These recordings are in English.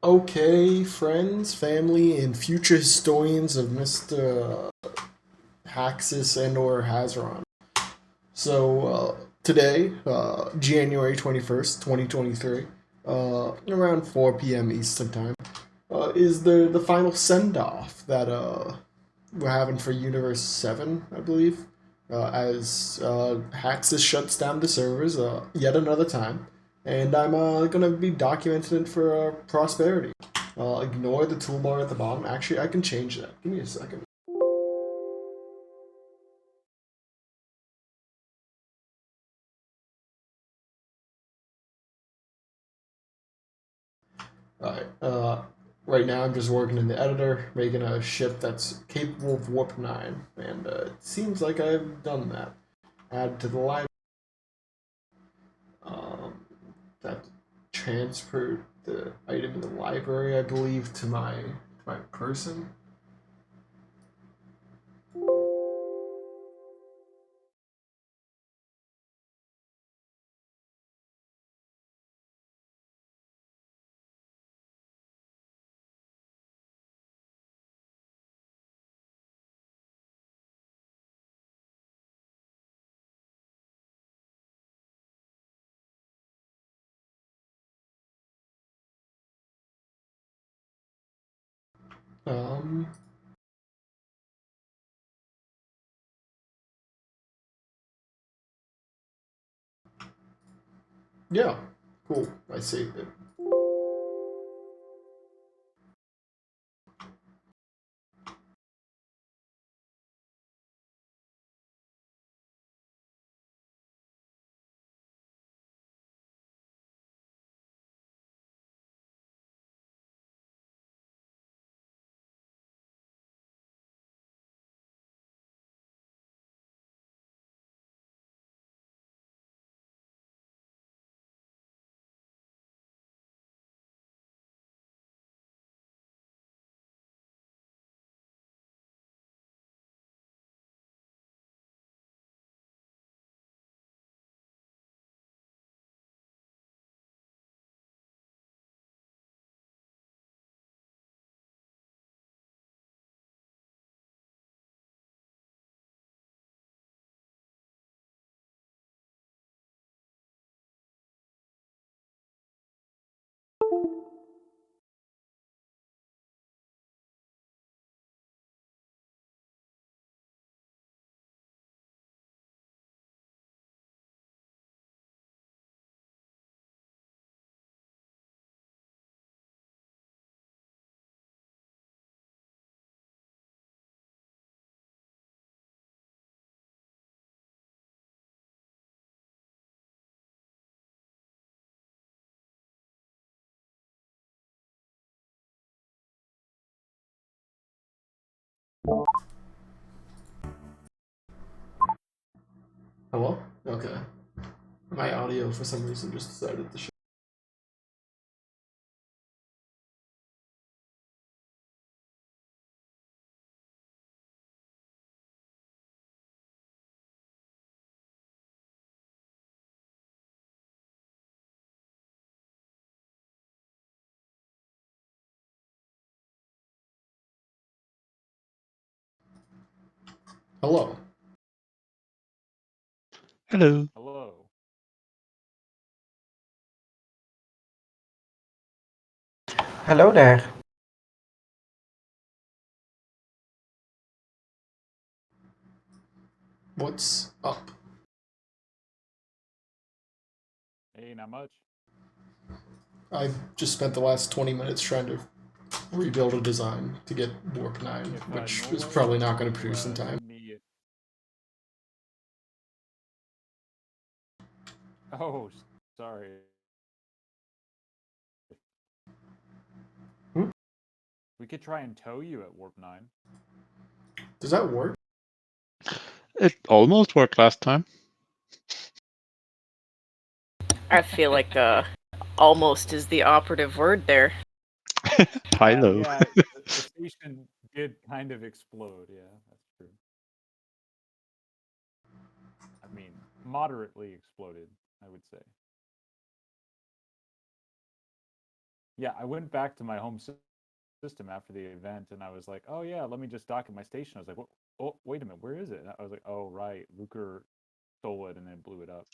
Okay, friends, family, and future historians of Mr. Haxis and/or Hazeron. Today, January 21st, 2023, around 4 p.m. Eastern Time, is the final send off that we're having for Universe 7, I believe, as Haxis shuts down the servers yet another time. And I'm gonna be documenting it for prosperity. Ignore the toolbar at the bottom. Actually, I can change that. Give me a second. Alright, right now I'm just working in the editor, making a ship that's capable of Warp 9, and it seems like I've done that. Add to the library, that transferred the item in the library, I believe, to my person. Um, yeah, cool. I saved it. Hello? Okay. My audio, for some reason, just decided to. Hello. Hello. Hello. Hello there. What's up? Hey, not much. I just spent the last 20 minutes trying to rebuild a design to get Warp 9, If which is Norway probably wants not going to to produce in time. send me, oh, sorry. Hmm? We could try and tow you at Warp 9. Does that work? It almost worked last time. I feel like almost is the operative word there. High low. Yeah, the station did kind of explode. Yeah, that's true. I mean, moderately exploded, I would say. Yeah, I went back to my home system after the event, and I was like, "Oh yeah, let me just dock at my station." I was like, "Oh, wait a minute, where is it?" And I was like, "Oh right, Luker stole it and then blew it up."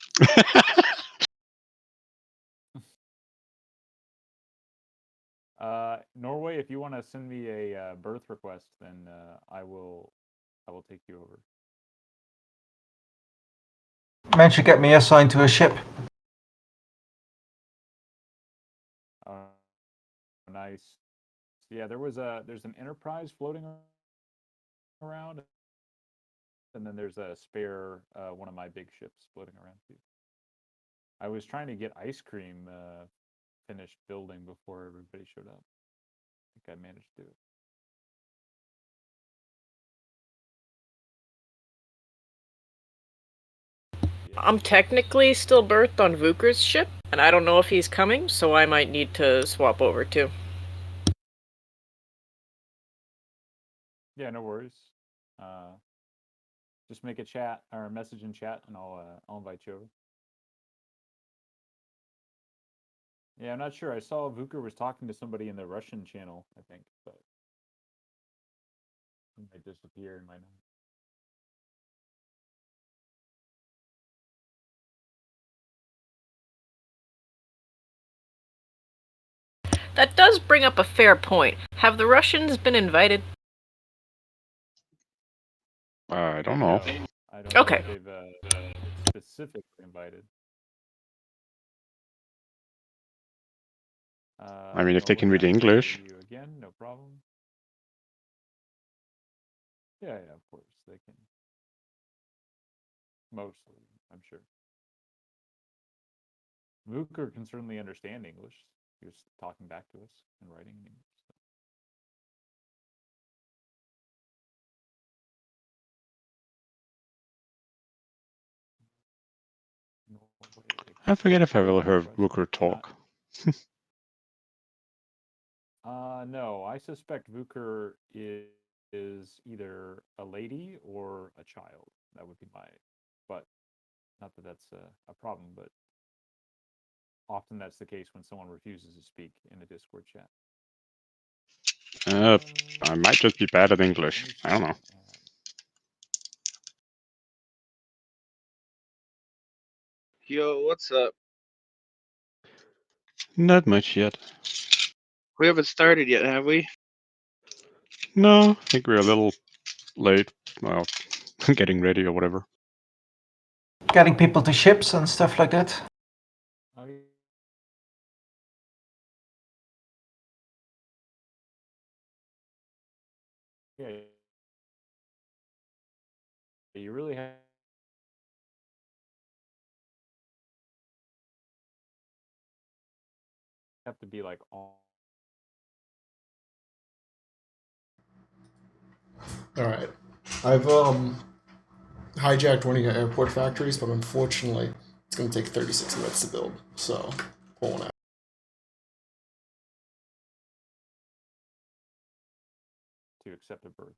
Norway, if you want to send me a birth request, then I will take you over. Managed to get me assigned to a ship. Nice. Yeah, there's an Enterprise floating around, and then there's a spare one of my big ships floating around too. I was trying to get ice cream finished building before everybody showed up. I think I managed to do it. I'm technically still berthed on Vuker's ship, and I don't know if he's coming, so I might need to swap over too. Yeah, no worries. Just make a chat or a message in chat, and I'll invite you over. Yeah, I'm not sure. I saw Vuker was talking to somebody in the Russian channel, I think, but he might disappear in my notes. That does bring up a fair point. Have the Russians been invited? I don't No, know. I don't know Okay. if they've specifically invited. I mean, if they can Norway, read I'm English. inviting you again, no problem. Yeah, of course they can. Mostly, I'm sure. Vuker can certainly understand English. He was talking back to us and writing in English. I forget if I've ever heard Rooker talk. No, I suspect Vuker is either a lady or a child. That would be but not that that's a problem, but often that's the case when someone refuses to speak in a Discord chat. I might just be bad at English. I don't know. Yo, what's up? Not much yet. We haven't started yet, have we? No, I think we're a little late. Well, getting ready or whatever. Getting people to ships and stuff like that. Oh, yeah. You really have to be like all. All right, I've hijacked one of your airport factories, but unfortunately, it's going to take 36 minutes to build. So, pulling out. To accept a birth.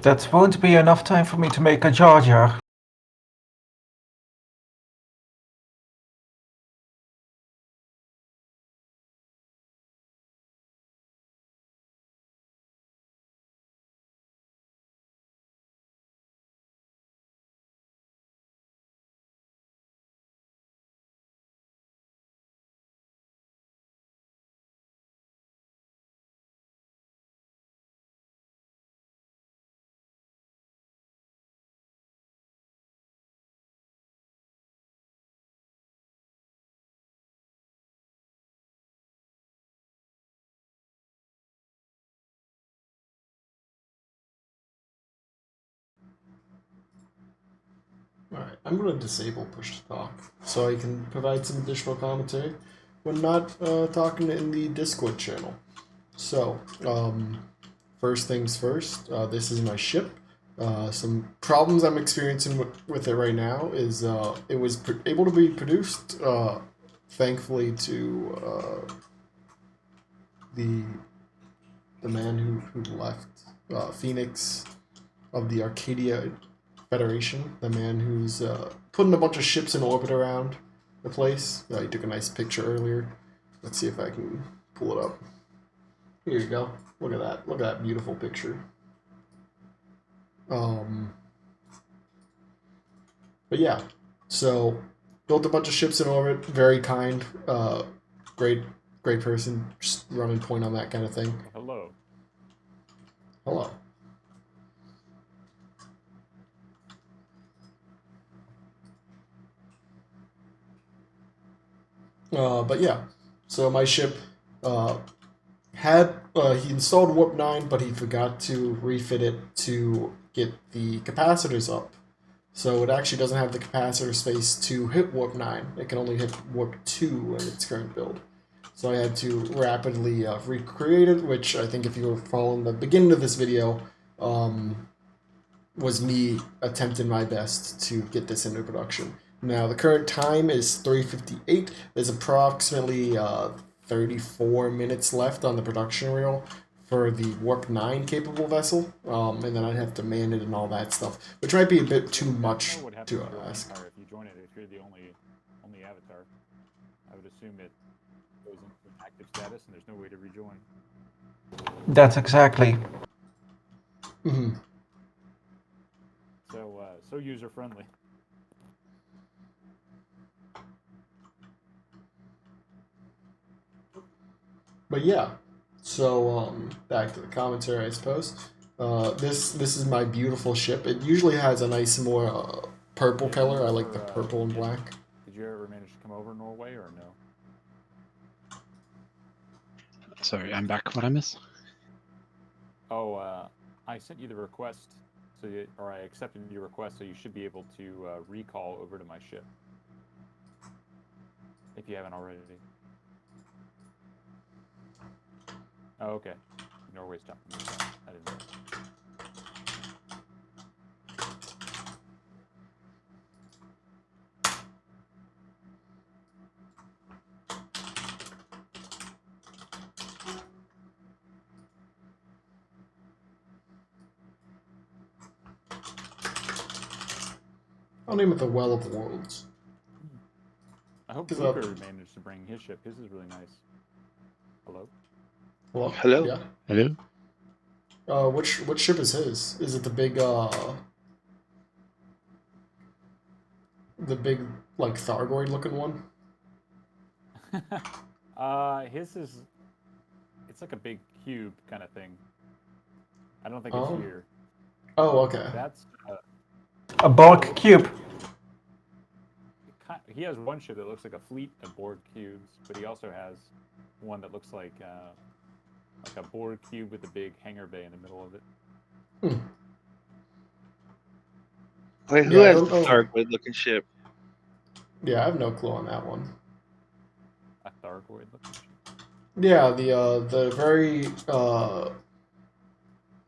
That won't be enough time for me to make a Jar Jar. Alright, I'm going to disable push to talk so I can provide some additional commentary when not talking in the Discord channel. So, first things first, this is my ship. Some problems I'm experiencing with it right now is it was able to be produced, thankfully, to the man who left, Phoenix of the Arcadian Federation, the man who's putting a bunch of ships in orbit around the place. He took a nice picture earlier. Let's see if I can pull it up. Here you go. Look at that. Look at that beautiful picture. But yeah, so built a bunch of ships in orbit. Very kind, great person. Just running point on that kind of thing. Hello. Hello. But yeah, so my ship had he installed Warp 9, but he forgot to refit it to get the capacitors up. So it actually doesn't have the capacitor space to hit Warp 9. It can only hit Warp 2 in its current build. So I had to rapidly recreate it, which I think if you were following the beginning of this video, was me attempting my best to get this into production. Now the current time is 3:58. There's approximately 34 minutes left on the production reel for the Warp 9 capable vessel, and then I'd have to man it and all that stuff, which might be a bit too much What happens to to your ask. Empire if you join it? If you're the only avatar, I would assume it goes into active status and there's no way to rejoin. That's exactly. Mm-hmm. So user friendly. But yeah, so back to the commentary, I suppose. This is my beautiful ship. It usually has a nice more purple color. I like the purple and black. Did you ever manage to come over Norway or no? Sorry, I'm back. What I miss? Oh, I sent you the request, or I accepted your request, so you should be able to recall over to my ship if you haven't already. Oh, okay. Norway's jumping. I didn't know. I'll name it the Well of Worlds. I hope Is Booker that- managed to bring his ship. His is really nice. Hello? Hello? Hello? Yeah. Hello? Which ship is his? Is it the big like Thargoid looking one? His is... It's like a big cube kind of thing. I don't think Oh. it's here. Oh, okay. That's... A bulk cube. He has one ship that looks like a fleet of Borg cubes, but he also has one that looks like a Borg cube with a big hangar bay in the middle of it. Wait, who Yeah, I has don't the know. Thargoid looking ship? Yeah, I have no clue on that one. A Thargoid looking ship. Yeah, the very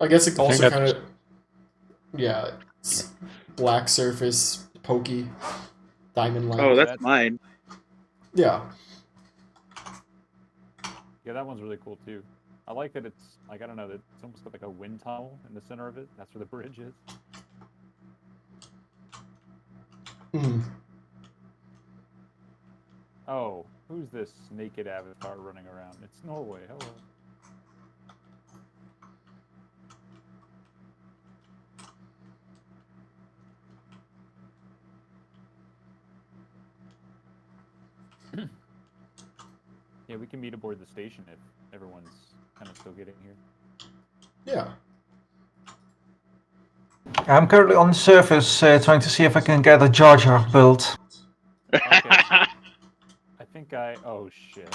I guess it I also think kind of it's black surface, pokey, diamond like. Oh, that's that's- mine. Yeah. Yeah, that one's really cool too. I like that it's like, I don't know, that it's almost got like a wind tunnel in the center of it. That's where the bridge is. Mm. Oh, who's this naked avatar running around? It's Norway. Hello. Yeah, we can meet aboard the station if everyone's kind of still getting here. Yeah. I'm currently on the surface trying to see if I can get a Jar Jar built. Okay. I think oh shit.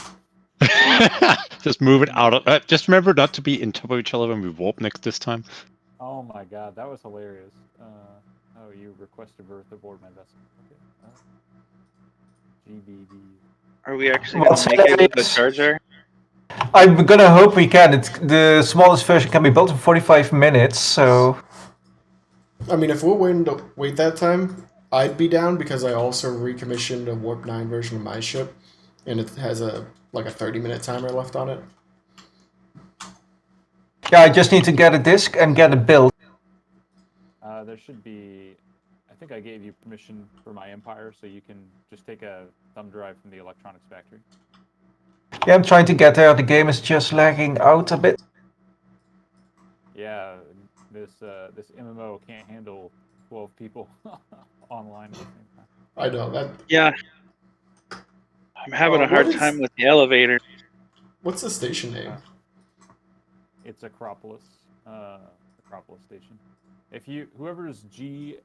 Just move it out of. Just remember not to be in top of each other when we warp next this time. Oh my god, that was hilarious. Oh, you requested berth aboard my vessel. Okay. GBB. Are we actually What's gonna make it with the hilarious? Jar Jar? I'm gonna hope we can. The smallest version can be built in 45 minutes, so... I mean, if we're waiting to wait that time, I'd be down because I also recommissioned a Warp 9 version of my ship, and it has a 30-minute timer left on it. Yeah, I just need to get a disk and get it built. There should be. I think I gave you permission for my Empire, so you can just take a thumb drive from the electronics factory. Yeah, I'm trying to get there. The game is just lagging out a bit. Yeah, this MMO can't handle 12 people online at the same time. I know that. Yeah. I'm having a what hard is- time with the elevator. What's the station name? It's Acropolis Station. If whoever's GLYBBL,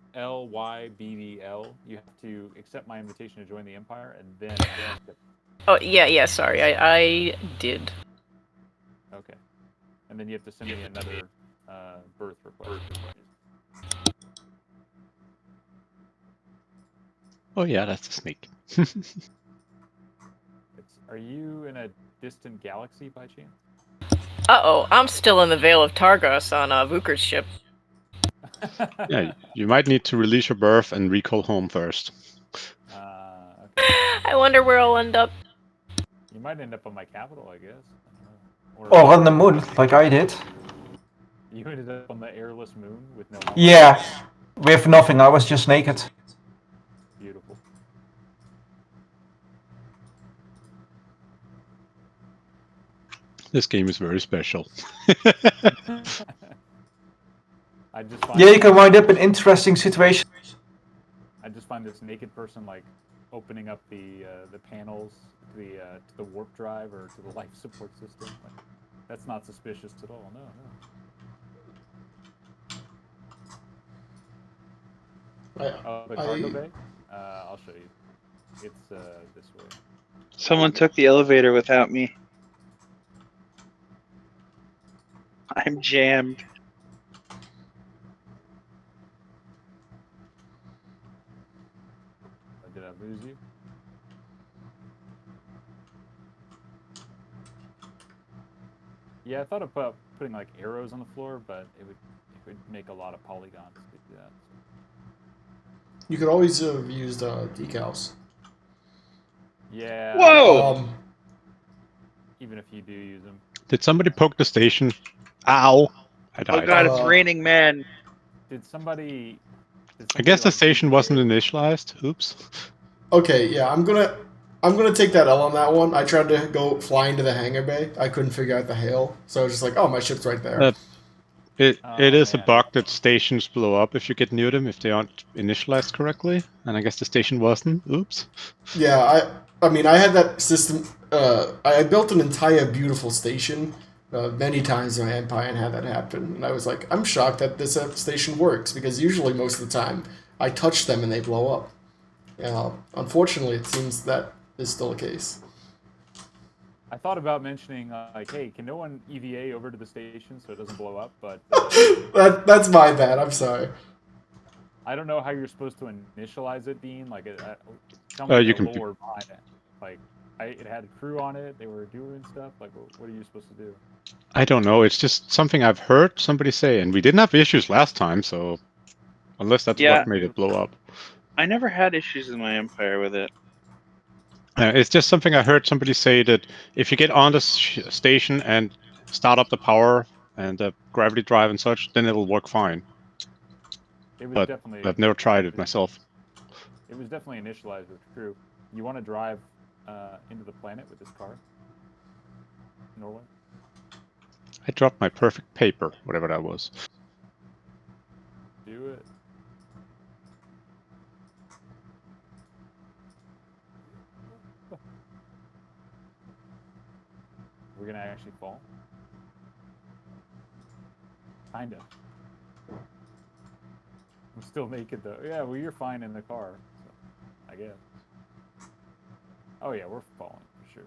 you have to accept my invitation to join the Empire, and then. Oh yeah. Sorry, I did. Okay, and then you have to send me another birth request. Oh yeah, that's a snake. Are you in a distant galaxy by chance? Uh-oh, I'm still in the Vale of Targos on Vuker's ship. Yeah, you might need to release your birth and recall home first. Okay. I wonder where I'll end up. You might end up on my capital, I guess. I don't know. Or on the moon, like I did. You ended up on the airless moon with no. Yeah, with nothing. I was just naked. Beautiful. This game is very special. I just find Yeah, you can wind up in interesting situations. I just find this naked person like opening up the panels to the warp drive or to the life support system. Like, that's not suspicious at all. No. The cargo bay. I'll show you. It's this way. Someone took the elevator without me. I'm jammed. Did I lose you? Yeah, I thought about putting like arrows on the floor, but it would make a lot of polygons to do that. You could always have used decals. Yeah. Whoa! Even if you do use them. Did somebody poke the station? Ow! I died. Oh god, it's raining men. Did somebody? I guess the like, station wasn't initialized. Oops. Okay, yeah, I'm gonna take that L on that one. I tried to go fly into the hangar bay. I couldn't figure out the hail, so I was just like, oh, my ship's right there. It is a man. bug that stations blow up if you get near them if they aren't initialized correctly, and I guess the station wasn't. Oops. Yeah, I mean, I had that system. I built an entire beautiful station many times in my Empire and had that happen. And I was like, I'm shocked that this station works because usually most of the time I touch them and they blow up. Unfortunately, it seems that is still the case. I thought about mentioning like, hey, can no one EVA over to the station so it doesn't blow up? But That's my bad. I'm sorry. I don't know how you're supposed to initialize it, Dean. Like, tell me You the can lore behind it. Like, it had a crew on it. They were doing stuff. Like, what are you supposed to do? I don't know. It's just something I've heard somebody say, and we didn't have issues last time, so unless that's Yeah. what made it blow up. I never had issues in my Empire with it. It's just something I heard somebody say that if you get on the station and start up the power and the gravity drive and such, then it'll work fine. It was But definitely. I've never tried it myself. It was definitely initialized with crew. You want to drive into the planet with this car? Norway? I dropped my perfect paper, whatever that was. Do it. We're gonna actually fall? Kinda. I'm still naked though. Yeah, well, you're fine in the car, so I guess. Oh yeah, we're falling for sure.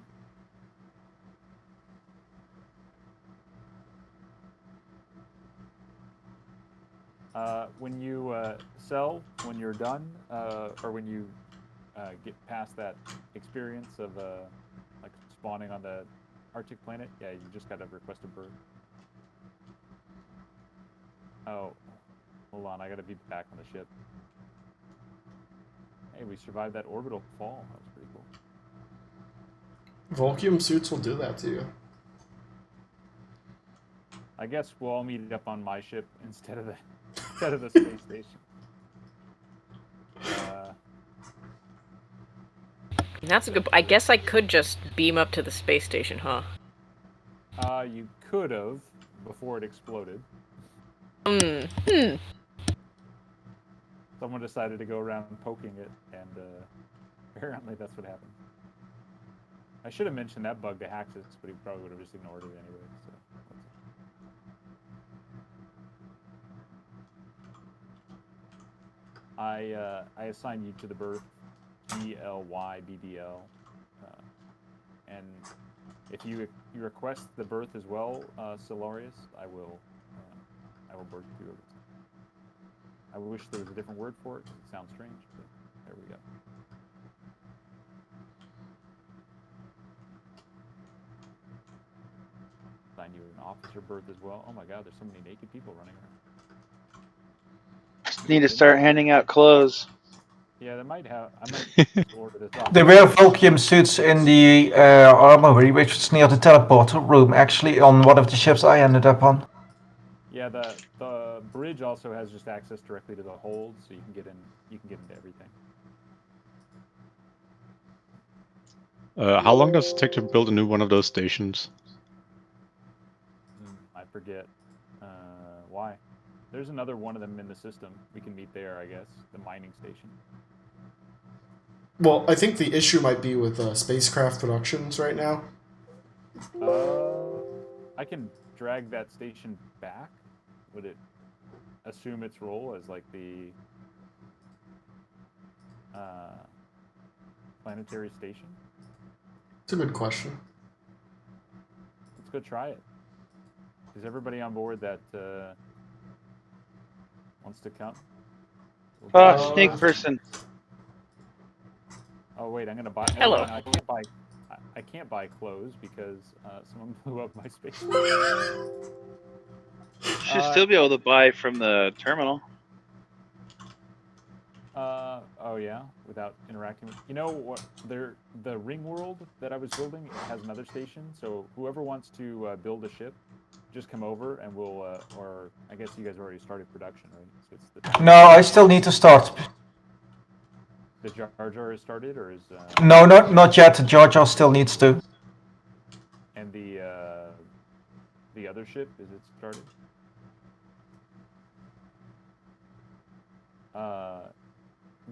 When you sell, when you're done, or when you get past that experience of like spawning on the Arctic planet? Yeah, you just gotta request a berth. Oh, hold on, I gotta be back on the ship. Hey, we survived that orbital fall. That was pretty cool. Volcium suits will do that to you. I guess we'll all meet up on my ship instead of the space station. That's a good. I guess I could just beam up to the space station, huh? You could have before it exploded. Hmm. Someone decided to go around poking it, and apparently that's what happened. I should have mentioned that bug to Haxus, but he probably would have just ignored it anyway. So. I assign you to the berth GLYBBL, and if you request the berth as well, Solarius, I will berth you over. I wish there was a different word for it. It sounds strange, but there we go. Assign you an officer berth as well. Oh my God, there's so many naked people running around. Need to start handing out clothes. Yeah, they might have. I might order this off. There were Volcium suits in the armory, which was near the teleporter room, actually, on one of the ships I ended up on. Yeah, the bridge also has just access directly to the hold, so you can get in. You can get into everything. How long does it take to build a new one of those stations? I forget. Why? There's another one of them in the system. We can meet there, I guess. The mining station. Well, I think the issue might be with spacecraft productions right now. I can drag that station back. Would it assume its role as like the planetary station? It's a good question. Let's go try it. Is everybody on board that wants to come? Oh, snake person. Oh wait, I'm gonna buy. Hello. I can't buy clothes because someone blew up my space. Should still be able to buy from the terminal. Oh yeah, without interacting with. You know what? The ring world that I was building, it has another station. So whoever wants to build a ship, just come over and we'll. Or I guess you guys already started production, right? So it's the. No, I still need to start. The Jar Jar is started, or is? No, not yet. Jar Jar still needs to. And the other ship, is it started?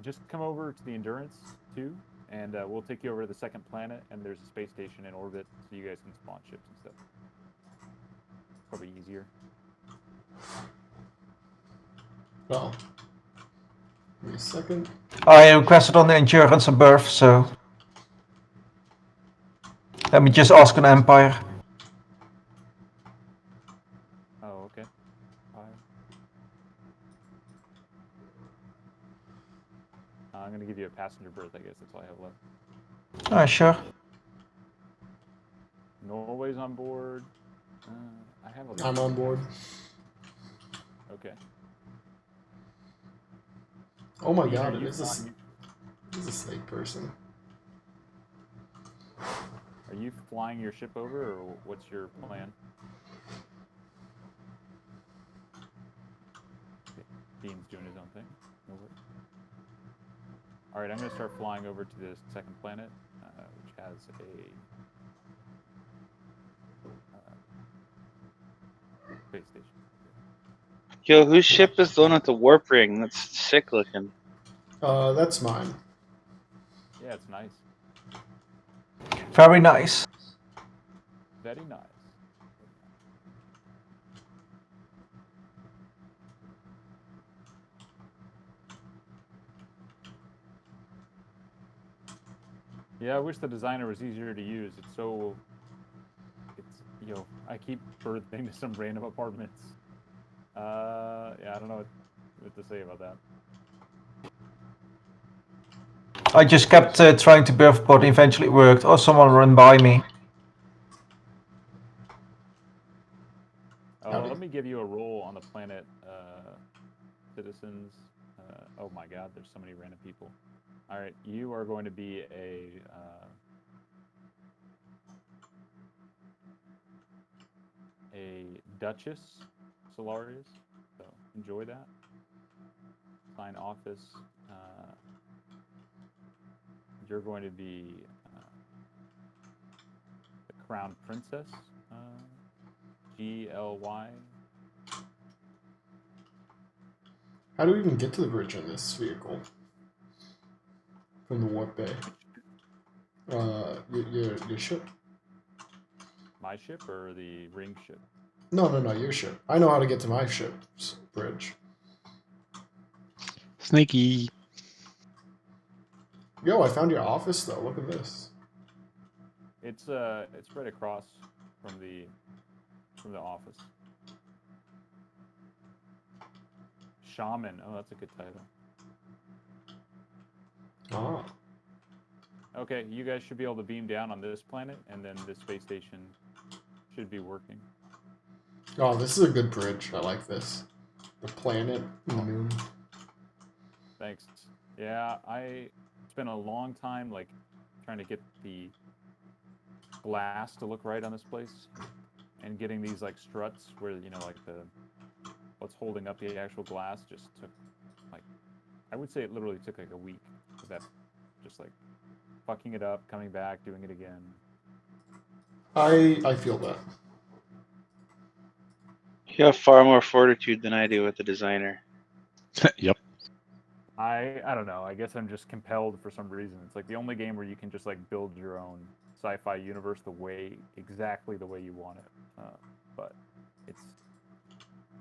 Just come over to the Endurance too, and we'll take you over to the second planet, and there's a space station in orbit, so you guys can spawn ships and stuff. Probably easier. Well, give me a second. I requested on the Endurance a berth, so let me just ask an Empire. Oh, okay. I'm gonna give you a passenger berth, I guess that's all I have left. Sure. Norway's on board. I have a. I'm on board. Okay. Oh my Dean, God, are it you is a flying- snake person. Are you flying your ship over, or what's your plan? Okay. Dean's doing his own thing. No worries. All right, I'm going to start flying over to the second planet, which has a space station. Yo, whose ship is the one with the warp ring? That's sick looking. That's mine. Yeah, it's nice. Very nice. Very nice. Yeah, I wish the designer was easier to use. I keep birthing to some random apartments. Yeah, I don't know what to say about that. I just kept trying to birth, but eventually it worked. Oh, someone ran by me. Howdy. Let me give you a roll on the planet, citizens. Oh my God, there's so many random people. All right, you are going to be a Duchess Solarius, so enjoy that. Sign office. You're going to be the Crown Princess, GLY. How do we even get to the bridge on this vehicle? From the warp bay. Your ship. My ship or the ring ship? No, your ship. I know how to get to my ship's bridge. Sneaky. Yo, I found your office though. Look at this. It's right across from the office. Shaman. Oh, that's a good title. Ah. Okay, you guys should be able to beam down on this planet, and then this space station should be working. Oh, this is a good bridge. I like this. The planet and the moon. Thanks. Yeah, I spent a long time like trying to get the glass to look right on this place, and getting these like struts where like what's holding up the actual glass just took like, I would say it literally took like a week of that, just like fucking it up, coming back, doing it again. I feel that. You have far more fortitude than I do with the designer. Yep. I don't know. I guess I'm just compelled for some reason. It's like the only game where you can just like build your own sci-fi universe exactly the way you want it. But it's.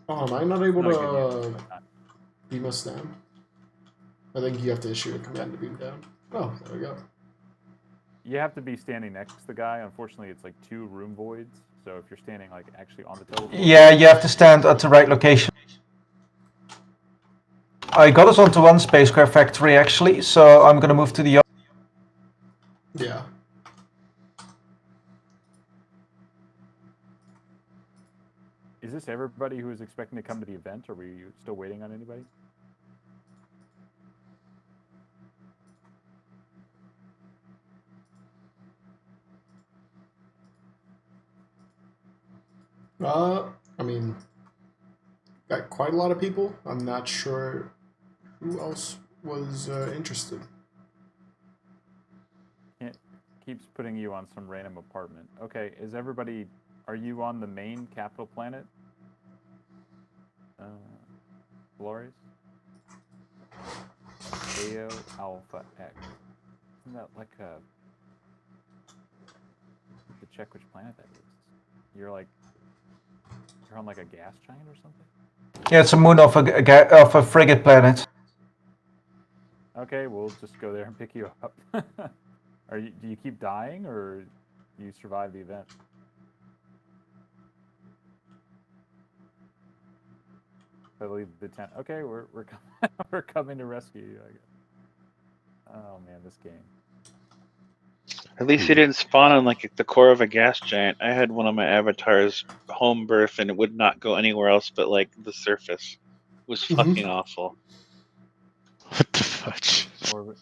Oh, am I not able not a good use to of my time. beam us down? I think you have to issue a command to beam down. Oh, there we go. You have to be standing next to the guy. Unfortunately, it's like 2 room voids. So if you're standing like actually on the teleport. Yeah, you have to stand at the right location. I got us onto one spacecraft factory actually, so I'm gonna move to the other. Yeah. Is this everybody who is expecting to come to the event, or were you still waiting on anybody? I mean, got quite a lot of people. I'm not sure who else was interested. It keeps putting you on some random apartment. Okay, is everybody? Are you on the main capital planet? Glorious. AO Alpha X. Isn't that like a? To check which planet that is. You're on like a gas giant or something. Yeah, it's a moon of a frigate planet. Okay, we'll just go there and pick you up. Do you keep dying, or do you survive the event? I leave the tent. Okay, we're we're coming to rescue you. I guess. Oh man, this game. At least you didn't spawn on like the core of a gas giant. I had one of my avatars home birth and it would not go anywhere else but like the surface. It was fucking awful. What the fudge? Orbit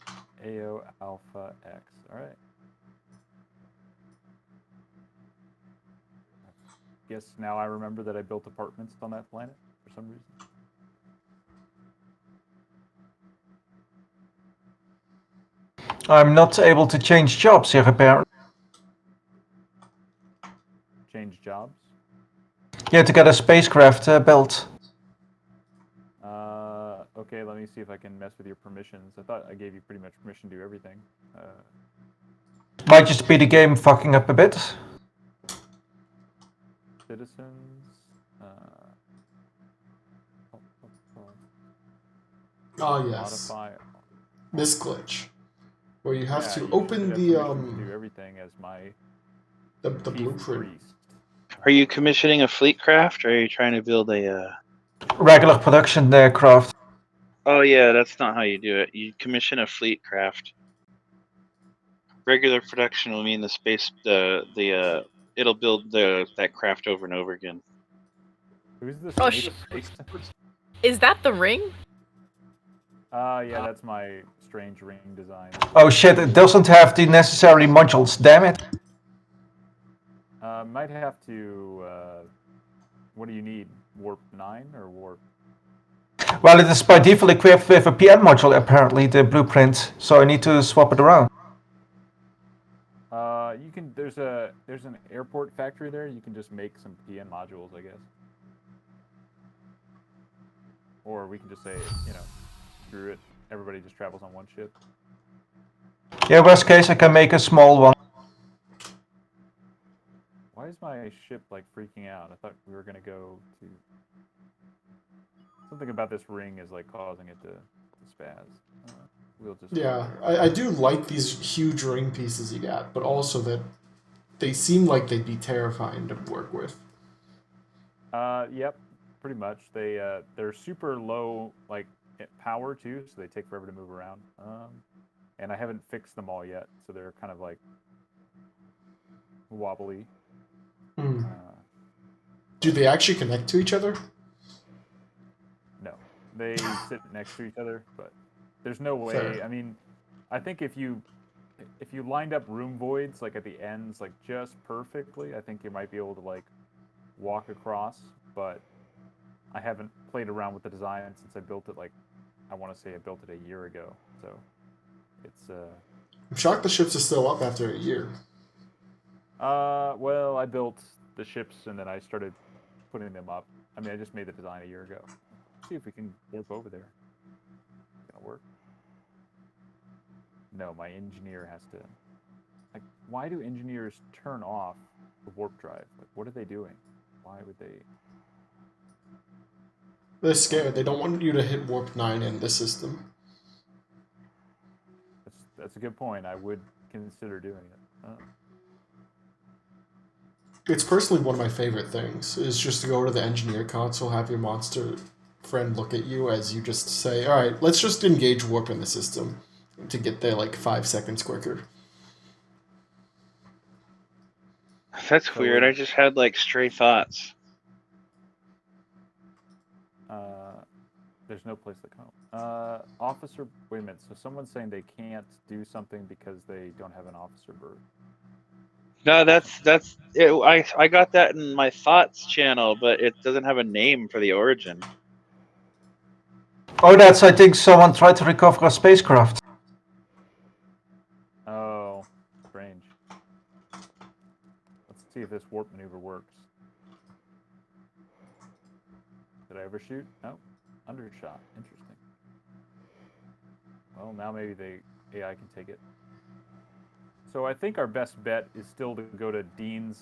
AO Alpha X. All right. Guess now I remember that I built apartments on that planet for some reason. I'm not able to change jobs here apparently. Change jobs. Yeah, to get a spacecraft built. Okay, let me see if I can mess with your permissions. I thought I gave you pretty much permission to do everything. Might just be the game fucking up a bit. Citizens. Oh yes. Modify. This glitch, where you have to you open should have the permission to do everything as my the chief blueprint. priest. Are you commissioning a fleet craft, or are you trying to build a? Regular production craft. Oh yeah, that's not how you do it. You commission a fleet craft. Regular production will mean it'll build that craft over and over again. Who's the Oh, snake? Is that the ring? Yeah, that's my strange ring design. Oh shit, it doesn't have the necessary modules, damn it. Might have to. What do you need? Warp 9 or warp? Well, it is by default equipped with a PN module, apparently, the blueprint, so I need to swap it around. You can. There's an airport factory there. You can just make some PN modules, I guess. Or we can just say, screw it. Everybody just travels on one ship. Yeah, worst case, I can make a small one. Why is my ship like freaking out? I thought we were gonna go to. Something about this ring is like causing it to spaz. We'll just. Yeah, I do like these huge ring pieces you got, but also that they seem like they'd be terrifying to work with. Yep, pretty much. They're super low like power too, so they take forever to move around. And I haven't fixed them all yet, so they're kind of like wobbly. Hmm. Do they actually connect to each other? No, they sit next to each other, but there's no way. Fair. I mean, I think if you lined up room voids like at the ends like just perfectly, I think you might be able to like walk across. But I haven't played around with the design since I built it. Like I want to say I built it a year ago, so it's I'm shocked the ships are still up after a year. Well, I built the ships and then I started putting them up. I mean, I just made the design a year ago. Let's see if we can warp over there. It's gonna work. No, my engineer has to. Like, why do engineers turn off the warp drive? Like, what are they doing? Why would they? They're scared. They don't want you to hit warp 9 in the system. That's a good point. I would consider doing it. It's personally one of my favorite things, is just to go to the engineer console, have your monster friend look at you as you just say, alright, let's just engage warp in the system to get there like 5 seconds quicker. That's weird. I just had like stray thoughts. There's no place to come. Officer, wait a minute. So someone's saying they can't do something because they don't have an officer berth. No, that's it. I got that in my thoughts channel, but it doesn't have a name for the origin. Oh, that's, I think someone tried to recover a spacecraft. Oh, strange. Let's see if this warp maneuver works. Did I overshoot? No. Undershot. Interesting. Well, now maybe the AI can take it. So I think our best bet is still to go to Dean's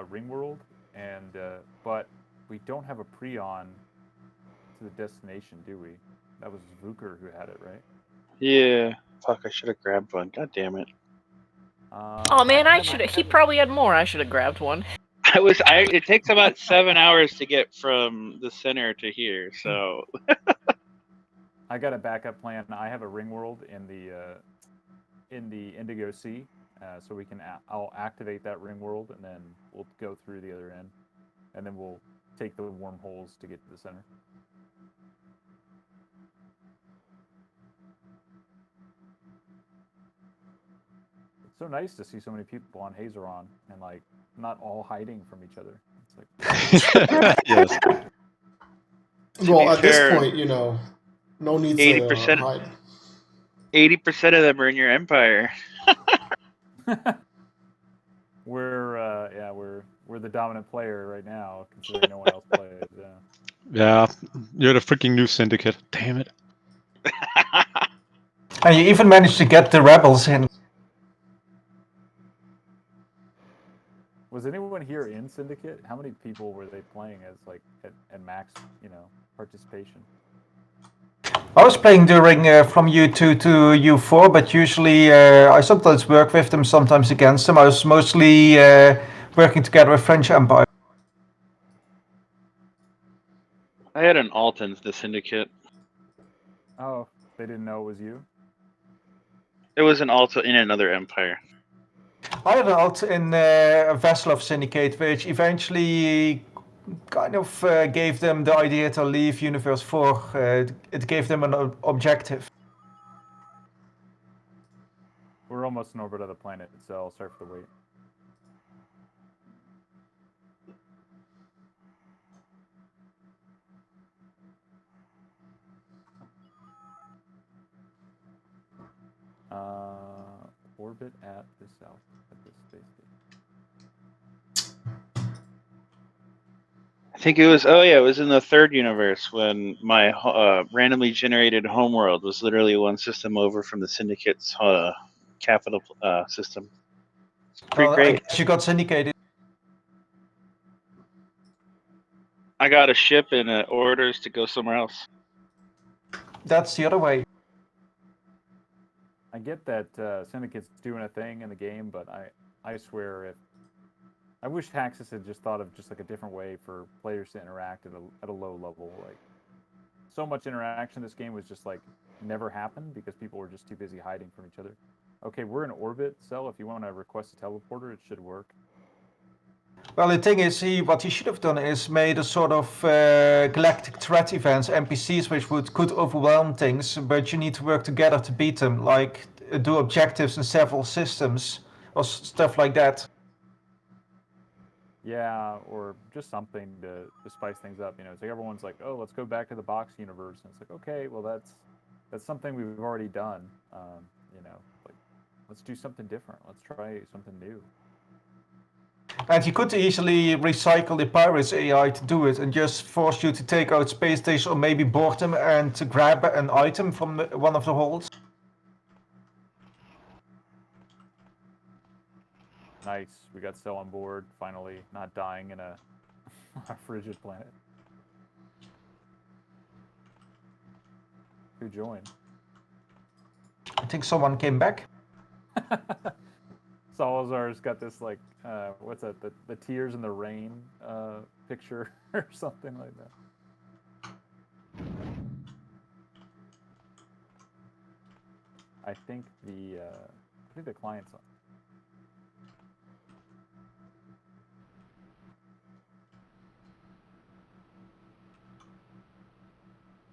Ring World, and but we don't have a Prion to the destination, do we? That was Vuker who had it, right? Yeah. Fuck, I should have grabbed one. God damn it. Oh man, I should. He probably had more. I should have grabbed one. It takes about 7 hours to get from the center to here, so. I got a backup plan. I have a Ring World in the Indigo Sea, so we can. I'll activate that Ring World, and then we'll go through the other end, and then we'll take the wormholes to get to the center. It's so nice to see so many people on Hazeron and like not all hiding from each other. It's like Yes. Well, at fair, this point, no need to 80%. hide. 80% of them are in your empire. we're the dominant player right now, considering no one else plays. Yeah. Yeah, you're the freaking new syndicate. Damn it. And you even managed to get the rebels in. Was anyone here in Syndicate? How many people were they playing as like at max, participation? I was playing during from U2 to U4, but usually I sometimes work with them, sometimes against them. I was mostly working together with French Empire. I had an alt in the syndicate. Oh, they didn't know it was you? It was an alt in another empire. I had an alt in a vessel of Syndicate, which eventually kind of gave them the idea to leave Universe 4. It gave them an objective. We're almost in orbit of the planet itself. Sorry for the wait. Orbit at the south at this space station. I think it was. Oh yeah, it was in the third universe when my randomly generated homeworld was literally one system over from the Syndicate's capital system. Pretty I great. guess you got syndicated. I got a ship and orders to go somewhere else. That's the other way. I get that Syndicate's doing a thing in the game, but I swear I wish Taxis had just thought of just like a different way for players to interact at a low level. Like, so much interaction this game was just like never happened because people were just too busy hiding from each other. Okay, we're in orbit, Cell. If you want to request a teleporter, it should work. Well, the thing is, what he should have done is made a sort of galactic threat events, NPCs, which could overwhelm things, but you need to work together to beat them, like do objectives in several systems or stuff like that. Yeah, or just something to spice things up. You know, it's like everyone's like, "Oh, let's go back to the box universe," and it's like, okay, well that's something we've already done. You know, like let's do something different. Let's try something new. And you could easily recycle the Pirates AI to do it and just force you to take out space stations or maybe board them and to grab an item from one of the holds. Nice, we got Cell on board. Finally, not dying in a frigid planet. Who joined? I think someone came back. Salazar's got this like what's that? The tears in the rain picture or something like that. I think the client's on.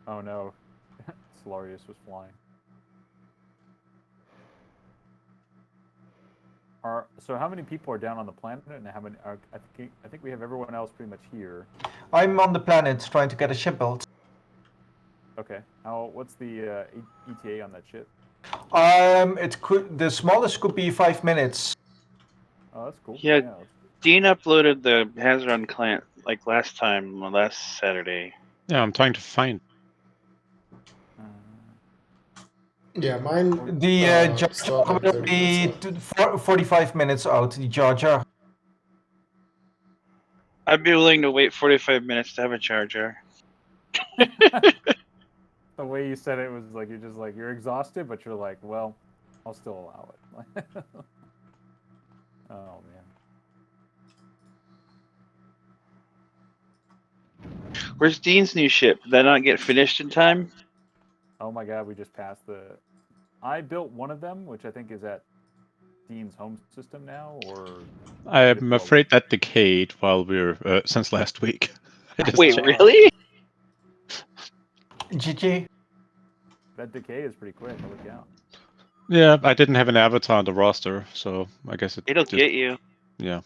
Oh no, Solarius was flying. So how many people are down on the planet, and how many? I think we have everyone else pretty much here. I'm on the planet trying to get a ship built. Okay. What's the ETA on that ship? The smallest could be 5 minutes. Oh, that's cool. Yeah. let's- Dean uploaded the Hazeron client like last Saturday. Yeah, I'm trying to find. Yeah, mine The Jar still Jar have will 30 minutes be left. 45 minutes out, the Jar Jar. I'd be willing to wait 45 minutes to have a charger. The way you said it was like you're exhausted, but you're like, well, I'll still allow it. Oh man. Where's Dean's new ship? Did that not get finished in time? Oh my god, we just passed the. I built one of them, which I think is at Dean's home system now, or. I'm afraid that decayed while we're since last week. I just Wait, checked. really? GG. That decay is pretty quick. Holy cow. Yeah, I didn't have an avatar on the roster, so I guess It'll just, get you. yeah.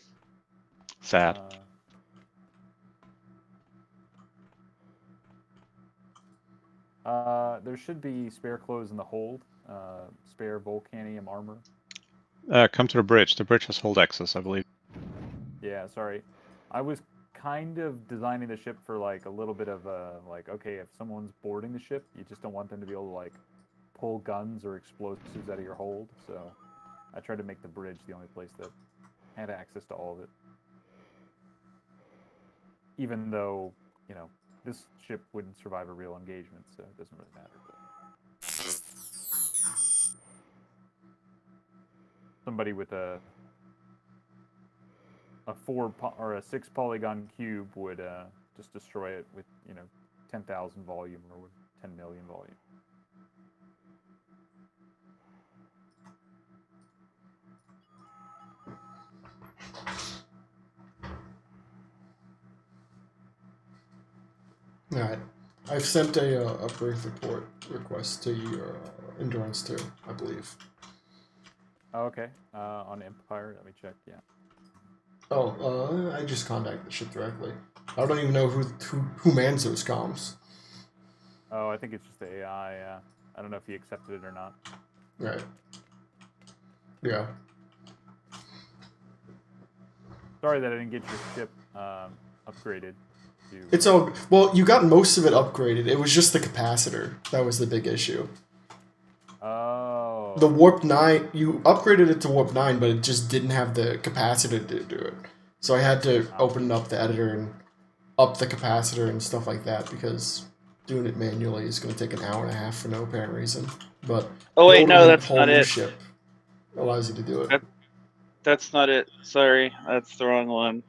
Sad. There should be spare clothes in the hold. Spare volcanium armor. Come to the bridge. The bridge has hold access, I believe. Yeah, sorry. I was kind of designing the ship for like a little bit of like, okay, if someone's boarding the ship, you just don't want them to be able to like pull guns or explosives out of your hold. So I tried to make the bridge the only place that had access to all of it. Even though, you know, this ship wouldn't survive a real engagement, so it doesn't really matter. But somebody with a or a 6 polygon cube would just destroy it with 10,000 volume or with 10 million volume. Alright. I've sent a birth report request to your endurance too, I believe. Oh, okay. On Empire, let me check. Yeah. Oh, I just contacted the ship directly. I don't even know who mans those comms. Oh, I think it's just the AI. I don't know if he accepted it or not. Right. Yeah. Sorry that I didn't get your ship upgraded. It's all well. You got most of it upgraded. It was just the capacitor that was the big issue. Oh. The Warp 9, you upgraded it to Warp 9, but it just didn't have the capacitor to do it. So I had to open up the editor and up the capacitor and stuff like that because doing it manually is going to take an hour and a half for no apparent reason. But Oh the wait, no, Ultimate that's whole not new it. ship allows you to do it. That's not it. Sorry, that's the wrong one.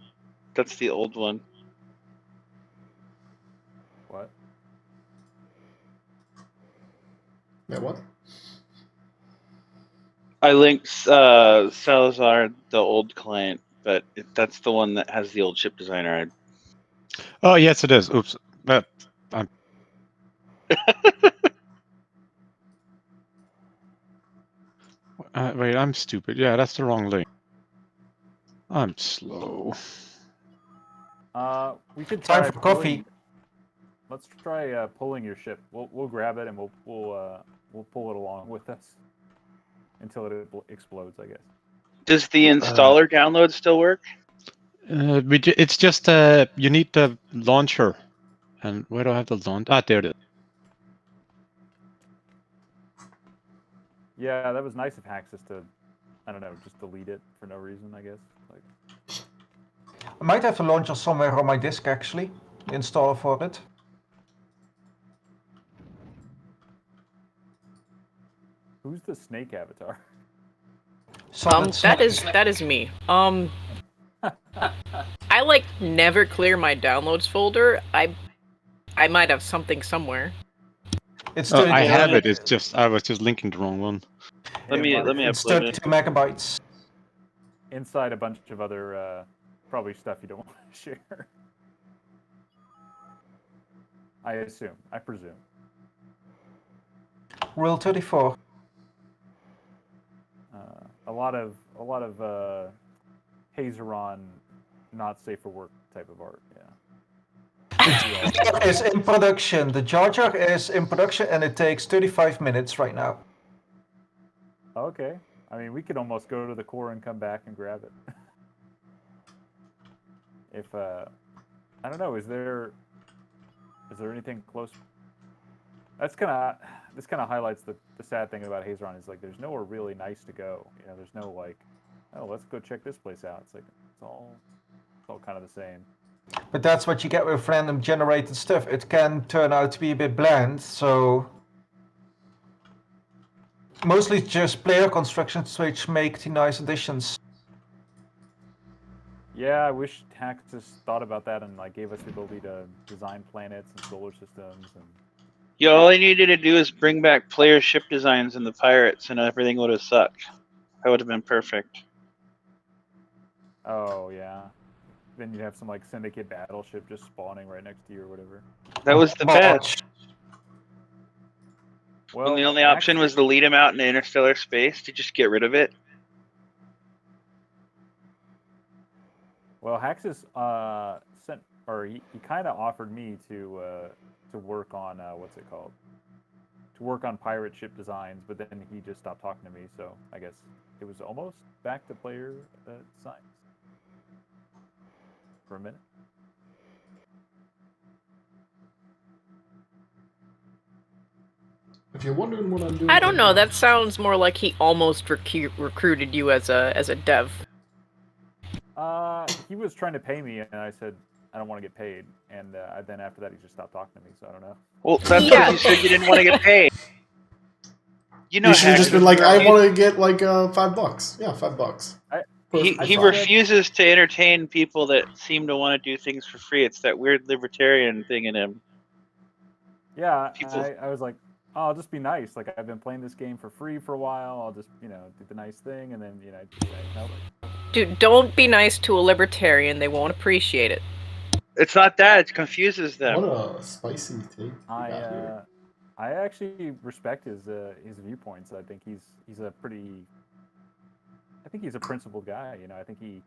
That's the old one. What? Yeah, what? I linked Salazar, the old client, but that's the one that has the old ship designer. Oh, yes, it is. Oops. I'm... wait, I'm stupid. Yeah, that's the wrong link. I'm slow. We could Time try for coffee. pulling. Let's try pulling your ship. We'll grab it and we'll pull it along with us until it explodes, I guess. Does the installer download still work? It's just you need the launcher. And where do I have the launch? Ah, there it is. Yeah, that was nice of Haxus to, I don't know, just delete it for no reason, I guess. Like, I might have a launcher somewhere on my disk actually. The installer for it. who's the snake avatar? Solid That Snake. is me. I like never clear my downloads folder. I might have something somewhere. It's Oh, 32. I have it. It's just I was just linking the wrong one. Let me It's upload it. 32 megabytes. Inside a bunch of other, probably stuff you don't want to share. I assume. I presume. Rule 34. A lot of Hazeron, not safe for work type of art. Yeah. Is in production. The Jar Jar is in production and it takes 35 minutes right now. Okay. I mean, we could almost go to the core and come back and grab it. If I don't know, is there anything close? This kind of highlights the sad thing about Hazeron is like there's nowhere really nice to go. You know, there's no like, oh, let's go check this place out. It's like it's all kind of the same. But that's what you get with random generated stuff. It can turn out to be a bit bland, so mostly just player constructions which make the nice additions. Yeah, I wish Haxus thought about that and like gave us the ability to design planets and solar systems and. Yeah, all I needed to do is bring back player ship designs in the pirates, and everything would have sucked. That would have been perfect. Oh yeah. Then you'd have some like syndicate battleship just spawning right next to you or whatever. That was the best. Well, When the only option was to lead him out into interstellar space to just get rid of it. Well, Haxus sent, or he kind of offered me to work on what's it called? To work on pirate ship designs, but then he just stopped talking to me. So I guess it was almost back to player designs for a minute. If you're wondering what I'm doing, I don't know. That sounds more like he almost recruited you as a dev. He was trying to pay me, and I said I don't want to get paid. And then after that, he just stopped talking to me. So I don't know. Well, that's because you said you didn't want to get paid. You know, you should have just been like, I want to get like $5. Yeah, $5. He refuses to entertain people that seem to want to do things for free. It's that weird libertarian thing in him. Yeah, I was like, oh, I'll just be nice. Like I've been playing this game for free for a while. I'll just do the nice thing, and then no. Dude, don't be nice to a libertarian. They won't appreciate it. It's not that. It confuses them. What a spicy take we got here. I actually respect his viewpoints. I think he's a pretty. I think he's a principled guy. You know, I think he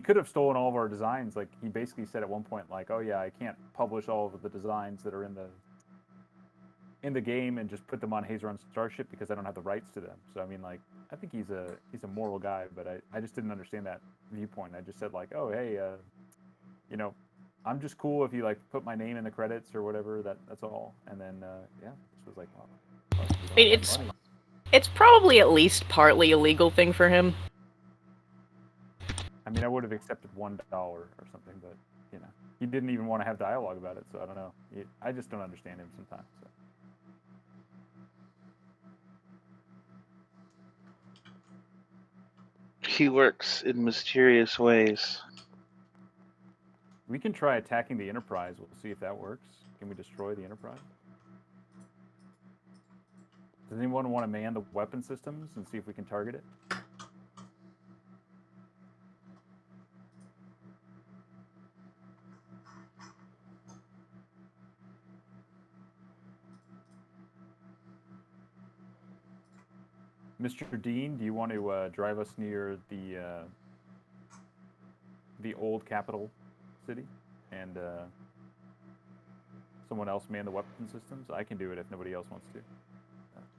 could have stolen all of our designs. Like he basically said at one point, like, "Oh yeah, I can't publish all of the designs that are in the game and just put them on Hazeron Starship because I don't have the rights to them." So I mean, like, I think he's a moral guy, but I just didn't understand that viewpoint. I just said like, "Oh hey, you know, I'm just cool if you like put my name in the credits or whatever. That's all." And then yeah, this was like, well, we don't I mean, have it's money. it's probably at least partly a legal thing for him. I mean, I would have accepted $1 or something, but you know, he didn't even want to have dialogue about it. So I don't know. I just don't understand him sometimes. So. He works in mysterious ways. We can try attacking the Enterprise. We'll see if that works. Can we destroy the Enterprise? Does anyone want to man the weapon systems and see if we can target it? Mr. Dean, do you want to drive us near the old capital city and someone else man the weapon systems? I can do it if nobody else wants to.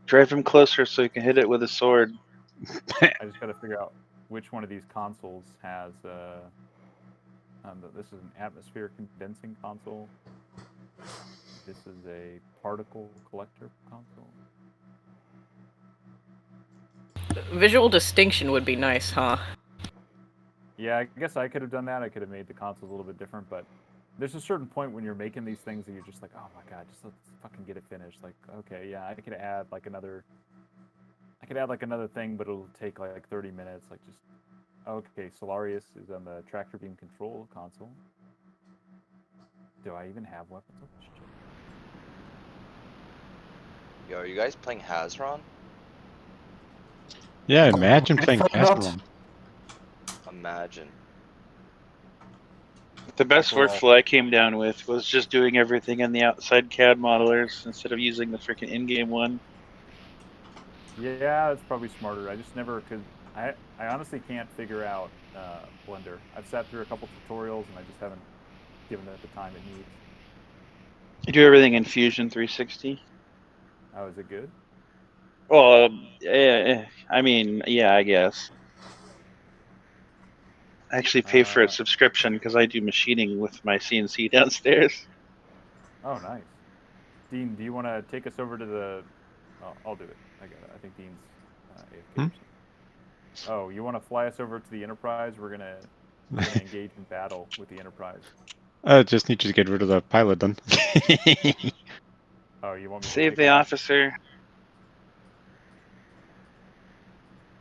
Drive him closer so you can hit it with a sword. I just got to figure out which one of these consoles has. This is an atmosphere condensing console. This is a particle collector console. Visual distinction would be nice, huh? Yeah, I guess I could have done that. I could have made the consoles a little bit different, but there's a certain point when you're making these things that you're just like, oh my god, just let's fucking get it finished. Like, okay, yeah, I could add like another thing, but it'll take like 30 minutes. Like just okay, Solarius is on the tractor beam control console. Do I even have weapons? Oh, shit. Yo, are you guys playing Hazeron? Yeah, imagine playing Fuck not. Hazeron. Imagine. The best Well- workflow I came down with was just doing everything in the outside CAD modelers instead of using the freaking in-game one. Yeah, that's probably smarter. I just never could. I honestly can't figure out Blender. I've sat through a couple tutorials and I just haven't given it the time it needs. You do everything in Fusion 360. Oh, is it good? Well, I mean, yeah, I guess. I actually pay for a subscription because I do machining with my CNC downstairs. Oh, nice. Dean, do you want to take us over to the? Oh, I'll do it. I got it. I think Dean's AFK or something. Oh, you want to fly us over to the Enterprise? We're gonna engage in battle with the Enterprise. I just need you to get rid of the pilot then. Oh, you want me to Save take the him out? officer.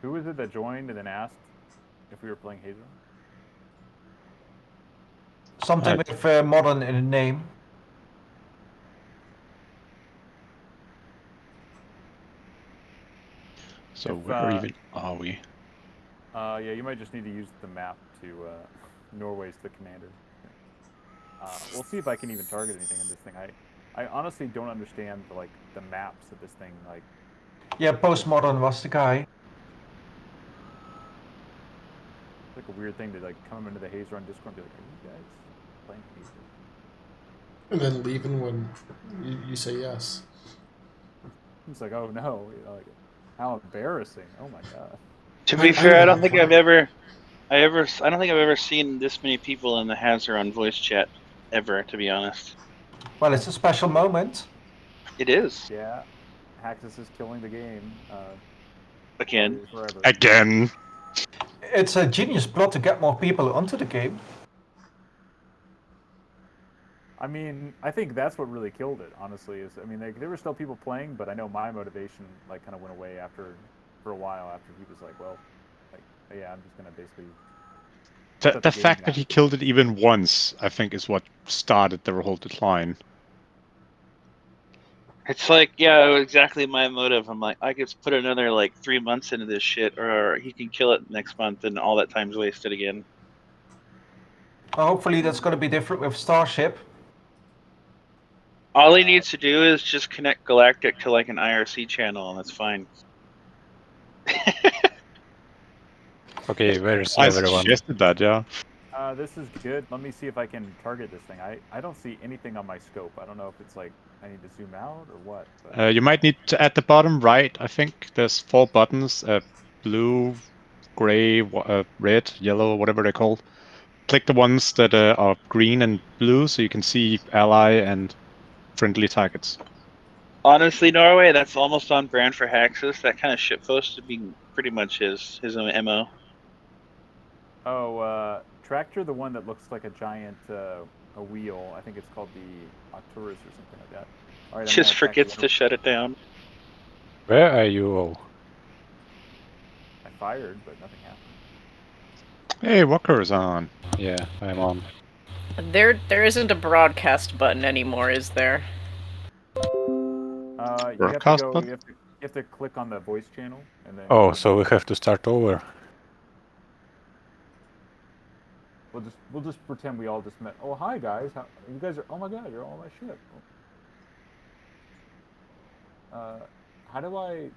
Who was it that joined and then asked if we were playing Hazeron? Something with modern in the name. So If, where even are we? Yeah, you might just need to use the map to Norway's the commander. We'll see if I can even target anything in this thing. I honestly don't understand the maps of this thing. Like, Yeah, postmodern was the guy. it's like a weird thing to like come into the Hazeron Discord and be like, "Are you guys playing Hazeron?" And then leaving when you say yes. It's like, oh no, like, how embarrassing! Oh my god. To be I fair, I don't know. think I've ever seen this many people in the Hazeron voice chat ever. To be honest, Well, it's a special moment. it is Yeah, Haxus is killing the game. again. Probably forever. Again. It's a genius plot to get more people onto the game. I mean, I think that's what really killed it. Honestly, I mean, there were still people playing, but I know my motivation kind of went away for a while after he was like, well, yeah, I'm just gonna basically. The fact that he killed it even once, I think, is what started the whole decline. It's like, yeah, exactly my motive. I'm like, I could put another 3 months into this shit, or he can kill it next month, and all that time's wasted again. Hopefully that's going to be different with Starship. All he needs to do is just connect Galactic to like an IRC channel, and that's fine. Okay, where's I everyone? suggested that, yeah. This is good. Let me see if I can target this thing. I don't see anything on my scope. I don't know if it's like I need to zoom out or what. But, You might need to, at the bottom right, I think there's 4 buttons, blue, gray, red, yellow, whatever they're called. Click the ones that are green and blue so you can see ally and friendly targets. Honestly, Norway, that's almost on brand for Haxus. That kind of shitpost to be pretty much his MO. oh, tractor, the one that looks like a giant a wheel. I think it's called the Octurus or something like that. All right, I'm Just gonna attack the forgets to shut it down. Where are you all? I fired, but nothing happened. Hey, Walker's on. Yeah, I'm on. There isn't a broadcast button anymore, is there? You have to Broadcast go. button? You have to click on the voice channel and then. Oh, go so we to- have to start over. We'll just pretend we all just met. Oh, hi guys. You guys are? Oh my god, you're all on my ship. How do I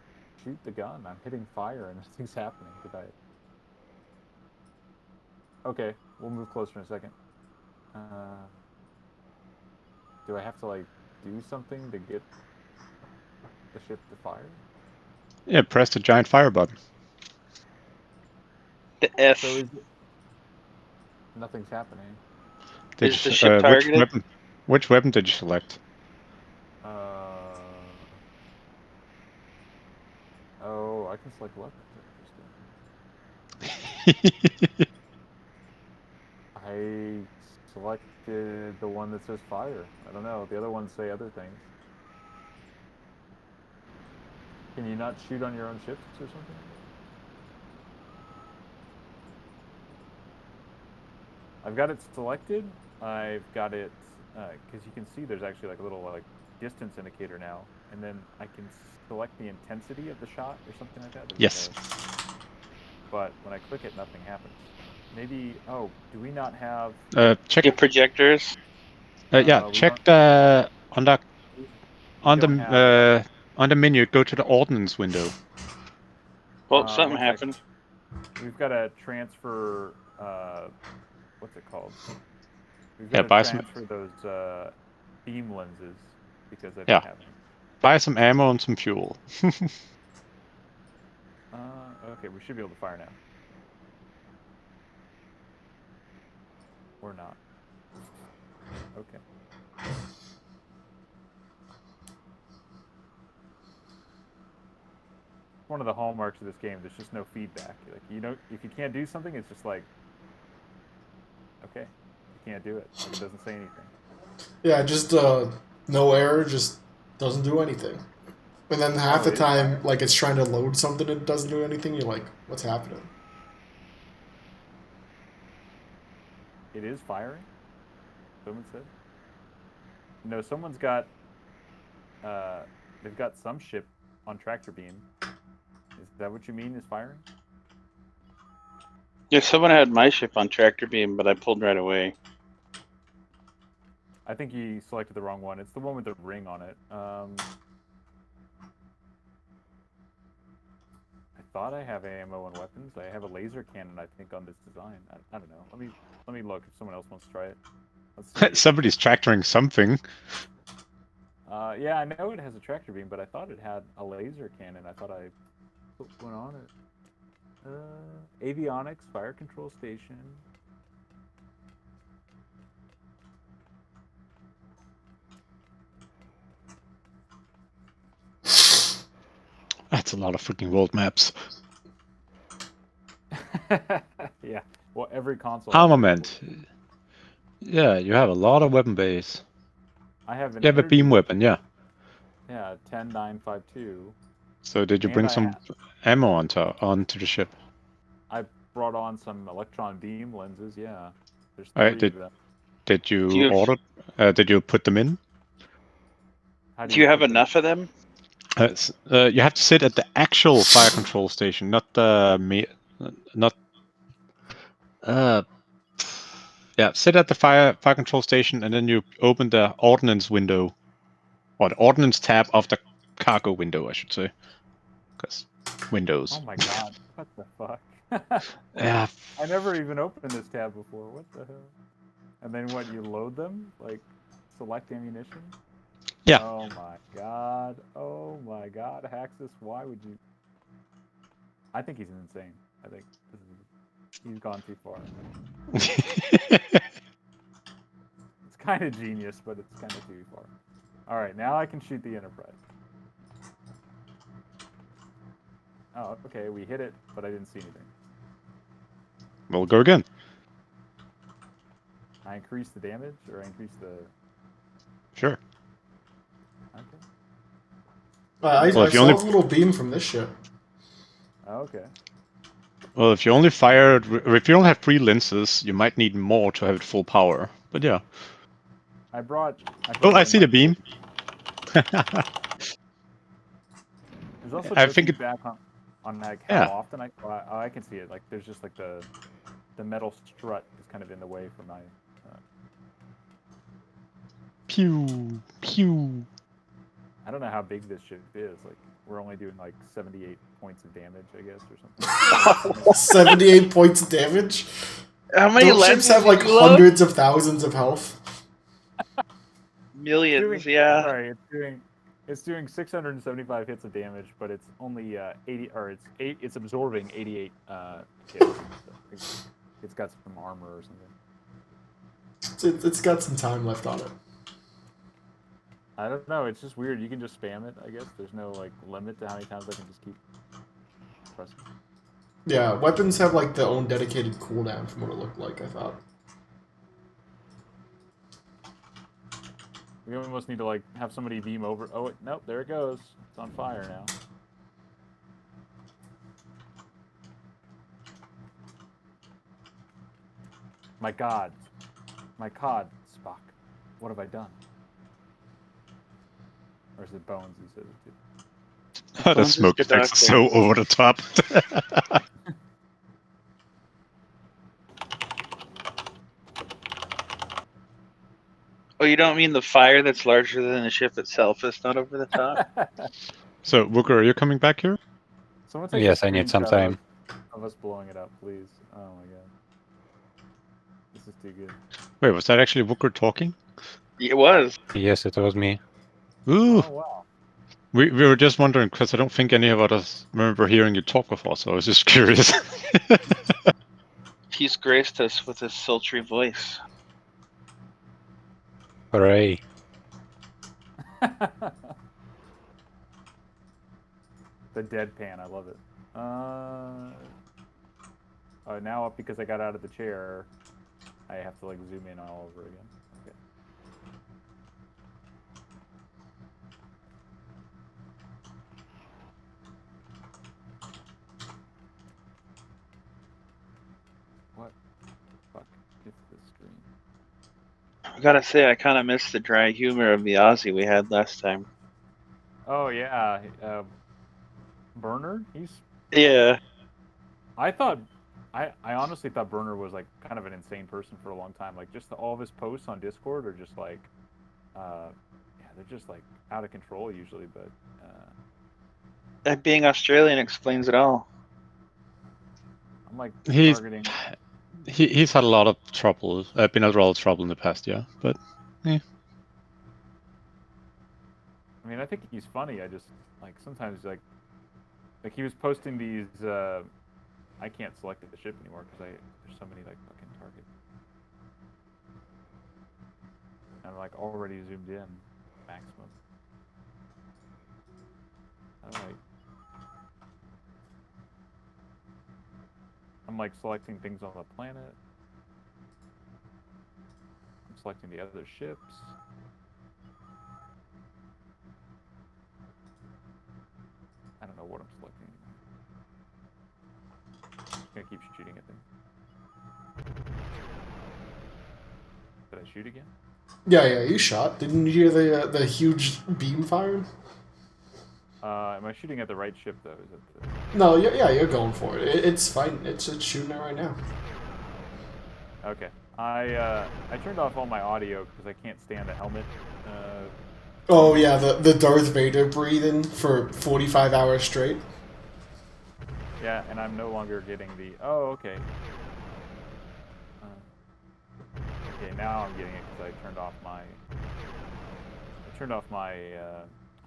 shoot the gun? I'm hitting fire and nothing's happening. Did I? Okay, we'll move closer in a second. Do I have to like do something to get the ship to fire? Yeah, press the giant fire button. The F. So nothing's happening. Did Is the you, ship targeted? which weapon did you select? Oh, I can select weapons. I selected the one that says fire. I don't know. The other ones say other things. Can you not shoot on your own ships or something? I've got it selected. I've got it because you can see there's actually like a little like distance indicator now, and then I can select the intensity of the shot or something like that. There's Yes. but when I click it, nothing happens. Maybe. Oh, do we not have? Check. Get projectors. Yeah, We check don't- the on don't the menu. Go to the ordnance window. Well, something one sec. happened. We've got to transfer. What's it called? We've Yeah, got to buy some. transfer those beam lenses because I don't Yeah. have any. Buy some ammo and some fuel. Okay, we should be able to fire now. Or not. Okay. One of the hallmarks of this game, there's just no feedback. Like, you know, if you can't do something, it's just like, okay, you can't do it. Like, it doesn't say anything. Yeah, just no error, just doesn't do anything. And then half the it is time, fire. like it's trying to load something, it doesn't do anything. You're like, what's happening? It is firing? Someone said? No, someone's got, they've got some ship on tractor beam. Is that what you mean is firing? Yeah, someone had my ship on tractor beam, but I pulled right away. I think you selected the wrong one. It's the one with the ring on it. I thought I have ammo and weapons. I have a laser cannon, I think, on this design. I don't know. Let me look if someone else wants to try it. Let's see. Somebody's tractoring something. Yeah, I know it has a tractor beam, but I thought it had a laser cannon. I thought I put one on it. Avionics, fire control station. That's a lot of freaking world maps. Yeah. Well, every console. Armament. Yeah, you have a lot of weapon base. I have an You have a beam weapon, yeah. Yeah, 10952. So did you And bring some ammo onto the ship? I brought on some electron beam lenses. Yeah, there's All right, 3 of them. did you Do you- order? Did you put them in? How Do you have put them- enough of them? You have to sit at the actual fire control station, not the not. Yeah, sit at the fire control station, and then you open the ordnance window, or the ordnance tab of the cargo window, I should say, because windows. Oh my god, what the fuck? Yeah, I never even opened this tab before. What the hell? And then what? You load them? Like select ammunition? Yeah. Oh my god. Oh my god, Haxus, why would you? I think he's insane. I think he's gone too far. It's kind of genius, but it's kind of too far. All right, now I can shoot the Enterprise. Oh, okay, we hit it, but I didn't see anything. We'll go again. I increased the damage, or I increased the. Sure. Okay. I Well, if you saw only- a little beam from this ship. Okay. Well, if you only fired, if you only have 3 lenses, you might need more to have it full power. But yeah. I brought. Oh, put I it in see my the beam. There's also I no think it- feedback on like Yeah. how often I can see it. Like there's just like the metal strut is kind of in the way for my. Pew, pew. I don't know how big this ship is. Like we're only doing like 78 points of damage, I guess, or something. 78 points of damage. How many Those ships lenses have like did you load? hundreds of thousands of health. Millions, yeah. Sorry, it's doing 675 hits of damage, but it's only 80, or it's absorbing 88 hits. So it's got some armor or something. It's got some time left on it. I don't know. It's just weird. You can just spam it. I guess there's no like limit to how many times I can just keep pressing. Yeah, weapons have like their own dedicated cooldown from what it looked like, I thought. We almost need to like have somebody beam over. Oh wait, nope, there it goes. It's on fire now. My God, Spock, what have I done? Or is it Bones who says it too? The Bones is smoke the effects are doctor. so over the top. Oh, you don't mean the fire that's larger than the ship itself is not over the top? So, Wooker, are you coming back here? Someone take Yes, a I need some screenshot time. of us blowing it up, please. Oh my God, this is too good. Wait, was that actually Wooker talking? It was. Yes, it was me. Ooh, Oh wow. we were just wondering, because I don't think any of us remember hearing you talk before, so I was just curious. He's graced us with his sultry voice. Hooray. The deadpan, I love it. Oh, now up because I got out of the chair, I have to like zoom in all over again. Okay. What? Fuck. Get to the screen. I gotta say, I kind of miss the dry humor of the Aussie we had last time. Oh yeah, Burner. Yeah. I honestly thought Burner was like kind of an insane person for a long time. Like just all of his posts on Discord are just like, yeah, they're just like out of control usually. But That being Australian explains it all. I'm like He's targeting. he's had a lot of trouble. Been had a lot of trouble in the past, yeah. But I mean, I think he's funny. I just like sometimes like he was posting these. I can't select the ship anymore because there's so many like fucking targets. I'm like already zoomed in maximum. I'm like selecting things on the planet. I'm selecting the other ships. I don't know what I'm selecting anymore. I'm just gonna keep shooting at them. Did I shoot again? Yeah, you shot. Didn't you hear the huge beam firing? Am I shooting at the right ship though? Is it the... No, yeah, you're going for it. It's fine. It's shooting it right now. Okay. I turned off all my audio because I can't stand the helmet. Oh yeah, the Darth Vader breathing for 45 hours straight. Yeah, and I'm no longer getting the. Oh, okay. Okay, now I'm getting it because I turned off my.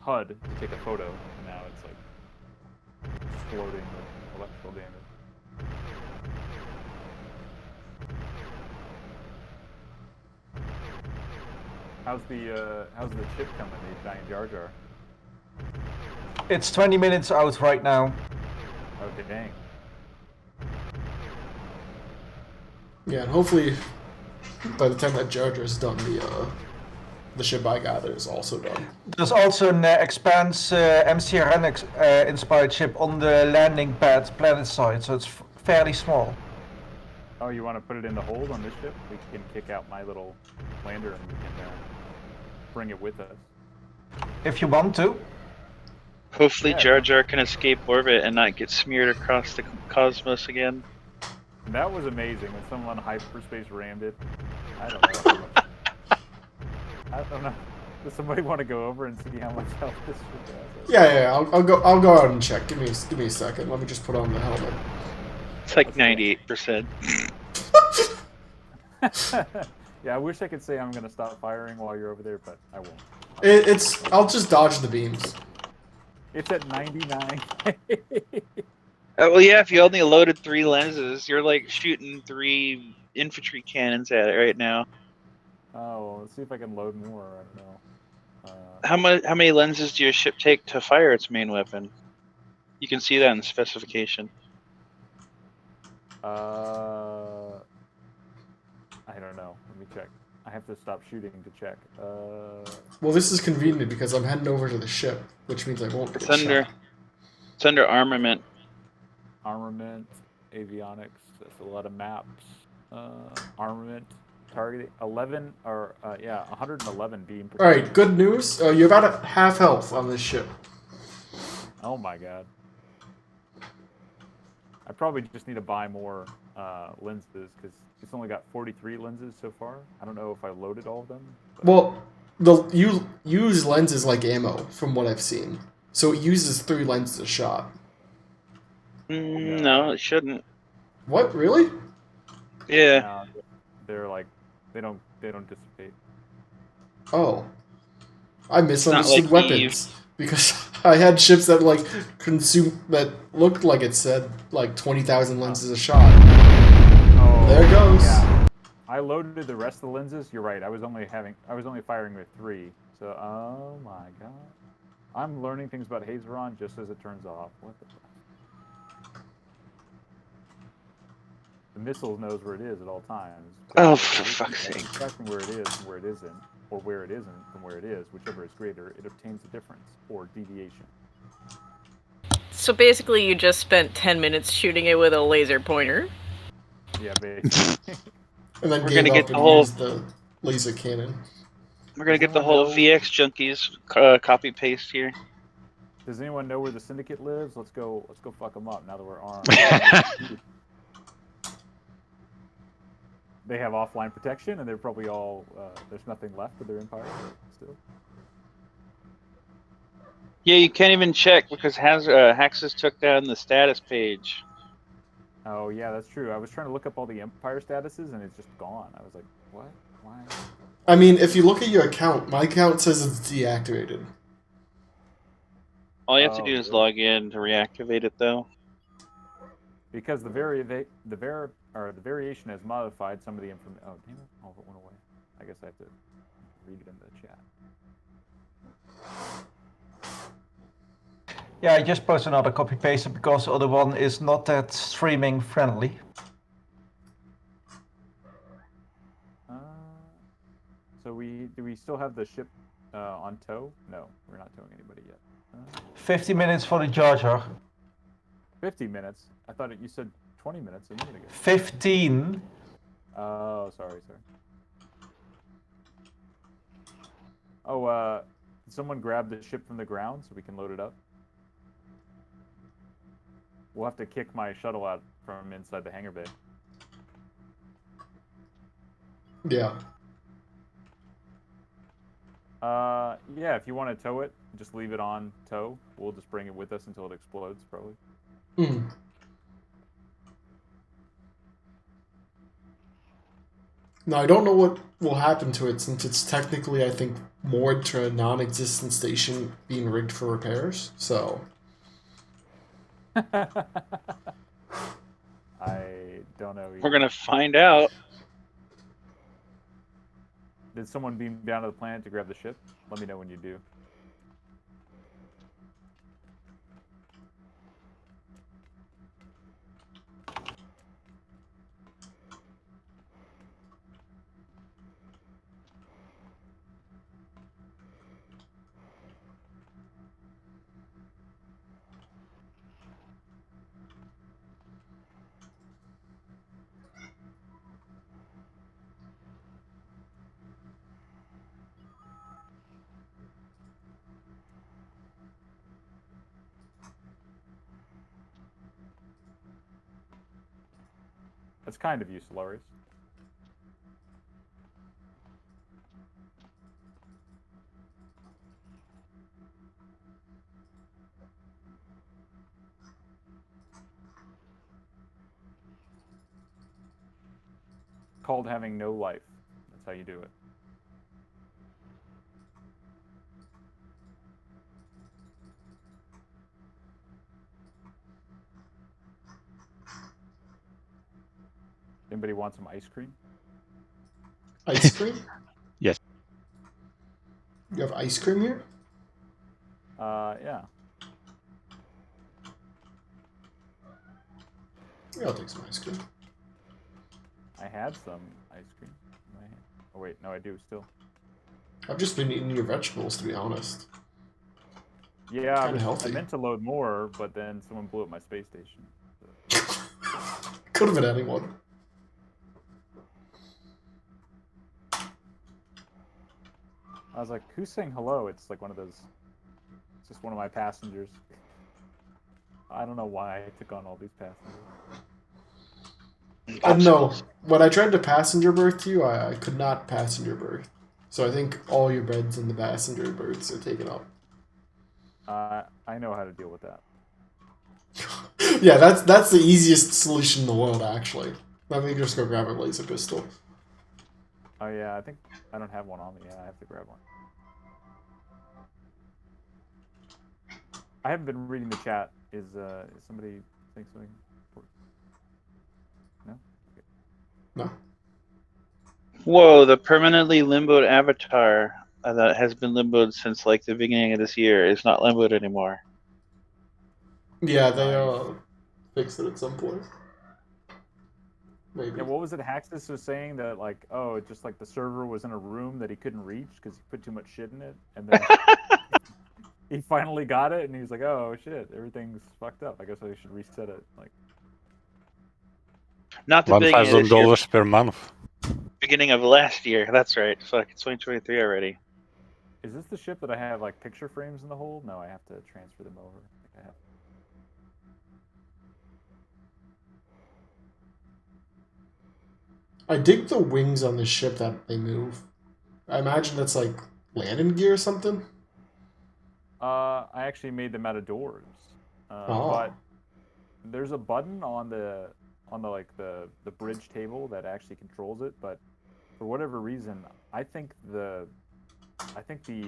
HUD to take a photo, and now it's like exploding with electrical damage. How's the chip coming, the giant Jar Jar? It's 20 minutes out right now. Oh dang. Yeah, and hopefully by the time that Jar Jar's done, the ship I gather is also done. There's also an Expanse MCRN inspired ship on the landing pad planet side, so it's fairly small. Oh, you want to put it in the hold on this ship? We can kick out my little lander and we can bring it with us. If you want to. Hopefully Yeah. Jar Jar can escape orbit and not get smeared across the cosmos again. That was amazing when someone hyperspace rammed it. I don't know how much. I don't know. Does somebody want to go over and see how much health this ship has? Yeah, I'll go out and check. Give me a second. Let me just put on the helmet. It's like 98%. Yeah, I wish I could say I'm gonna stop firing while you're over there, but I won't. I'll just dodge the beams. It's at 99. Well, yeah, if you only loaded 3 lenses, you're like shooting 3 infantry cannons at it right now. Oh, let's see if I can load more. I don't know. How many lenses do your ship take to fire its main weapon? You can see that in the specification. I don't know. Let me check. I have to stop shooting to check. Well, this is convenient because I'm heading over to the ship, which means I won't get shot. It's under armament. Armament, avionics. That's a lot of maps. Armament, targeting 11 or 111 beam. All right, good news. You're about at half health on this ship. Oh my god. I probably just need to buy more lenses because it's only got 43 lenses so far. I don't know if I loaded all of them. But... Well, you use lenses like ammo from what I've seen, so it uses 3 lenses a shot. No, it shouldn't. What, really? Yeah. No, they're like they don't dissipate. Oh, I misunderstood like weapons because I had ships that that looked like it said like 20,000 lenses a shot. Oh, There goes. Yeah. I loaded the rest of the lenses. You're right. I was only firing with 3. So, oh my god, I'm learning things about Hazeron just as it turns off. What the fuck? The missile knows where it is at all times. Oh, for fuck's sake! Subtracting where it is from where it isn't, or where it isn't from where it is, whichever is greater, it obtains a difference or deviation. So basically, you just spent 10 minutes shooting it with a laser pointer. Yeah, basically. And then We're gave gonna up get and the whole- used the laser cannon. We're gonna get the anyone whole know- VX junkies copy paste here. Does anyone know where the syndicate lives? Let's go fuck them up now that we're armed. They have offline protection, and they're probably all. There's nothing left of their empire still. Yeah, you can't even check because Haxus took down the status page. Oh yeah, that's true. I was trying to look up all the empire statuses, and it's just gone. I was like, what? Why? I mean, if you look at your account, my account says it's deactivated. All you have to do is log in to reactivate it, though. Because the variation has modified some of the information. Oh damn it! Oh, it went away. I guess I have to read it in the chat. Yeah, I just post another copy paste because the other one is not that streaming friendly. So do we still have the ship on tow? No, we're not towing anybody yet. 50 minutes for the Jar Jar. 50 minutes? I thought you said 20 minutes a minute ago. 15. Oh, sorry. Oh, did someone grab the ship from the ground so we can load it up? We'll have to kick my shuttle out from inside the hangar bay. Yeah. Yeah, if you want to tow it, just leave it on tow. We'll just bring it with us until it explodes, probably. Mm. Now, I don't know what will happen to it since it's technically, I think, moored to a non-existent station being rigged for repairs. So, I don't know. We're gonna find out. Did someone beam down to the planet to grab the ship? Let me know when you do. That's kind of you, Solaris. Called having no life. That's how you do it. Anybody want some ice cream? ice cream? Yes. You have ice cream here? Yeah. Yeah, I'll take some ice cream. I had some ice cream in my hand. Oh wait, no, I do still. I've just been eating your vegetables, to be honest. Yeah, Kinda I healthy. meant to load more, but then someone blew up my space station. Could have been anyone. I was like, who's saying hello? It's like one of those. It's just one of my passengers. I don't know why I took on all these passengers. No, when I tried to passenger berth you, I could not passenger berth. So I think all your beds in the passenger berths are taken up. I know how to deal with that. Yeah, that's the easiest solution in the world, actually. Let me just go grab a laser pistol. Oh yeah, I think I don't have one on me. Yeah, I have to grab one. I haven't been reading the chat. Is somebody saying something important? No? Okay. No? Whoa, the permanently limboed avatar that has been limboed since like the beginning of this year is not limboed anymore. Yeah, they Nice. fixed it at some point. Maybe. Yeah, what was it Haxus was saying that like, oh, it just like the server was in a room that he couldn't reach because he put too much shit in it, and then he finally got it, and he was like, oh shit, everything's fucked up. I guess I should reset it. Like, Not the beginning of this year. $1,000 per month. Beginning of last year. That's right. Fuck, it's 2023 already. is this the ship that I have like picture frames in the hold? No, I have to transfer them over. I have. I dig the wings on this ship that they move. I imagine that's like landing gear or something. I actually made them out of doors, but there's a button on the like the bridge table that actually controls it. But for whatever reason, I think the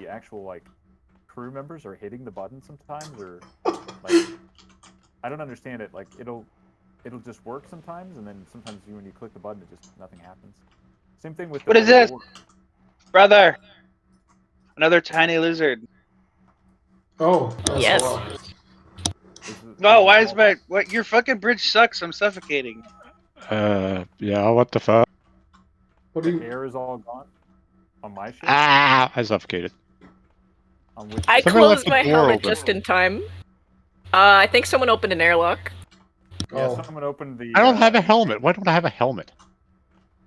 actual like crew members are hitting the button sometimes, or like I don't understand it. Like it'll just work sometimes, and then sometimes when you click the button, it just nothing happens. Same thing with the What is bay this? door. Brother! Another tiny lizard. Oh, Yes. No, why is my what? Your fucking bridge sucks. I'm suffocating. Yeah, what the fuck? What do The you? air is all gone on my ship. Ah, I suffocated. On which I ship? Somebody closed left the my door helmet open. just in time. I think someone opened an airlock. Yeah, Oh, someone opened the. I don't have a helmet. Why don't I have a helmet?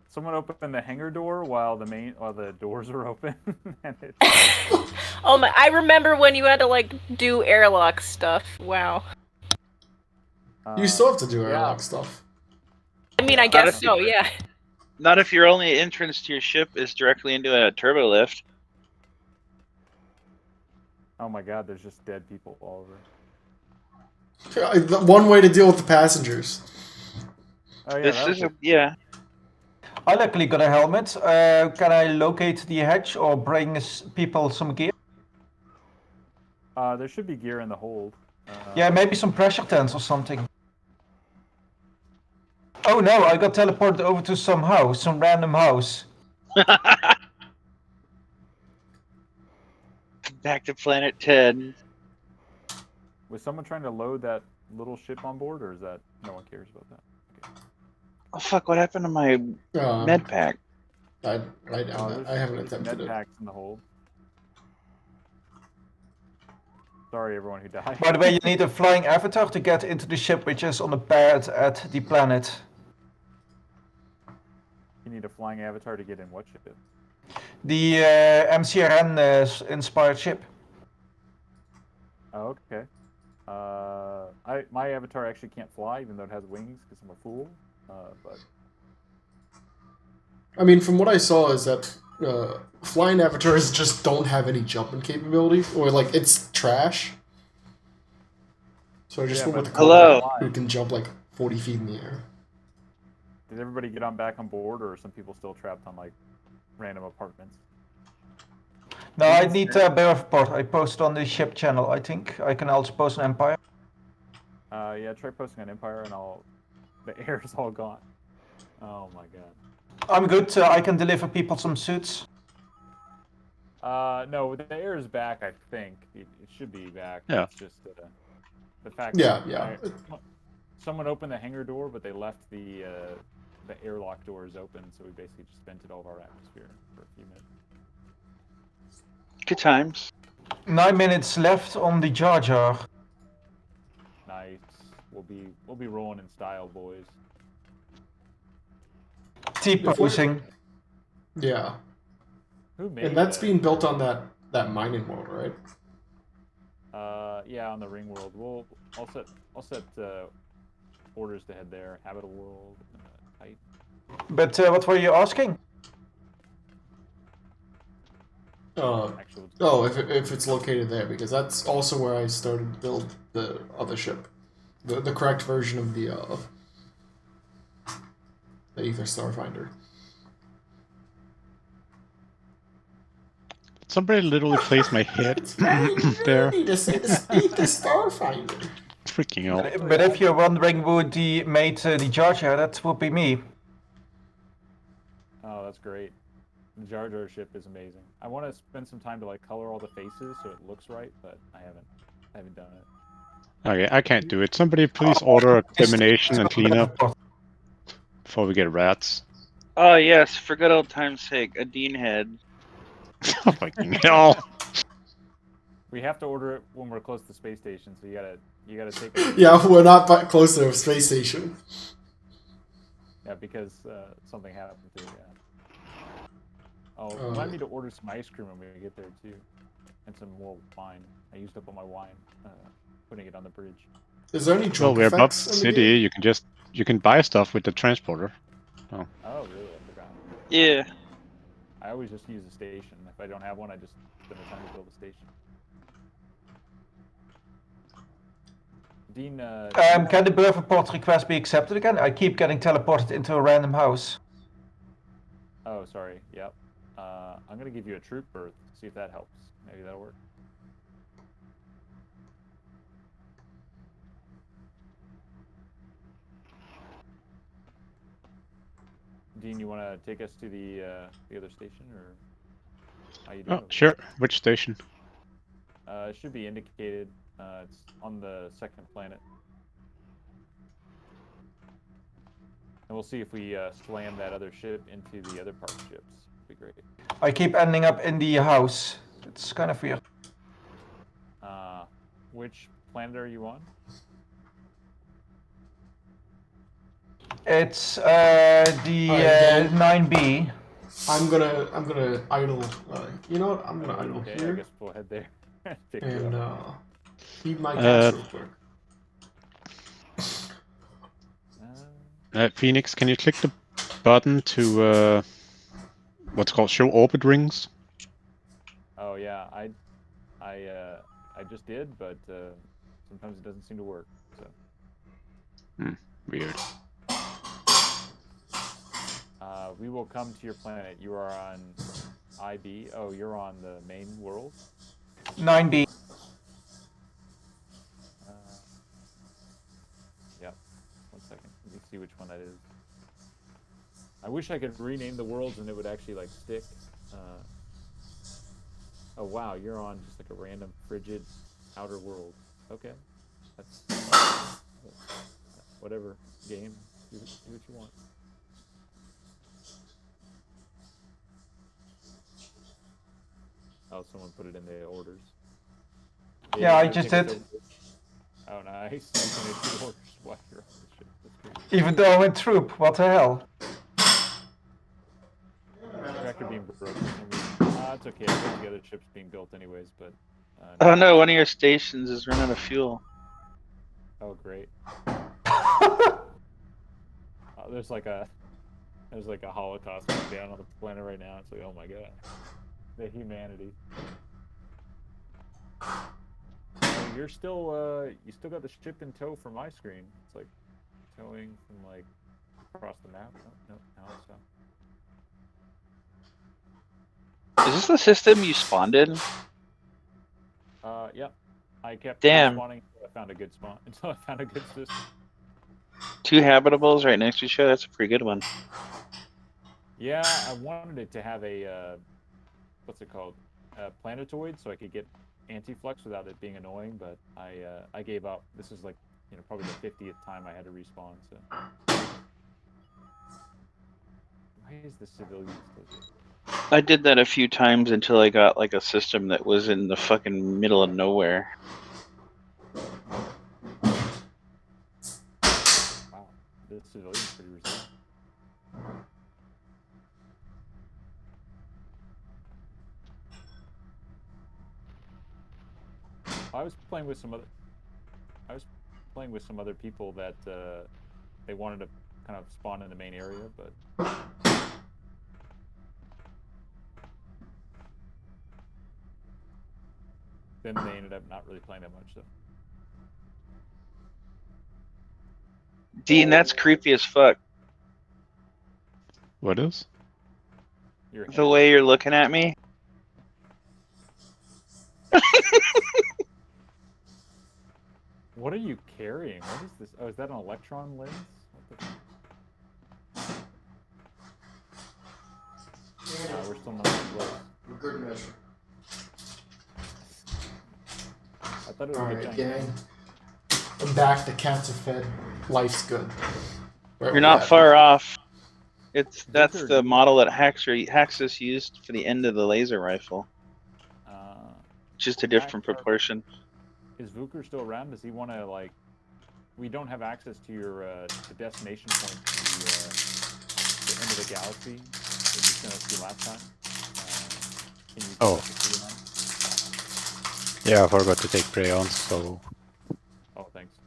Someone opened the hangar door while the doors are open, and it. Oh my! I remember when you had to like do airlock stuff. Wow. you still have to do yeah. airlock stuff. I mean, I guess so. Yeah. Not if your only entrance to your ship is directly into a turbo lift. Oh my god, there's just dead people all over. One way to deal with the passengers. Oh yeah, This that'll is work. yeah. I luckily got a helmet. Can I locate the hatch or bring people some gear? There should be gear in the hold. Yeah, maybe some pressure tents or something. Oh no, I got teleported over to some house, some random house. Back to planet 10. Was someone trying to load that little ship on board, or is that no one cares about that? Oh fuck! What happened to my med pack? I There's haven't med attempted it. packs in the hold. Sorry, everyone who died. By the way, you need a flying avatar to get into the ship which is on the pad at the planet. You need a flying avatar to get in what ship? The MCRN inspired ship. Oh, okay. My avatar actually can't fly, even though it has wings, because I'm a fool. But I mean, from what I saw, is that flying avatars just don't have any jumping capability, or like it's trash. So I just Yeah, went with the but- Hello. Cobra, who can jump like 40 feet in the air. did everybody get back on board, or are some people still trapped on like random apartments? No, I need a berth report. I post on the ship channel, I think. I can also post an Empire. Yeah, try posting on Empire, and the air is all gone. Oh my god. I'm good. I can deliver people some suits. No, the air is back. I think it should be back. Yeah. It's just the fact. Yeah, that yeah. Someone opened the hangar door, but they left the airlock doors open, so we basically just vented all of our atmosphere for a few minutes. Good times. 9 minutes left on the Jar Jar. Nice. We'll be rolling in style, boys. T-posing. Yeah, Who made and that's that? being built on that mining world, right? Yeah, on the Ring World. I'll set orders to head there. Habitable World, Titan. But what were you asking? Actual. Oh, if it's located there, because that's also where I started to build the other ship, the correct version of the Ether Starfinder. Somebody literally placed my head It's very there. nerdy to say the Starfinder. Freaking hell. But if you're wondering who made the Jar Jar, that would be me. Oh, that's great. The Jar Jar ship is amazing. I want to spend some time to like color all the faces so it looks right, but I haven't done it. Okay, I can't do it. Somebody please order termination and cleanup before we get rats. Oh yes, for good old time's sake, a Dean head. Oh, fucking hell. We have to order it when we're close to the space station, so you gotta take it. Yeah, we're not that close to a space station. Yeah, because something happened to it. Yeah. Oh, remind me to order some ice cream when we get there too, and some more wine. I used up all my wine putting it on the bridge. Is there any Well, drunk we're above effects the in the city. game? You can buy stuff with the transporter. Oh, really? I forgot. Yeah. I always just use a station. If I don't have one, I just spend the time to build a station. Dean, Can the berth report request be accepted again? I keep getting teleported into a random house. Oh, sorry. Yep. I'm gonna give you a troop berth. See if that helps. Maybe that'll work. Dean, you want to take us to the other station, or how you doing? Oh, sure. Which station? It should be indicated. It's on the second planet. And we'll see if we slam that other ship into the other parked ships. It'd be great. I keep ending up in the house. It's kind of weird. Which planet are you on? It's the 9B. I'm gonna idle. You know what? I'm gonna idle Okay, I here guess we'll head there. Pick you and up. feed my cats real quick. Phoenix, can you click the button to what's called show orbit rings? Oh yeah, I just did, but sometimes it doesn't seem to work. So Weird. we will come to your planet. You are on IB. Oh, you're on the main world. 9B. Yep. 1 second. Let me see which one that is. I wish I could rename the worlds and it would actually like stick. Oh wow, you're on just like a random frigid outer world. Okay, that's whatever game. Do what you want. Oh, someone put it in the orders. Yeah, I think just it's did. over. Oh, nice. You can issue orders while you're on the ship. That's great. Even though I'm in troop, what the hell? Reactor being broken for some reason. It's okay. I think the other ship's being built anyways, but. Oh no, one of your stations is running out of fuel. Oh great. There's like a Holocaust going down on the planet right now. It's like, oh my god, the humanity. Oh, you're still you still got the ship in tow from my screen. It's like towing from like across the map. No, it's not. Is this the system you spawned in? Yep. I kept Damn. spawning until I found a good spawn. Until I found a good system. 2 habitables right next to each other. That's a pretty good one. Yeah, I wanted it to have a what's it called? Planetoid, so I could get anti-flux without it being annoying. But I gave up. This is like probably the 50th time I had to respawn. So why is the civilian still here? I did that a few times until I got like a system that was in the fucking middle of nowhere. Wow, the civilian's pretty resilient. I was playing with some other people that they wanted to kind of spawn in the main area, but then they ended up not really playing that much. So Dean, that's creepy as fuck. What is? The way you're looking at me. What are you carrying? What is this? Oh, is that an electron lens? What the... we're still not close. Good measure. I thought it was a Alright, giant. gang. I'm back. The cats are fed. Life's good. Where You're we not at? far off. That's Victor, the model that Haxus used for the end of the laser rifle. Just a different proportion. Is Vuker still around? Does he want to like? We don't have access to your the destination point, the end of the galaxy that you sent us to last time. Can you? Oh. Yeah, I forgot to take crayons, so Oh, thanks.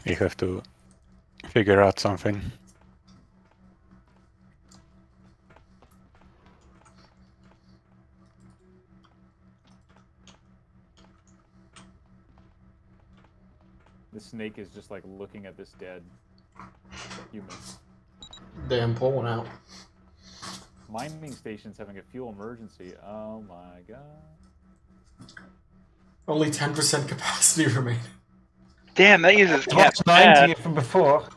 we have to figure out something. The snake is just like looking at this dead human. Damn, pull one out. Mining station's having a fuel emergency. Oh my god. Only 10% capacity remaining. Damn, that uses It cat was 90 fat. from before.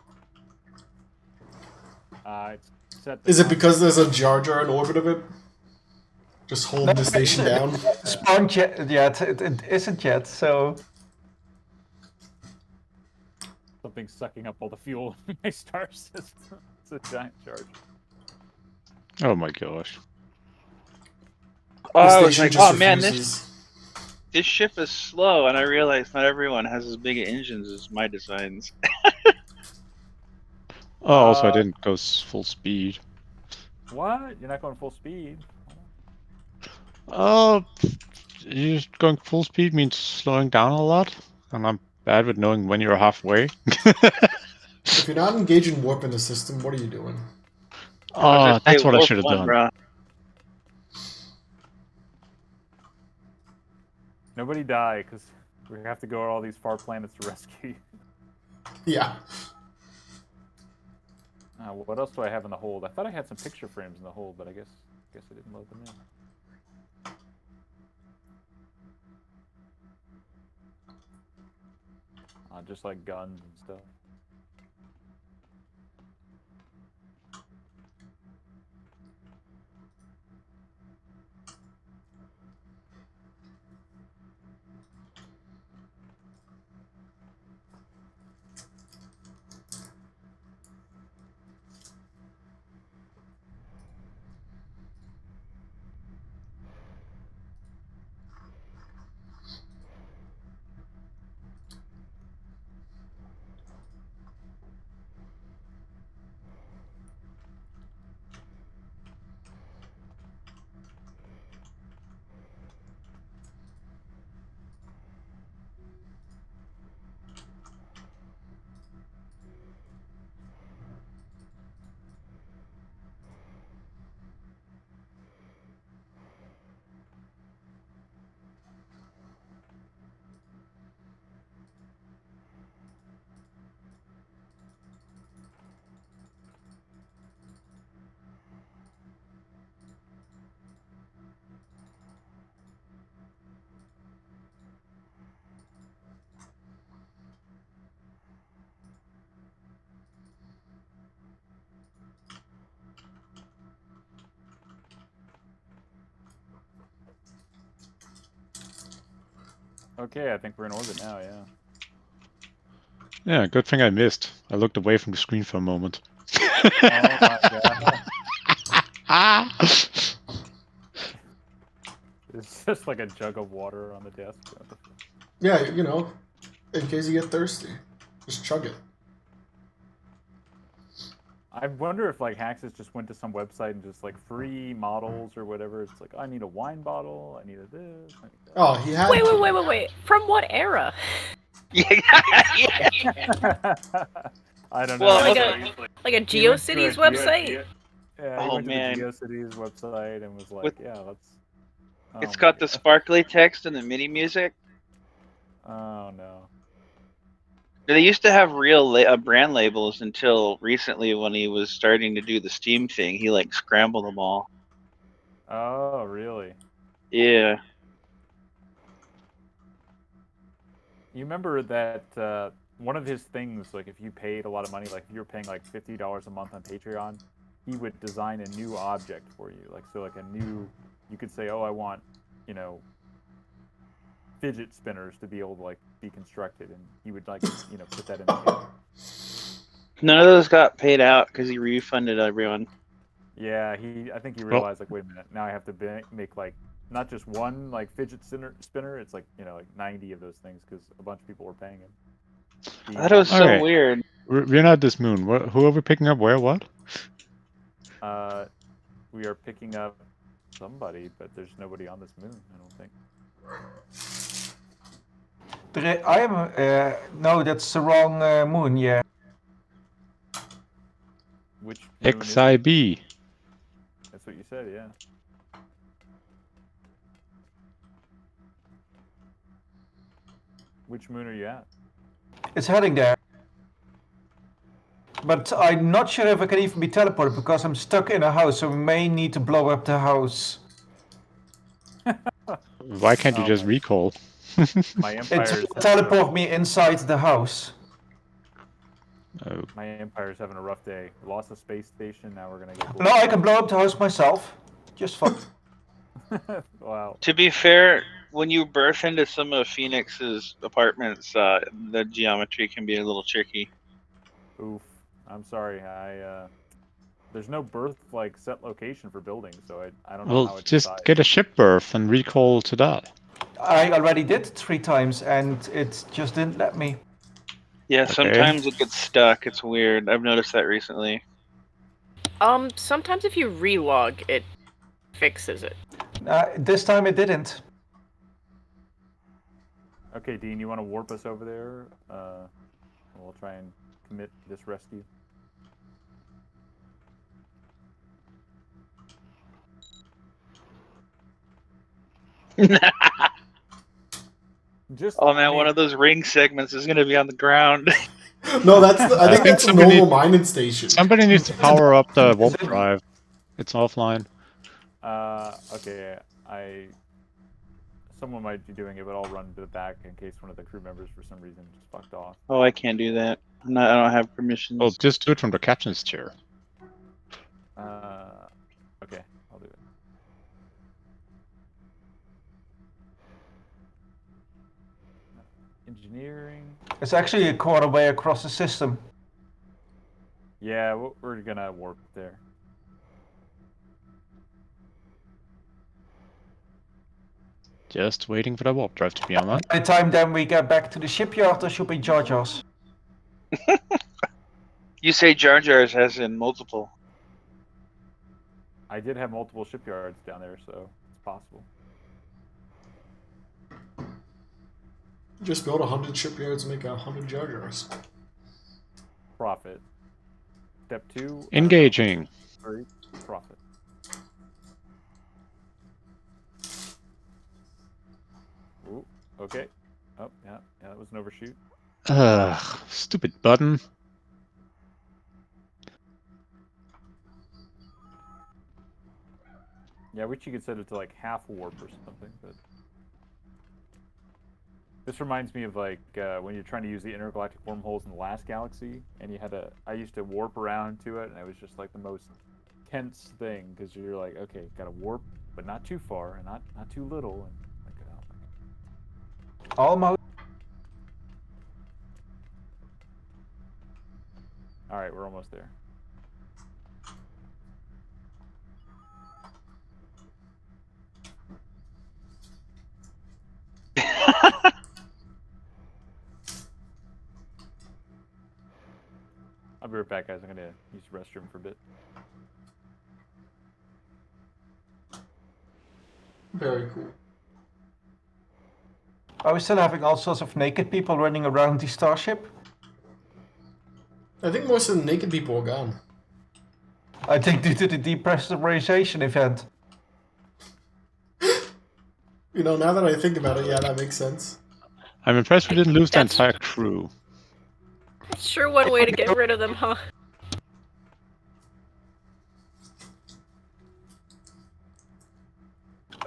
It's set. Is it because there's a Jar Jar in orbit of it? Just holding the station down? Spawned yet, it isn't yet, so... Something's sucking up all the fuel in my star system. It's a giant charge. Oh my gosh. Oh, The I was station like, just oh man, refuses. this ship is slow, and I realized not everyone has as big engines as my designs. Oh, also I didn't go full speed. What? You're not going full speed? Going full speed means slowing down a lot, and I'm bad with knowing when you're halfway. If you're not engaging warp in the system, what are you doing? Oh, Just that's say what I warp should have one, done. bro. Nobody die, because we have to go to all these far planets to rescue you. Yeah. What else do I have in the hold? I thought I had some picture frames in the hold, but I guess I didn't load them in. Just like guns and stuff. Okay, I think we're in orbit now, yeah. Yeah, good thing I missed. I looked away from the screen for a moment. Oh my god. It's just like a jug of water on the desk. What the fuck? Yeah, you know, in case you get thirsty, just chug it. I wonder if like Haxus just went to some website and just like free models or whatever. It's like, I need a wine bottle, I need a this, I need that. Oh, he had Wait, to. wait. From what era? Yeah. I don't know. Well, Like okay. a He went to GeoCities a website? Yeah, he Oh, went to man. the GeoCities website and was like, With- yeah, let's. Oh It's my got the God. sparkly text and the MIDI music. Oh no. They used to have real brand labels until recently when he was starting to do the Steam thing. He like scrambled them all. Oh really? Yeah. You remember that one of his things, like if you paid a lot of money, like if you were paying like $50 a month on Patreon, he would design a new object for you. Like so, like a new, you could say, oh, I want, you know, fidget spinners to be able to like be constructed, and he would like, you know, put that in the game. None of those got paid out because he refunded everyone. Yeah, I think he Well- realized like, wait a minute, now I have to make like not just one like fidget spinner. It's like, you know, like 90 of those things because a bunch of people were paying him. That was so Okay. weird. We're not this moon. Who are we picking up where? What? We are picking up somebody, but there's nobody on this moon, I don't think. I am. No, that's the wrong moon. Yeah. Which moon is it? XIB. That's what you said, yeah. Which moon are you at? It's heading there. But I'm not sure if I can even be teleported because I'm stuck in a house, so we may need to blow up the house. Why can't you Oh just my- recall? My empire It is will teleport me inside the house. Oh. My empire's having a rough day. We lost a space station, now we're gonna get No, I can blow up the house myself. Just fine. Wow. To be fair, when you burst into some of Phoenix's apartments, the geometry can be a little tricky. Oof. I'm sorry. There's no berth like set location for buildings, so I don't know how Well, it just decides. get a ship berth and recall to that. I already did 3 times and it just didn't let me. Yeah, Okay. sometimes it gets stuck. It's weird. I've noticed that recently. Sometimes if you relog, it fixes it. This time it didn't. Okay, Dean, you want to warp us over there? We'll try and commit to this rescue. Just, Oh man, I mean, one of those ring segments is gonna be on the ground. No, I think think that's a somebody- normal mining station. Somebody needs to power up the warp drive. It's offline. okay, someone might be doing it, but I'll run to the back in case one of the crew members for some reason just fucked off. Oh, I can't do that. I don't have permissions. Well, just do it from the captain's chair. Okay, I'll do it. Engineering. It's actually a quarter way across the system. Yeah, we're gonna warp there. Just waiting for the warp drive to be online. By the time then we get back to the shipyard, there should be Jar Jars. You say Jar Jar's as in multiple. I did have multiple shipyards down there, so it's possible. Just build 100 shipyards and make 100 Jar Jars. Profit. Step 2. Engaging. 3. Profit. Ooh, okay. Oh, yeah, that was an overshoot. Ugh, stupid button. Yeah, I wish you could set it to like half warp or something, but this reminds me of like when you're trying to use the intergalactic wormholes in the last galaxy, and I used to warp around to it, and it was just like the most tense thing because you're like, okay, gotta warp, but not too far and not too little, and like, oh. Almost. All right, we're almost there. I'll be right back, guys. I'm gonna use the restroom for a bit. Very cool. Are we still having all sorts of naked people running around the starship? I think most of the naked people are gone. I think due to the depressurization event. You know, now that I think about it, yeah, that makes sense. I'm impressed we didn't lose the That's- entire crew. Sure, one way to get rid of them, huh?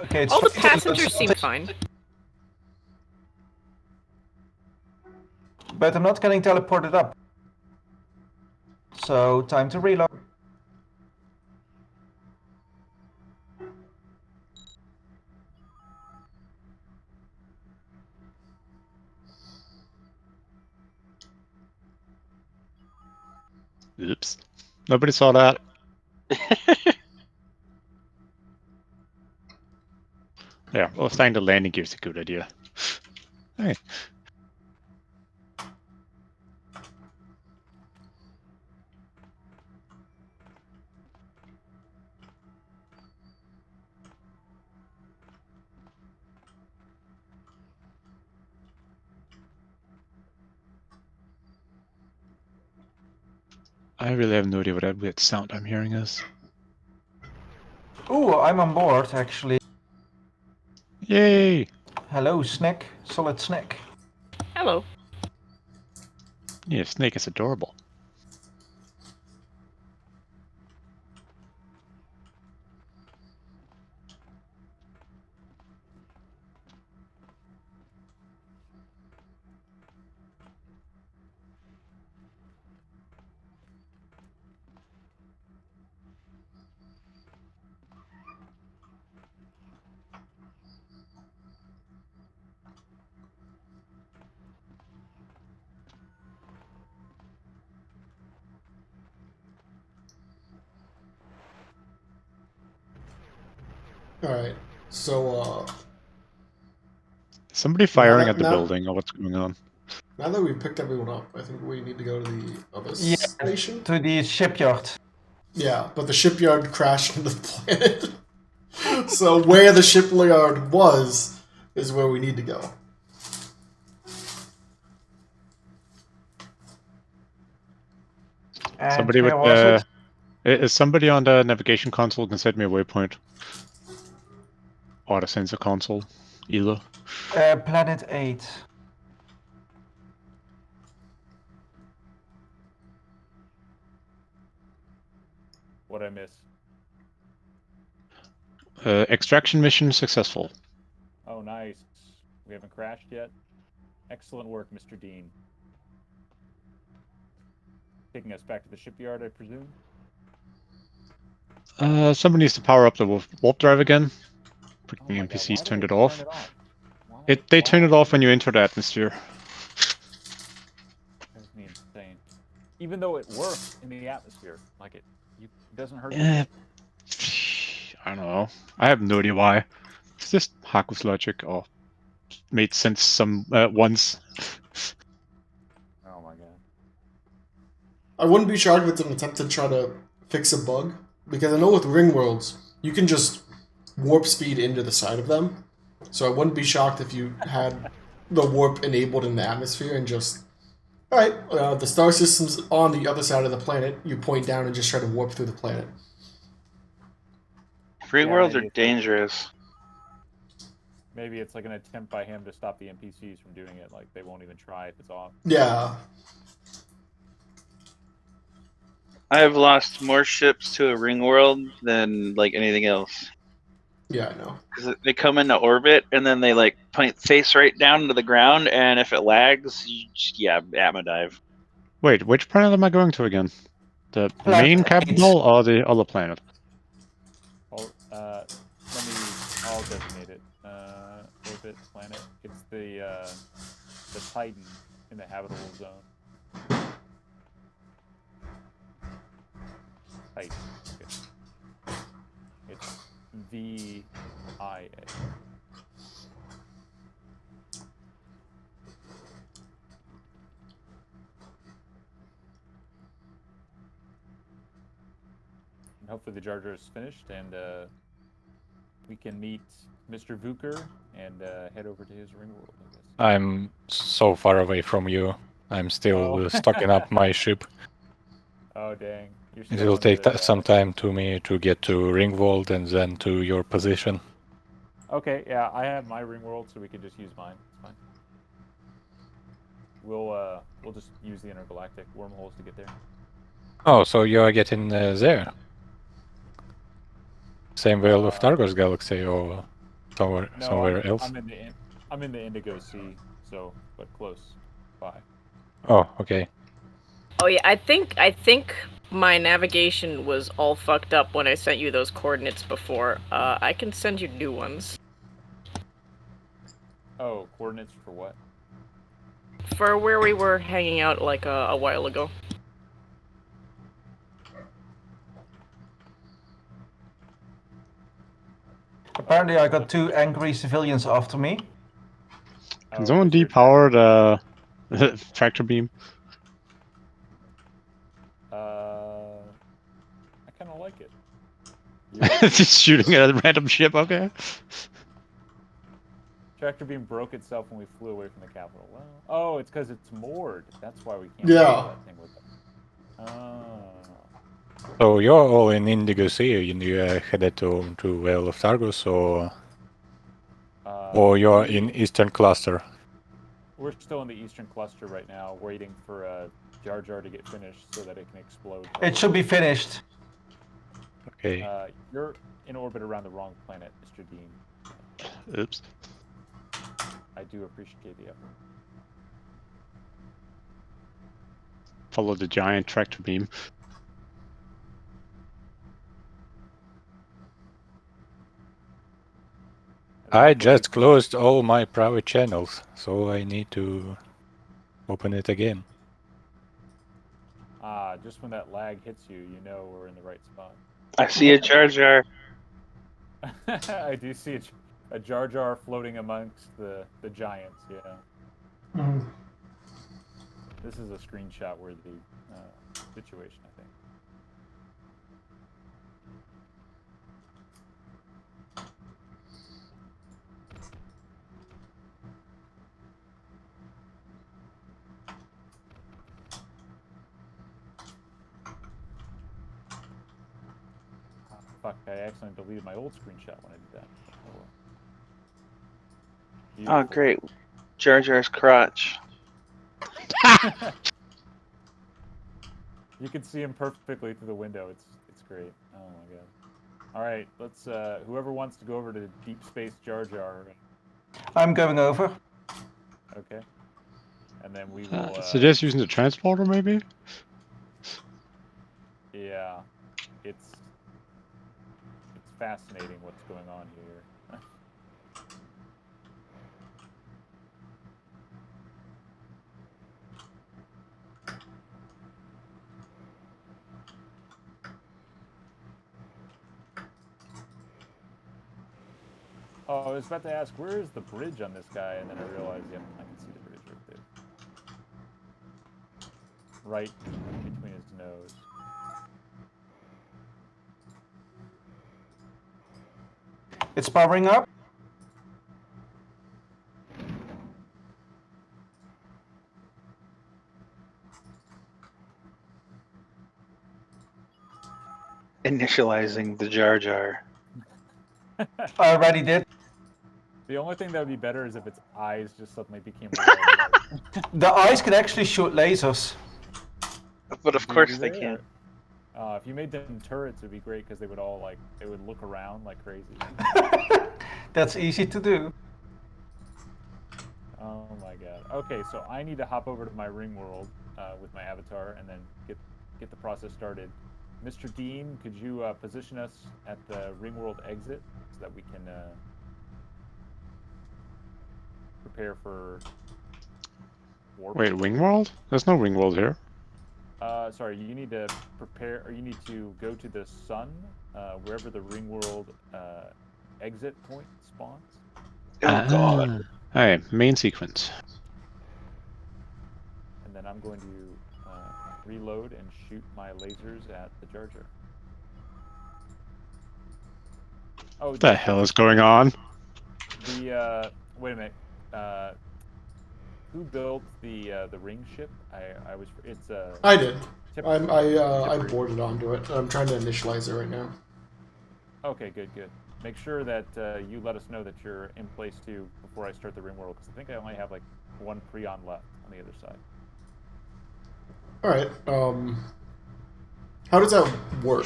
Okay, it's All the fine. passengers seem fine. But I'm not getting teleported up. So, time to reload. Oops. Nobody saw that. Yeah, well, staying the landing gear is a good idea. Hey. I really have no idea what that weird sound I'm hearing is. Ooh, I'm on board, actually. Yay! Hello, Snack. Solid Snack. Hello. Yeah, Snake is adorable. Alright, so, Somebody firing that- at the now- building, or what's going on? now that we've picked everyone up, I think we need to go to the other Yeah. station. To the shipyard. Yeah, but the shipyard crashed into the planet. So where the shipyard was is where we need to go. And Somebody where with was it? is somebody on the navigation console can set me a waypoint, or the sensor console, either. Planet 8. What I miss? Extraction mission successful. Oh, nice. We haven't crashed yet. Excellent work, Mr. Dean. Taking us back to the shipyard, I presume. Somebody needs to power up the warp drive again. Oh The my God, NPCs why do turned they it off. turn it off? They turn it off when you enter the atmosphere. Drives me insane. Even though it works in the atmosphere, like it doesn't hurt the Eh, ship. I don't know. I have no idea why. It's just Haku's logic, or made sense once. Oh my God. I wouldn't be shocked if it's an attempt to try to fix a bug, because I know with ring worlds you can just warp speed into the side of them. So I wouldn't be shocked if you had the warp enabled in the atmosphere and just, all right, the star system's on the other side of the planet. You point down and just try to warp through the planet. Ring Yeah, worlds are maybe it's dangerous. Maybe it's like an attempt by him to stop the NPCs from doing it. Like they won't even try if it's off. Yeah. I have lost more ships to a ring world than like anything else. Yeah, I know. Because they come into orbit and then they like point face right down to the ground, and if it lags, yeah, atma dive. Wait, which planet am I going to again? The Planet main 8. capital or the other planet? I'll designate it. Orbit planet. It's the Titan in the habitable zone. Titan. Okay. It's VIA. And hopefully the Jar Jar is finished, and we can meet Mr. Vuker and head over to his ring world, I guess. I'm so far away from you. I'm still stocking up my ship. Oh dang! You're It still will in take the, some time to me to get to Ringwald and then to your position. Okay, yeah, I have my ring world, so we could just use mine. It's fine. We'll just use the intergalactic wormholes to get there. Oh, so you are getting there? Same Veil of Targos galaxy or somewhere else? I'm in the Indigo Sea, so but close by. Oh, okay. Oh yeah, I think my navigation was all fucked up when I sent you those coordinates before. I can send you new ones. Oh, coordinates for what? For where we were hanging out like a while ago. Apparently I got 2 angry civilians after me. Can someone depower the tractor beam? I kind of like it. Just shooting at a random ship, okay. Tractor beam broke itself when we flew away from the capital. Well, oh, it's because it's moored. That's why we can't Yeah. pull that thing with it. Oh. So you're all in Indigo Sea and you headed to Veil of Targos, or you're in Eastern Cluster? We're still in the Eastern Cluster right now, waiting for Jar Jar to get finished so that it can explode. It should be finished. Okay. You're in orbit around the wrong planet, Mr. Dean. Oops. I do appreciate the effort. Follow the giant tractor beam. I just closed all my private channels, so I need to open it again. Just when that lag hits you, you know we're in the right spot. I see a Jar Jar. I do see a Jar Jar floating amongst the giants, yeah. Mm. This is a screenshot worthy situation, I think. fuck, I accidentally deleted my old screenshot when I did that. Oh, well. Oh, Beautiful. great. Jar Jar's crotch. You can see him perfectly through the window. It's great. Oh my god. All right, let's. Whoever wants to go over to Deep Space Jar Jar. I'm going over. Okay. And then we will. Suggest using the transporter, maybe? Yeah, it's fascinating what's going on here. Oh, I was about to ask, where is the bridge on this guy? And then I realized, yep, I can see the bridge right there. Right between his nose. It's powering up. Initializing the Jar Jar. I already did. The only thing that would be better is if its eyes just suddenly became red. The eyes can actually shoot lasers. But of Do course they they, can. or- if you made them turrets, it'd be great because they would all they would look around like crazy. That's easy to do. Oh my god. Okay, so I need to hop over to my ring world with my avatar and then get the process started. Mr. Dean, could you position us at the ring world exit so that we can prepare for warp? Wait, Ringworld? There's no Ringworld here. Sorry, you need to prepare, or you need to go to the sun, wherever the ring world exit point spawns. Oh god. Hey, main sequence. And then I'm going to reload and shoot my lasers at the Jar Jar. Oh, What the hell is going on? The wait a minute. Who built the ring ship? I was. It's I did. Tip- I Tipper. boarded onto it. I'm trying to initialize it right now. Okay, good. Make sure that you let us know that you're in place too before I start the ring world, because I think I only have like one Prion left on the other side. All right. How does that work?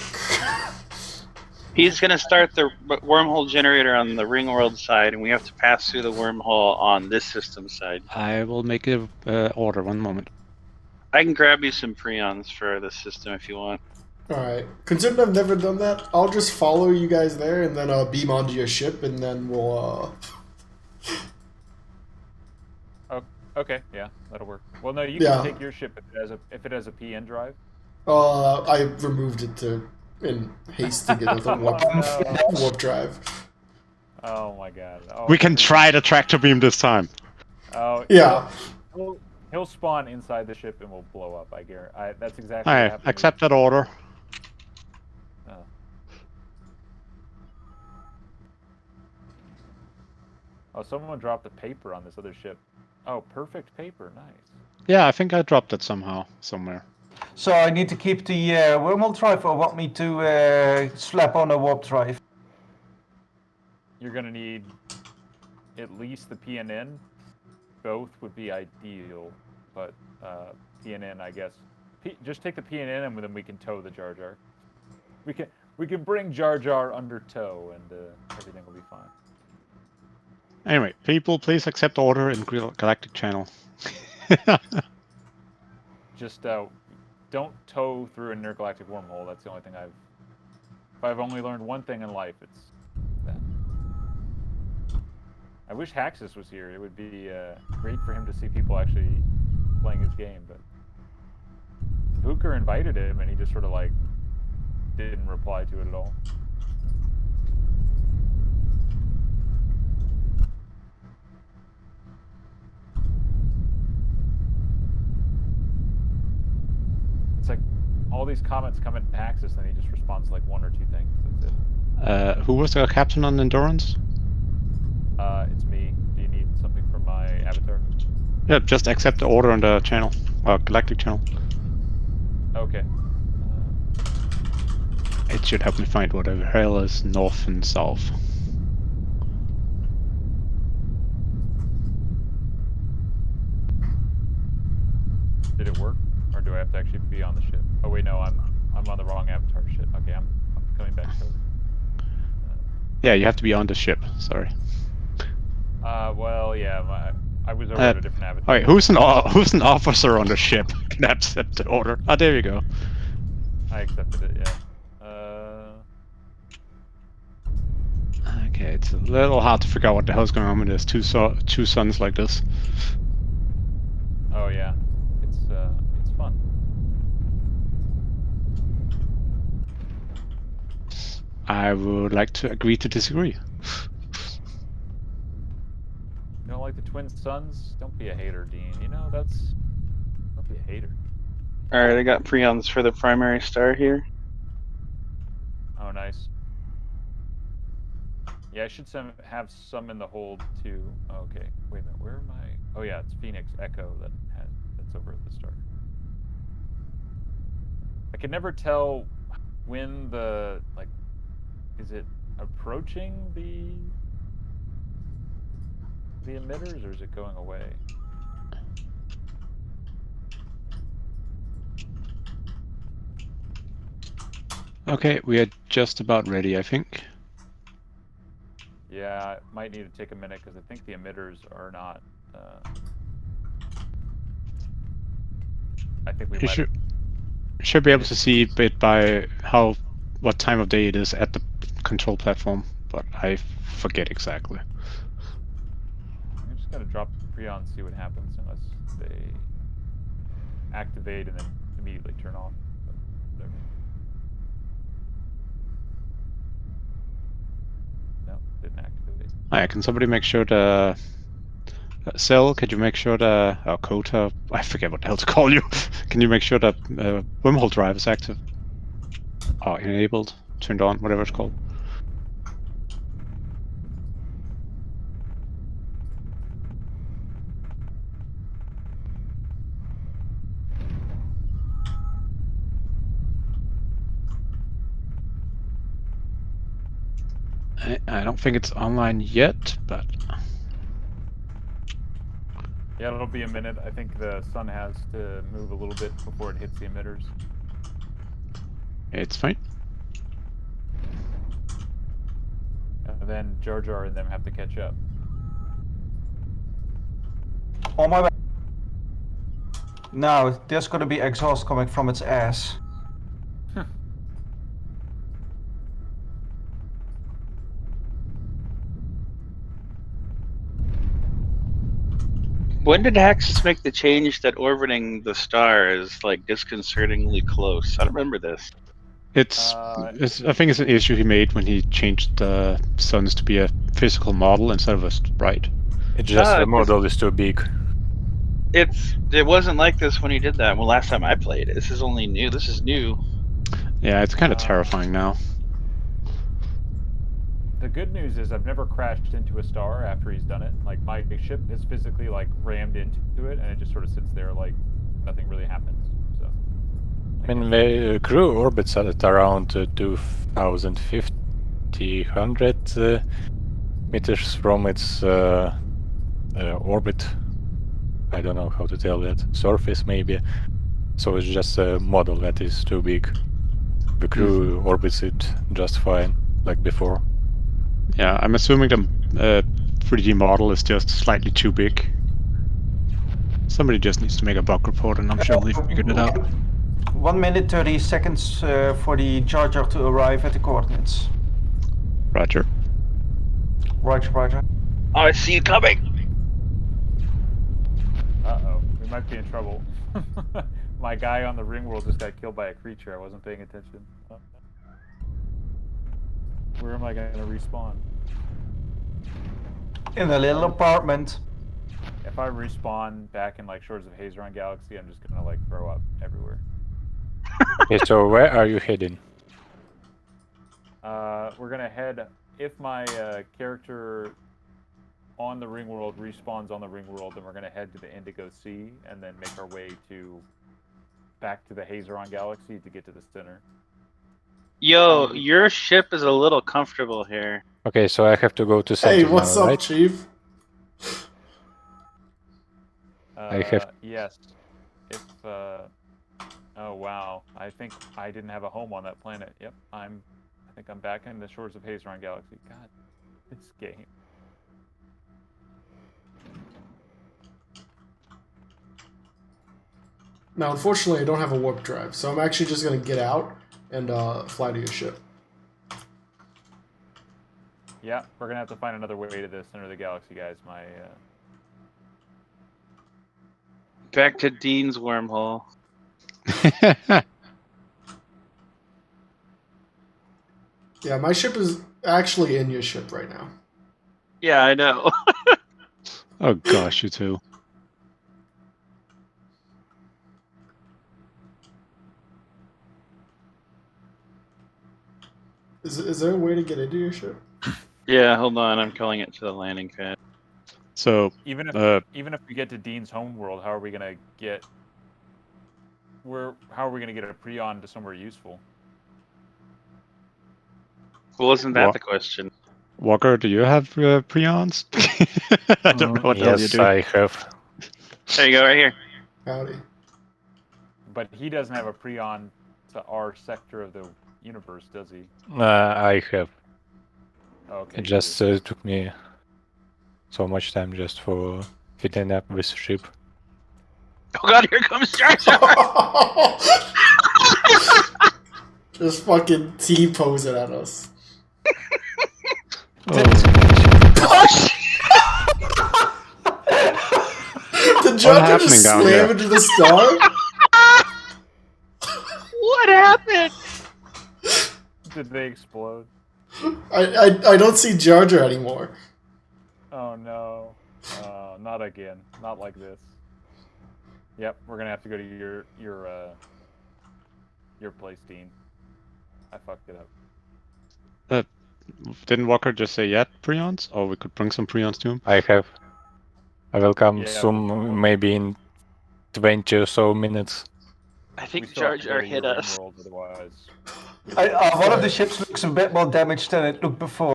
He's gonna start the wormhole generator on the ring world side, and we have to pass through the wormhole on this system side. I will make a order, one moment. I can grab you some prions for the system if you want. All right. Considering I've never done that, I'll just follow you guys there and then beam onto your ship, and then we'll. Oh, okay, yeah, that'll work. Well, no, you Yeah. can take your ship if it has a PN drive. I removed it in haste to get the warp drive. Oh my god. Oh, We can try the tractor beam this time. Oh Yeah. He'll spawn inside the ship and will blow up. I guarantee. That's exactly what I happened. accept that order. Oh. Oh, someone dropped a paper on this other ship. Oh, perfect paper. Nice. Yeah, I think I dropped it somehow, somewhere. So I need to keep the wormhole drive, or want me to slap on a warp drive? You're gonna need at least the PNN. Both would be ideal, but PNN, I guess. Just take the PNN and then we can tow the Jar Jar. We can bring Jar Jar under tow and everything will be fine. Anyway, people, please accept order in Galactic Channel. Just don't tow through an intergalactic wormhole. That's the only thing if I've only learned one thing in life, it's that. I wish Haxus was here. It would be great for him to see people actually playing his game, but Booker invited him and he just sort of like didn't reply to it at all. It's like all these comments come into Haxus and he just responds like one or two things. That's it. Who was the captain on Endurance? It's me. Do you need something from my avatar? Yeah, just accept the order on the channel, Galactic Channel. Okay. It should help me find whatever hell is north and south. Did it work, or do I have to actually be on the ship? Oh wait, no, I'm on the wrong avatar ship. Okay, I'm coming back over. Yeah, you have to be on the ship. Sorry. Well, yeah, I was over at a different avatar. Alright, who's an officer on the ship? Can I accept the order? Ah, there you go. I accepted it. Yeah. Okay, it's a little hard to figure out what the hell's going on when there's two suns like this. Oh yeah, it's fun. I would like to agree to disagree. You don't like the twin suns? Don't be a hater, Dean. You know don't be a hater. All right, I got prions for the primary star here. Oh, nice. Yeah, I should have some in the hold too. Okay, wait a minute. Where am I? Oh yeah, it's Phoenix Echo that's over at the start. I can never tell when is it approaching the emitters or is it going away? Okay, we are just about ready, I think. Yeah, I might need to take a minute because I think the emitters are not. I think we You might have. should be able to see it by what time of day it is at the control platform, but I forget exactly. I'm just gonna drop the Prion and see what happens unless they activate and then immediately turn off. But whatever. No, didn't activate. Alright, can somebody make sure the Cell, could you make sure the Kota, I forget what the hell to call you. Can you make sure that wormhole drive is active? Or enabled, turned on, whatever it's called. I don't think it's online yet, but Yeah, it'll be a minute. I think the sun has to move a little bit before it hits the emitters. it's fine. And then Jar Jar and them have to catch up. On my way. Now, there's gonna be exhaust coming from its ass. When did Axis make the change that orbiting the star is like disconcertingly close? I don't remember this. It's I think it's an issue he made when he changed the suns to be a physical model instead of a sprite. It's just the 'cause model is too big. it wasn't like this when he did that. Well, last time I played it, this is only new. This is new. Yeah, it's kind of terrifying now. The good news is I've never crashed into a star after he's done it. Like my ship is physically like rammed into it, and it just sort of sits there like nothing really happens. So. I mean, the crew orbits at around 2,050 meters from its orbit. I don't know how to tell that. Surface, maybe. So it's just a model that is too big. The crew orbits it just fine, like before. Yeah, I'm assuming the 3D model is just slightly too big. Somebody just needs to make a bug report, and I'm sure they've figured it out. 1 minute 30 seconds for the Jar Jar to arrive at the coordinates. Roger. Roger, roger. Oh, I see you coming. Uh-oh, we might be in trouble. My guy on the ring world just got killed by a creature. I wasn't paying attention. Where am I going to respawn? In a little apartment. If I respawn back in like Shores of Hazeron Galaxy, I'm just going to like throw up everywhere. Okay, so where are you heading? We're going to head, if my character on the ring world respawns on the ring world, then we're going to head to the Indigo Sea and then make our way back to the Hazeron Galaxy to get to the center. Yo, your ship is a little comfortable here. Okay, so I have to go to Hey, center what's now, up, right? Chief? I have- Yes. If oh wow, I think I didn't have a home on that planet. Yep, I think I'm back in the Shores of Hazeron galaxy. God, this game. Now, unfortunately, I don't have a warp drive, so I'm actually just gonna get out and fly to your ship. Yeah, we're gonna have to find another way to the center of the galaxy, guys. My Back to Dean's wormhole. Yeah, my ship is actually in your ship right now. Yeah, I know. Oh gosh, you two. Is there a way to get into your ship? Yeah, hold on. I'm calling it to the landing pad. So, even if we get to Dean's homeworld, how are we gonna get? How are we gonna get a Prion to somewhere useful? Well, isn't that What? the question? Walker, do you have prions? I don't know what the hell you're Yes, doing. I have. There you go, right here. Howdy. But he doesn't have a Prion to our sector of the universe, does he? I have. Okay. It just took me so much time just for fitting up this ship. Oh god, here comes Jar Jar! Just fucking T-posing at us. Oh shit! Did Jar Jar happening just down slam there? into the star? What happened? Did they explode? I don't see Jar Jar anymore. Oh no. Not again. Not like this. Yep, we're gonna have to go to your place, Dean. I fucked it up. Didn't Walker just say yet prions? Or we could bring some prions to him? I have. I will come Yeah, soon, maybe in 20 or so minutes. I We think still Jar have to go Jar to hit your us. ring world, otherwise. One of the ships looks a bit more damaged than it looked before.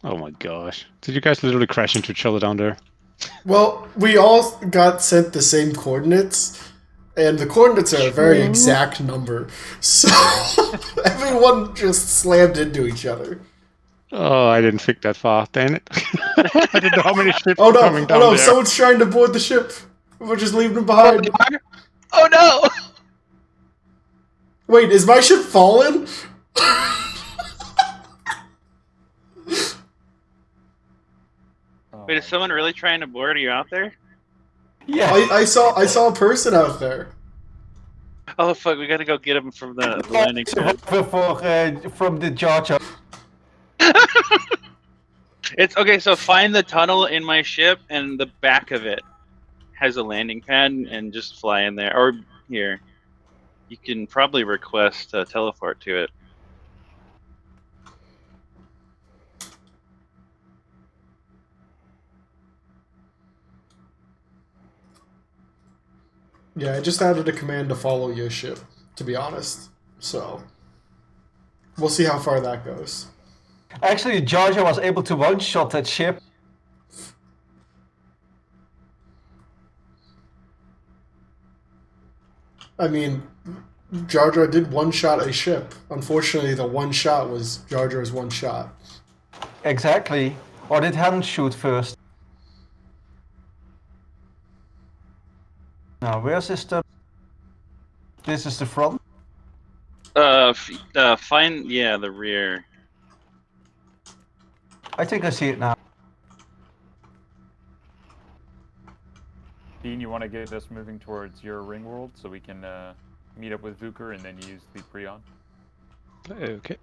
Oh my gosh. Did you guys literally crash into each other down there? Well, we all got sent the same coordinates, and the coordinates are a very exact number. So everyone just slammed into each other. Oh, I didn't think that far. Damn it. I didn't know how many ships Oh were coming no! down Oh no! there. Someone's trying to board the ship. We're just leaving them behind. Oh no! Wait, is my ship fallen? Oh Wait, is my someone God. really trying to board? Are you out there? Yeah. I saw a person out there. Oh fuck, we gotta go get him from the landing pad. From the Jar Jar. It's okay, so find the tunnel in my ship and the back of it has a landing pad and just fly in there. Or here. You can probably request a teleport to it. Yeah, I just added a command to follow your ship, to be honest. So we'll see how far that goes. Actually, Jar Jar was able to one-shot that ship. I mean, Jar Jar did one-shot a ship. Unfortunately, the one shot was Jar Jar's one shot. Exactly. Or did Han shoot first? Now, where's this the... This is the front? Find, yeah, the rear. I think I see it now. Dean, you want to get us moving towards your ring world so we can meet up with Vuker and then use the Prion? Okay.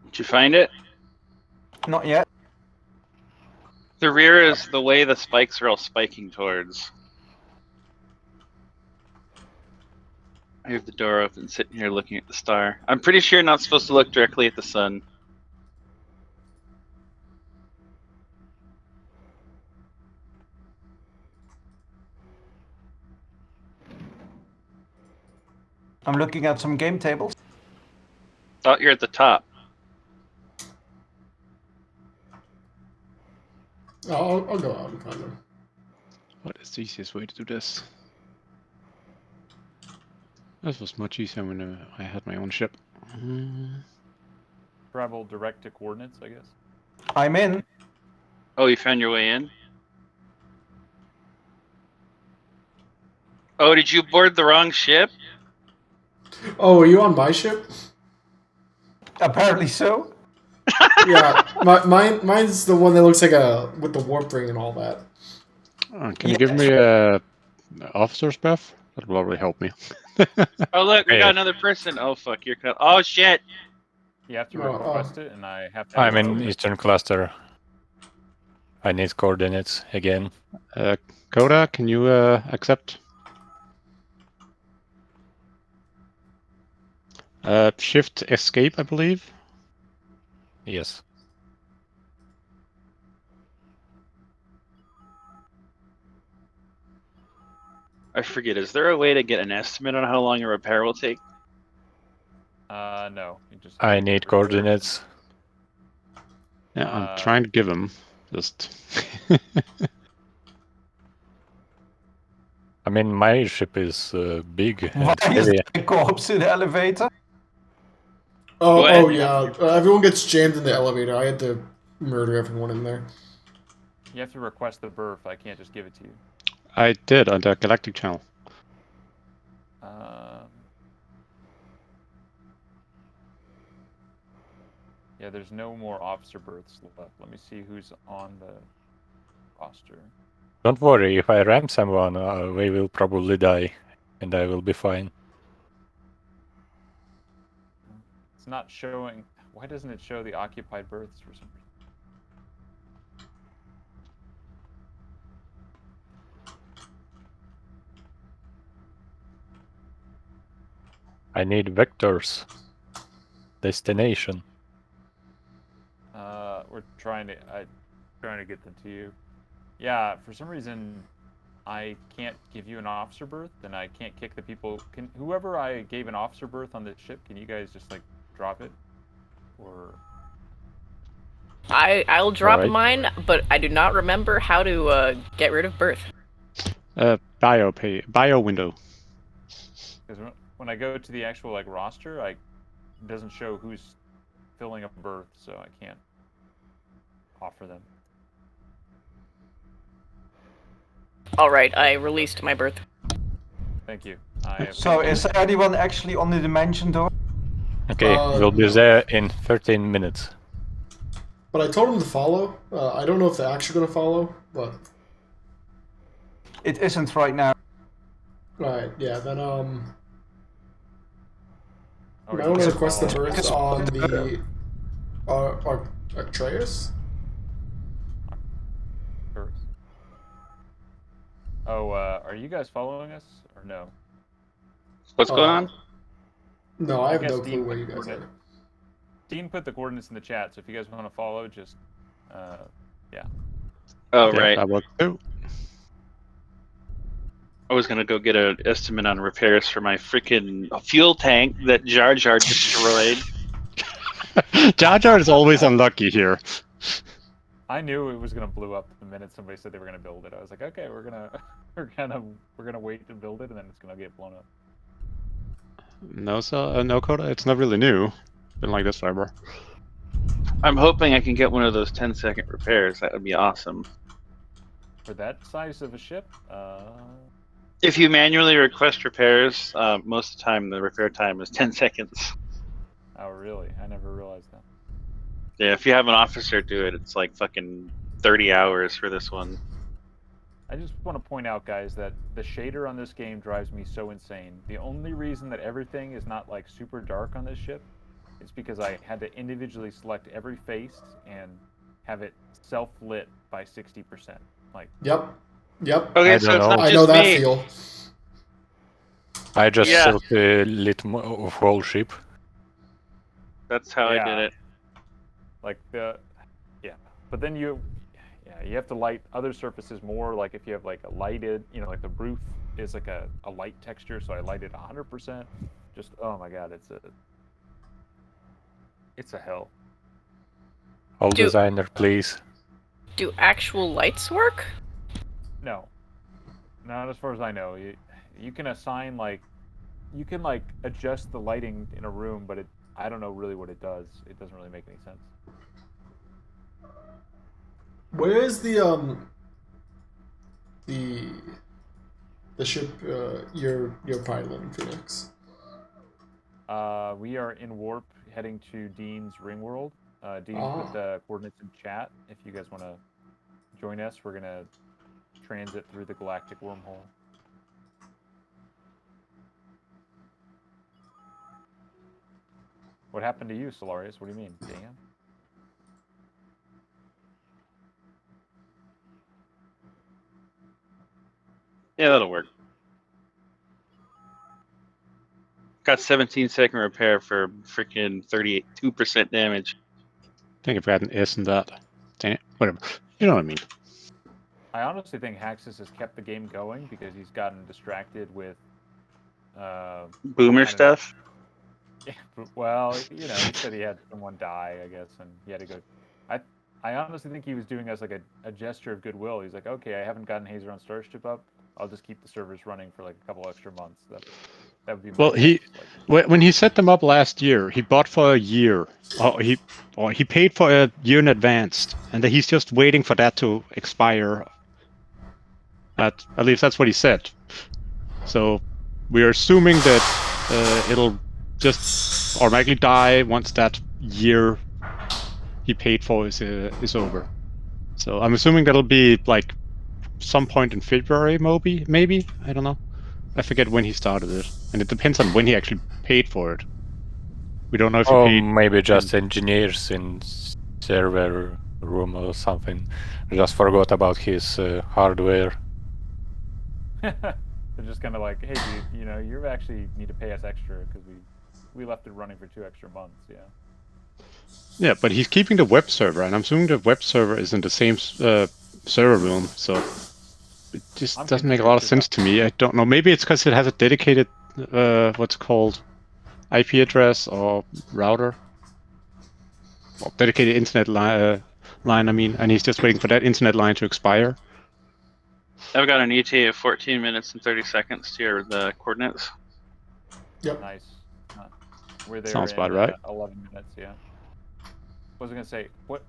Did you find it? Not yet. The rear is the way the spikes are all spiking towards. I have the door open, sitting here looking at the star. I'm pretty sure you're not supposed to look directly at the sun. I'm looking at some game tables. Thought you're at the top. I'll go out and find them. What is the easiest way to do this? This was much easier when I had my own ship. Travel direct to coordinates, I guess. I'm in. Oh, you found your way in? Oh, did you board the wrong ship? Oh, are you on my ship? Apparently so. Yeah, mine's the one that looks like a with the warp ring and all that. Can you give me a officer's buff? That will already help me. Oh, look, we Hey. got another person. Oh, fuck, you're cut. Oh, shit. You have to Oh, request it, and I have to. I'm have it in open. Eastern Cluster. I need coordinates again. Coda, can you accept? Shift escape, I believe. Yes. I forget, is there a way to get an estimate on how long a repair will take? No. You just I get need repairs coordinates. Yeah, I'm trying to give him. Just. I mean, my ship is big Why and is heavy. there a corpse in the elevator? Oh, What? oh yeah. Everyone gets jammed in the elevator. I had to murder everyone in there. You have to request the berth. I can't just give it to you. I did on the Galactic Channel. Yeah, there's no more officer berths left. Let me see who's on the roster. Don't worry, if I ram someone, we will probably die, and I will be fine. It's not showing. Why doesn't it show the occupied berths for some reason? I need vectors. Destination. We're trying to get them to you. Yeah, for some reason, I can't give you an officer berth, and I can't kick the people. Can whoever I gave an officer berth on this ship? Can you guys just like drop it, or? I'll drop Alright. mine, but I do not remember how to get rid of birth. Bio window. Because when I go to the actual like roster, it doesn't show who's filling up a berth, so I can't offer them. All right, I released my berth. Thank you. I have So is anyone actually on the dimension door? Okay, we'll be No. there in 13 minutes. But I told them to follow. I don't know if they're actually gonna follow, but It isn't right now. alright, yeah. Then Oh, I he's want to gonna request the follow. berth on the Atreus. Oh, are you guys following us or no? What's going on? No, I have guess no Dean clue where put you guys coordinate- are. Dean put the coordinates in the chat, so if you guys want to follow, just yeah. Oh, Yeah, right. that works too. I was gonna go get an estimate on repairs for my freaking fuel tank that Jar Jar destroyed. Jar Jar is always unlucky here. I knew it was gonna blow up the minute somebody said they were gonna build it. I was like, okay, we're gonna wait to build it, and then it's gonna get blown up. No, no Coda. It's not really new. Been like this forever. I'm hoping I can get one of those 10-second repairs. That would be awesome. For that size of a ship, If you manually request repairs, most of the time the repair time is 10 seconds. oh really? I never realized that. Yeah, if you have an officer do it, it's like fucking 30 hours for this one. I just want to point out, guys, that the shader on this game drives me so insane. The only reason that everything is not like super dark on this ship is because I had to individually select every face and have it self-lit by 60%. Like, Yep. Okay, I so don't it's know. not I just know that me. feel. I just Yeah. self-lit of whole ship. That's how I did Yeah. it. like but then you have to light other surfaces more. Like if you have like a lighted, like the roof is like a light texture, so I light it 100%. Just oh my god, it's a hell. All Do- designer, please. Do actual lights work? No, not as far as I know. You can assign you can adjust the lighting in a room, but I don't know really what it does. It doesn't really make any sense. Where is the ship you're piloting, Phoenix? We are in warp, heading to Dean's Ring World. Dean put the coordinates in chat. If you guys want to join us, we're gonna transit through the galactic wormhole. What happened to you, Solarius? What do you mean? Damn. Yeah, that'll work. Got 17-second repair for freaking 32% damage. I think I've got an S in that. Dang it. Whatever. You know what I mean. I honestly think Haxus has kept the game going because he's gotten distracted with Boomer stuff. Yeah, well, he said he had someone die, I guess, and he had to go. I honestly think he was doing us like a gesture of goodwill. He's like, okay, I haven't gotten Hazeron Starship up. I'll just keep the servers running for like a couple extra months. That would be my Well, guess. when he set them up last year, he bought for a year. He paid for a year in advance, and he's just waiting for that to expire. At least that's what he said. So we are assuming that it'll just automatically die once that year he paid for is over. So I'm assuming that'll be like some point in February, maybe. I don't know. I forget when he started it, and it depends on when he actually paid for it. We don't know if he Or paid. maybe just engineers in server room or something just forgot about his hardware. They're just kind of like, hey, dude, you actually need to pay us extra because we left it running for 2 extra months. Yeah. Yeah, but he's keeping the web server, and I'm assuming the web server is in the same server room, so it just doesn't make a lot of sense to me. I don't know. Maybe it's because it has a dedicated, what's it called, IP address or router, well, dedicated internet line. I mean, and he's just waiting for that internet line to expire. I've got an ETA of 14 minutes and 30 seconds to your the coordinates. Yep. Nice. We're there Sounds in about right. 11 minutes. Yeah. What was I gonna say? What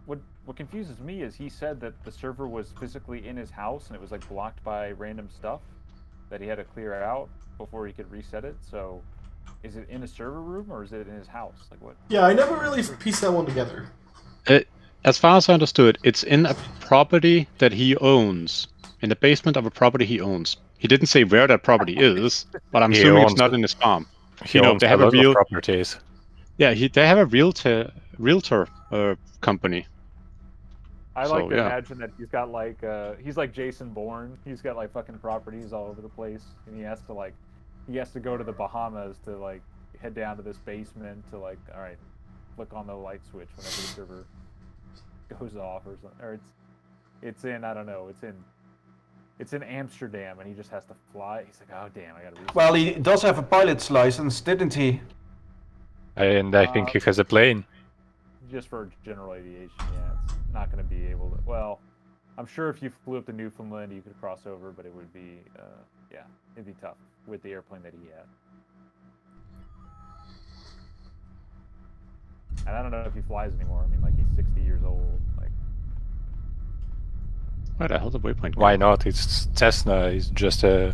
confuses me is he said that the server was physically in his house and it was like blocked by random stuff that he had to clear out before he could reset it. So, is it in a server room or is it in his house? Like what? Yeah, I never really pieced that one together. As far as I understood, it's in a property that he owns, in the basement of a property he owns. He didn't say where that property is, but I'm assuming it's not in his farm. He owns they a have lot a real of properties. Yeah, they have a realtor company. I like to yeah. imagine that he's got like he's like Jason Bourne. He's got like fucking properties all over the place, and he has to go to the Bahamas to like head down to this basement to like, all right, flick on the light switch whenever the server goes off or something. Or it's in, I don't know, it's in Amsterdam, and he just has to fly. He's like, oh damn, I gotta reset. Well, he does have a pilot's license, didn't he? And I think he has a plane. Just for general aviation, yeah. It's not going to be able to. Well, I'm sure if you flew up to Newfoundland, you could cross over, but it would be, yeah, it'd be tough with the airplane that he had. And I don't know if he flies anymore. I mean, like, he's 60 years old. Like, Where the hell the waypoint? Why not? It's Cessna. It's just a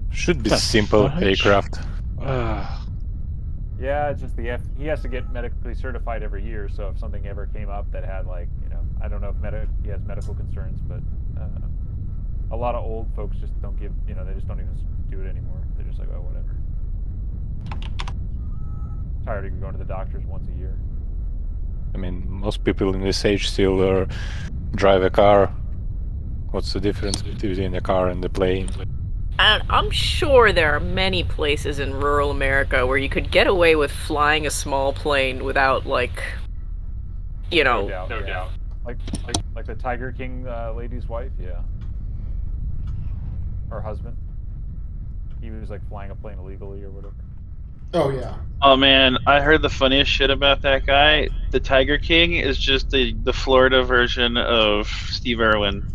should be simple aircraft. yeah, it's just he has to get medically certified every year. So if something ever came up that had like, I don't know if he has medical concerns, but a lot of old folks just don't give, they just don't even do it anymore. They're just like, oh, whatever. Tired of going to the doctors once a year. I mean, most people in this age still drive a car. What's the difference between a car and a plane? And I'm sure there are many places in rural America where you could get away with flying a small plane without, like, No doubt. Like the Tiger King lady's wife, yeah. Or husband. He was like flying a plane illegally or whatever. Oh yeah. Oh man, I heard the funniest shit about that guy. The Tiger King is just the Florida version of Steve Irwin.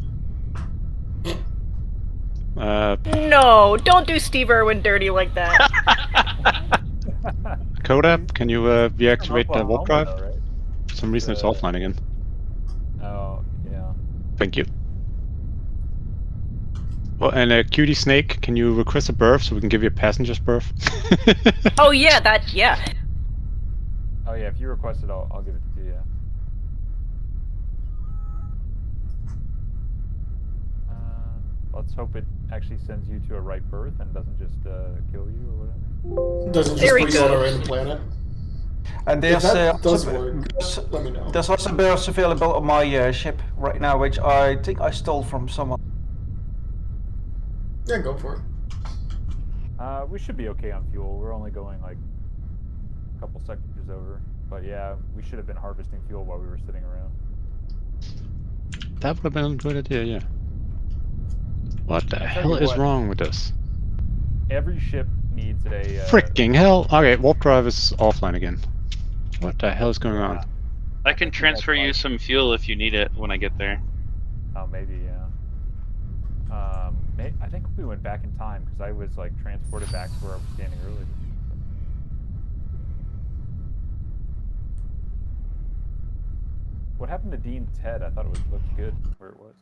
No, don't do Steve Irwin dirty like that. Coda, can you deactivate the warp drive? Though, right? For some reason, it's offline again. Oh yeah. Thank you. Well, and Cutie Snake, can you request a berth so we can give you a passenger's berth? Oh yeah, that yeah. Oh yeah, if you request it, I'll give it to you. Let's hope it actually sends you to a right berth and doesn't just kill you or whatever. Doesn't just Very put you on a good. random planet. And If there's that does also, work, let me know. there's also berths available on my ship right now, which I think I stole from someone. Yeah, go for it. We should be okay on fuel. We're only going like a couple sectors over. But yeah, we should have been harvesting fuel while we were sitting around. That would have been a good idea, yeah. What the I'll tell hell you is what. wrong with this? Every ship needs a... Freaking hell! Okay, warp drive is offline again. What the hell is going on? I can transfer you some fuel if you need it when I get there. Oh, maybe, yeah. I think we went back in time because I was like transported back to where I was standing earlier. What happened to Dean's head? I thought it looked good where it was.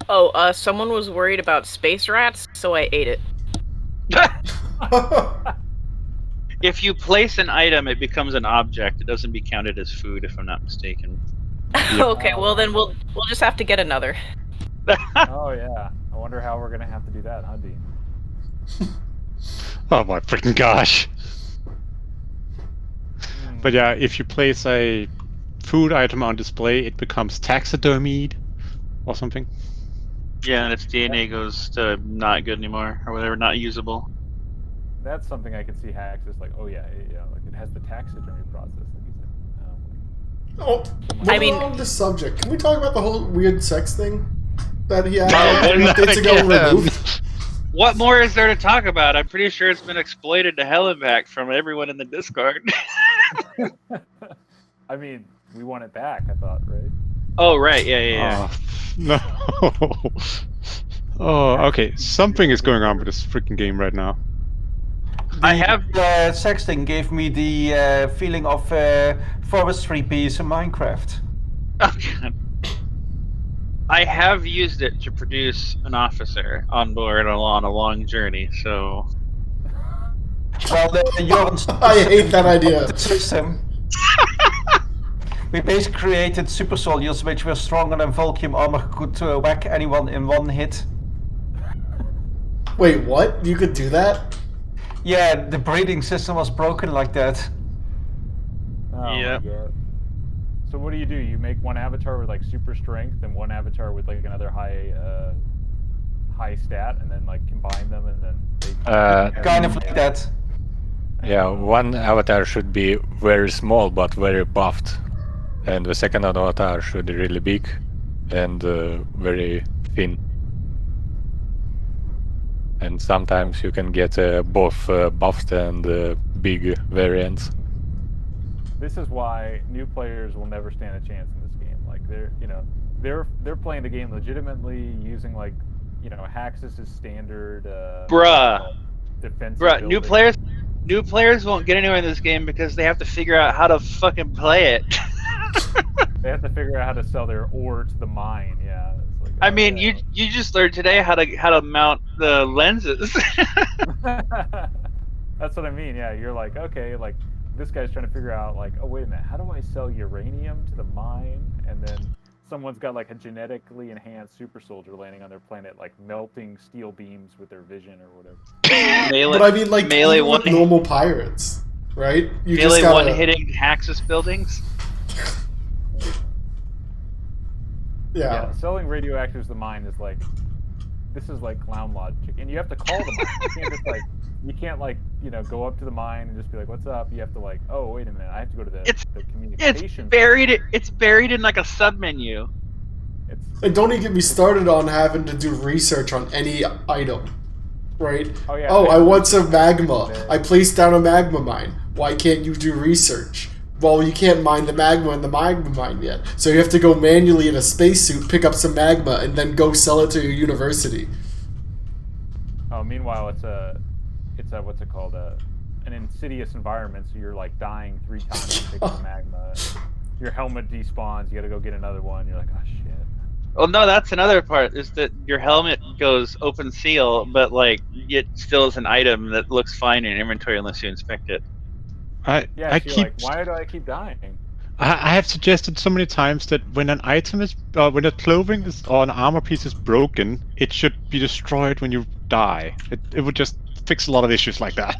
Oh, someone was worried about space rats, so I ate it. If you place an item, it becomes an object. It doesn't be counted as food, if I'm not mistaken. Okay, well then we'll just have to get another. Oh yeah. I wonder how we're gonna have to do that, huh, Dean? Oh my freaking gosh! But yeah, if you place a food item on display, it becomes taxidermied or something. Yeah, and its DNA goes to not good anymore, or whatever, not usable. That's something I could see hacks is like, oh yeah, like it has the taxidermy process. Like you said. Oh, I mean- on this subject, can we talk about the whole weird sex thing that he had Oh, 3 updates ago yeah. removed? What more is there to talk about? I'm pretty sure it's been exploited to hell and back from everyone in the Discord. I mean, we want it back, I thought, right? Oh, right, yeah. Oh, no. Oh, okay. Something is going on with this freaking game right now. I have... Sexting gave me the feeling of forestry piece in Minecraft. Oh, God. I have used it to produce an officer on board on a long journey, so... Well, I hate that idea. System. We basically created super soldiers which were stronger than Vulcan armor, could whack anyone in one hit. Wait, what? You could do that? Yeah, the breeding system was broken like that. Oh, Yep. my God. So what do? You make one avatar with like super strength and one avatar with like another high stat, and then like combine them, and then they Kind of like that. Yeah, one avatar should be very small but very buffed, and the second avatar should be really big and very thin. And sometimes you can get both buffed and big variants. This is why new players will never stand a chance in this game. Like they're playing the game legitimately using like Haxus is standard. Bruh. Defensive. Bruh, new building. players won't get anywhere in this game because they have to figure out how to fucking play it. They have to figure out how to sell their ore to the mine. Yeah. It's like, I mean, you just learned today how to mount the lenses. That's what I mean. Yeah, you're like, okay, like this guy's trying to figure out like, oh wait a minute, how do I sell uranium to the mine? And then someone's got like a genetically enhanced super soldier landing on their planet, like melting steel beams with their vision or whatever. Melee, But I mean, like, melee even with one, normal pirates, right? You melee just gotta... one hitting Haxus buildings. Yeah. Selling radioactives to the mine is like, this is like clown logic, and you have to call the mine. You can't just like, go up to the mine and just be like, "What's up?" You have to like, "Oh, wait a minute, I have to go to the communications." It's buried in like a sub menu. And don't even get me started on having to do research on any item, right? Oh, yeah, Oh, I I want some researched magma. there. I placed down a magma mine. Why can't you do research? Well, you can't mine the magma in the magma mine yet. So you have to go manually in a spacesuit, pick up some magma, and then go sell it to your university. Oh, meanwhile, it's a what's it called? An insidious environment. So you're like dying 3 times to pick up magma. Your helmet despawns. You got to go get another one. You're like, oh shit. Well, no, that's another part. Is that your helmet goes open seal, but like it still is an item that looks fine in inventory unless you inspect it. Yeah, I so you're keep like, why do I keep dying? I have suggested so many times that when an item is when a clothing is or an armor piece is broken, it should be destroyed when you die. It would just fix a lot of issues like that.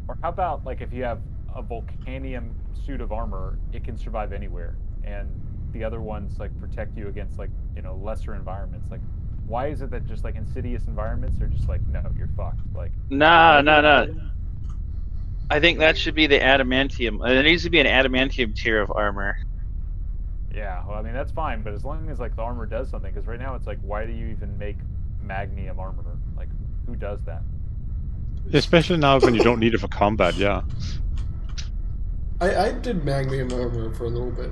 Or how about like if you have a volcanium suit of armor, it can survive anywhere, and the other ones like protect you against like lesser environments. Like, why is it that just like insidious environments are just like, no, you're fucked. Like, Nah. item- I think that should be the adamantium. There needs to be an adamantium tier of armor. Yeah, well, I mean that's fine, but as long as like the armor does something, because right now it's like, why do you even make magnium armor? Like, who does that? Especially now when you don't need it for combat. Yeah. I did magnium armor for a little bit.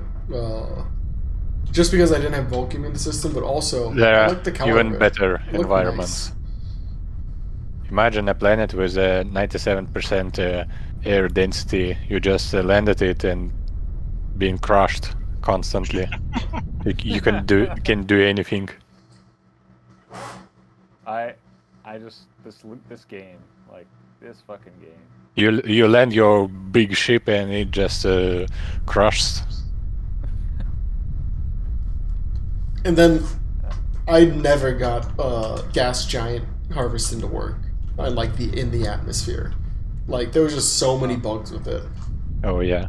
Just because I didn't have Vulcan in the system, but also There I are like the color even of it. better It looked environments. nice. Imagine a planet with a 97% air density. You just landed it and being crushed constantly. You can do anything. I just this game, like this fucking game. You land your big ship and it just crushes. And then I never got gas giant harvesting to work. I like in the atmosphere. Like there was just so many bugs with it. Oh yeah.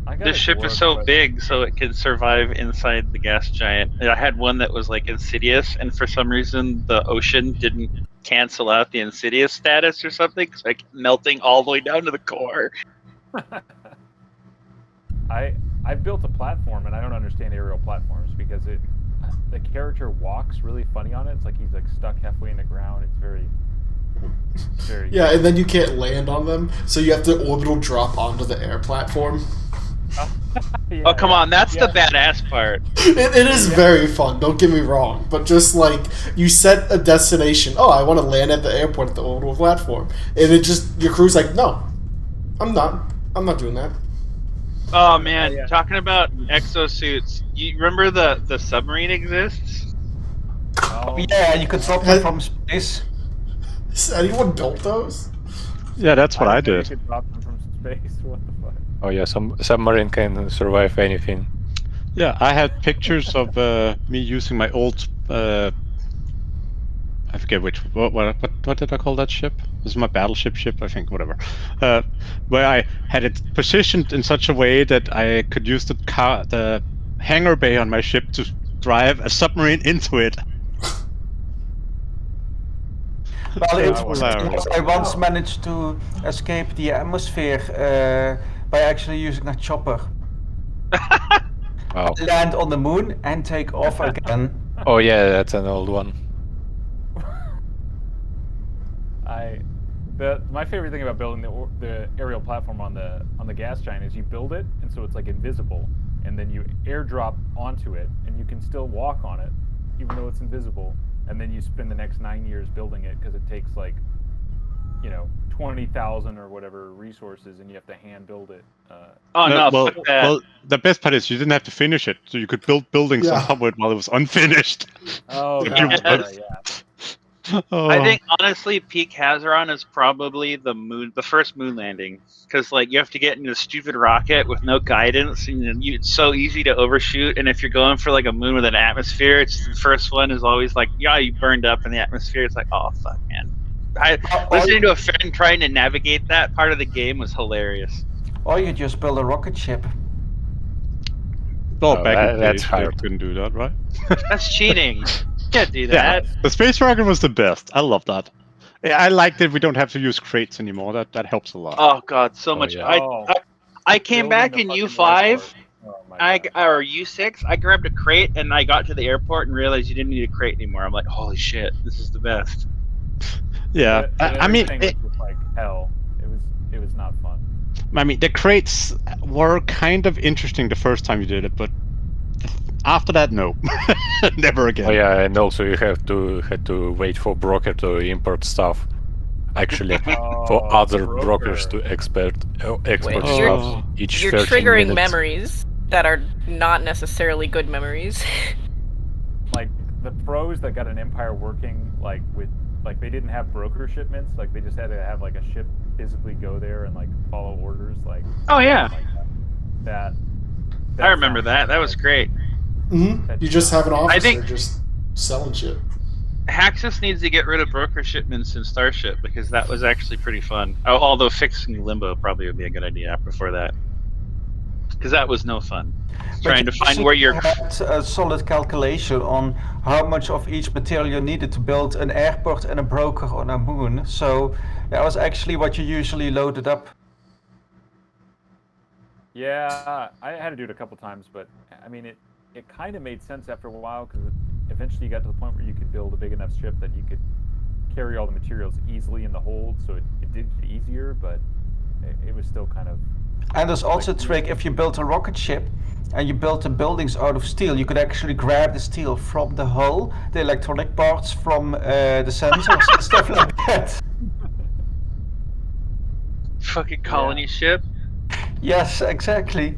I got This it to ship work, is so but- big, so it can survive inside the gas giant. And I had one that was like insidious, and for some reason the ocean didn't cancel out the insidious status or something, so I kept melting all the way down to the core. I built a platform, and I don't understand aerial platforms because the character walks really funny on it. It's like he's like stuck halfway in the ground. It's very Yeah, and then you can't land on them, so you have to orbital drop onto the air platform. Yeah, Oh, come yeah. on, that's Yeah. the badass part. It is very fun, don't get me wrong, but just like you set a destination, oh, I want to land at the airport at the orbital platform, and it just your crew's like, no, I'm not doing that. Oh man, yeah. talking about exosuits, you remember the submarine exists? Oh, Yeah, you could drop them from space. Has anyone built those? Yeah, that's what I didn't know did. You could drop them from space. What the fuck? Oh yeah, some submarine can survive anything. Yeah, I had pictures of me using my old I forget what did I call that ship? This is my battleship ship, I think, whatever. Where I had it positioned in such a way that I could use the hangar bay on my ship to drive a submarine into it. Well, That's it was hilarious. I once managed to escape the atmosphere by actually using a chopper. Wow. Land on the moon and take off again. Oh yeah, that's an old one. My favorite thing about building the aerial platform on the gas giant is you build it, and so it's like invisible, and then you airdrop onto it, and you can still walk on it, even though it's invisible, and then you spend the next 9 years building it because it takes like 20,000 or whatever resources, and you have to hand build it. Oh no, well, fuck that. well, the best part is you didn't have to finish it, so you could build buildings on Yeah. top of it while it was unfinished. Oh, If you God, want. yeah. Oh. I think honestly, Peak Hazeron is probably the first moon landing, because like you have to get in a stupid rocket with no guidance, and it's so easy to overshoot. And if you're going for like a moon with an atmosphere, it's the first one is always like, yeah, you burned up in the atmosphere. It's like, oh fuck, man. Listening to a friend trying to navigate that part of the game was hilarious. Or you just build a rocket ship. Well, Oh, back in the that's days, they hard. couldn't do that, right? That's cheating. You can't do Yeah, that. the space rocket was the best. I love that. I like that we don't have to use crates anymore. That helps a lot. Oh god, so Oh, much. yeah. I came Building back the in fucking U5. life Oh my God. or U6, I grabbed a crate and I got to the airport and realized you didn't need a crate anymore. I'm like, holy shit, this is the best. Yeah, But I mean, everything was just like hell. It was not fun. the crates were kind of interesting the first time you did it, but after that, no, never again. Oh yeah, and also you had to wait for broker to import stuff. Actually, for Oh, other broker. brokers to export Wait, stuff each You're 13 triggering minutes. memories that are not necessarily good memories. Like the pros that got an empire working like with like they didn't have broker shipments, like they just had to have like a ship physically go there and like follow orders. Like Oh yeah, like that. I remember sounds that. That was like- great. Mm-hmm. You just have an officer think- just selling shit. Haxus needs to get rid of broker shipments in Starship because that was actually pretty fun. Although fixing Limbo probably would be a good idea before that, because that was no fun. Trying to find where you're. had a solid calculation on how much of each material you needed to build an airport and a broker on a moon. So that was actually what you usually loaded up. Yeah, I had to do it a couple times, but I mean it kind of made sense after a while because eventually you got to the point where you could build a big enough ship that you could carry all the materials easily in the hold, so it did get easier, but it was still kind of. And there's also a trick, if you built a rocket ship and you built the buildings out of steel, you could actually grab the steel from the hull, the electronic parts from the sensors and stuff like that. Fucking colony ship. Yes, exactly.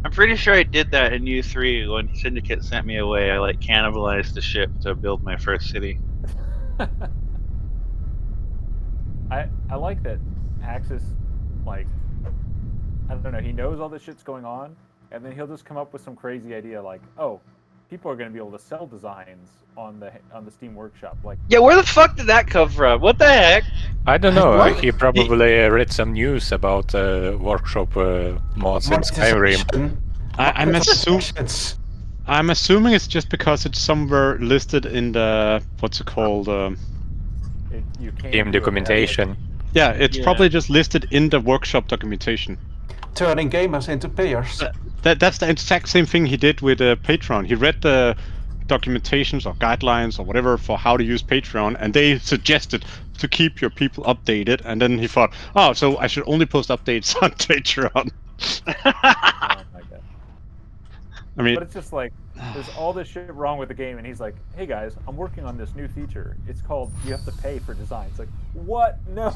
I'm pretty sure I did that in U3 when Syndicate sent me away. I like cannibalized the ship to build my first city. I like that Axis, like, I don't know, he knows all this shit's going on, and then he'll just come up with some crazy idea like, oh, people are going to be able to sell designs on the Steam Workshop. Like, Yeah, where the fuck did that come from? What the heck? I don't know. What? He probably read some news about workshop mods in Skyrim. I'm assuming it's just because it's somewhere listed in the what's it called? you came Game to a documentation. Yeah, it's Yeah. probably just listed in the workshop documentation. Turning gamers into payers. That's the exact same thing he did with Patreon. He read the documentations or guidelines or whatever for how to use Patreon, and they suggested to keep your people updated. And then he thought, oh, so I should only post updates on Patreon. Oh my god. I mean, But it's just like, there's all this shit wrong with the game, and he's like, hey guys, I'm working on this new feature. It's called, you have to pay for design. It's like, what? No.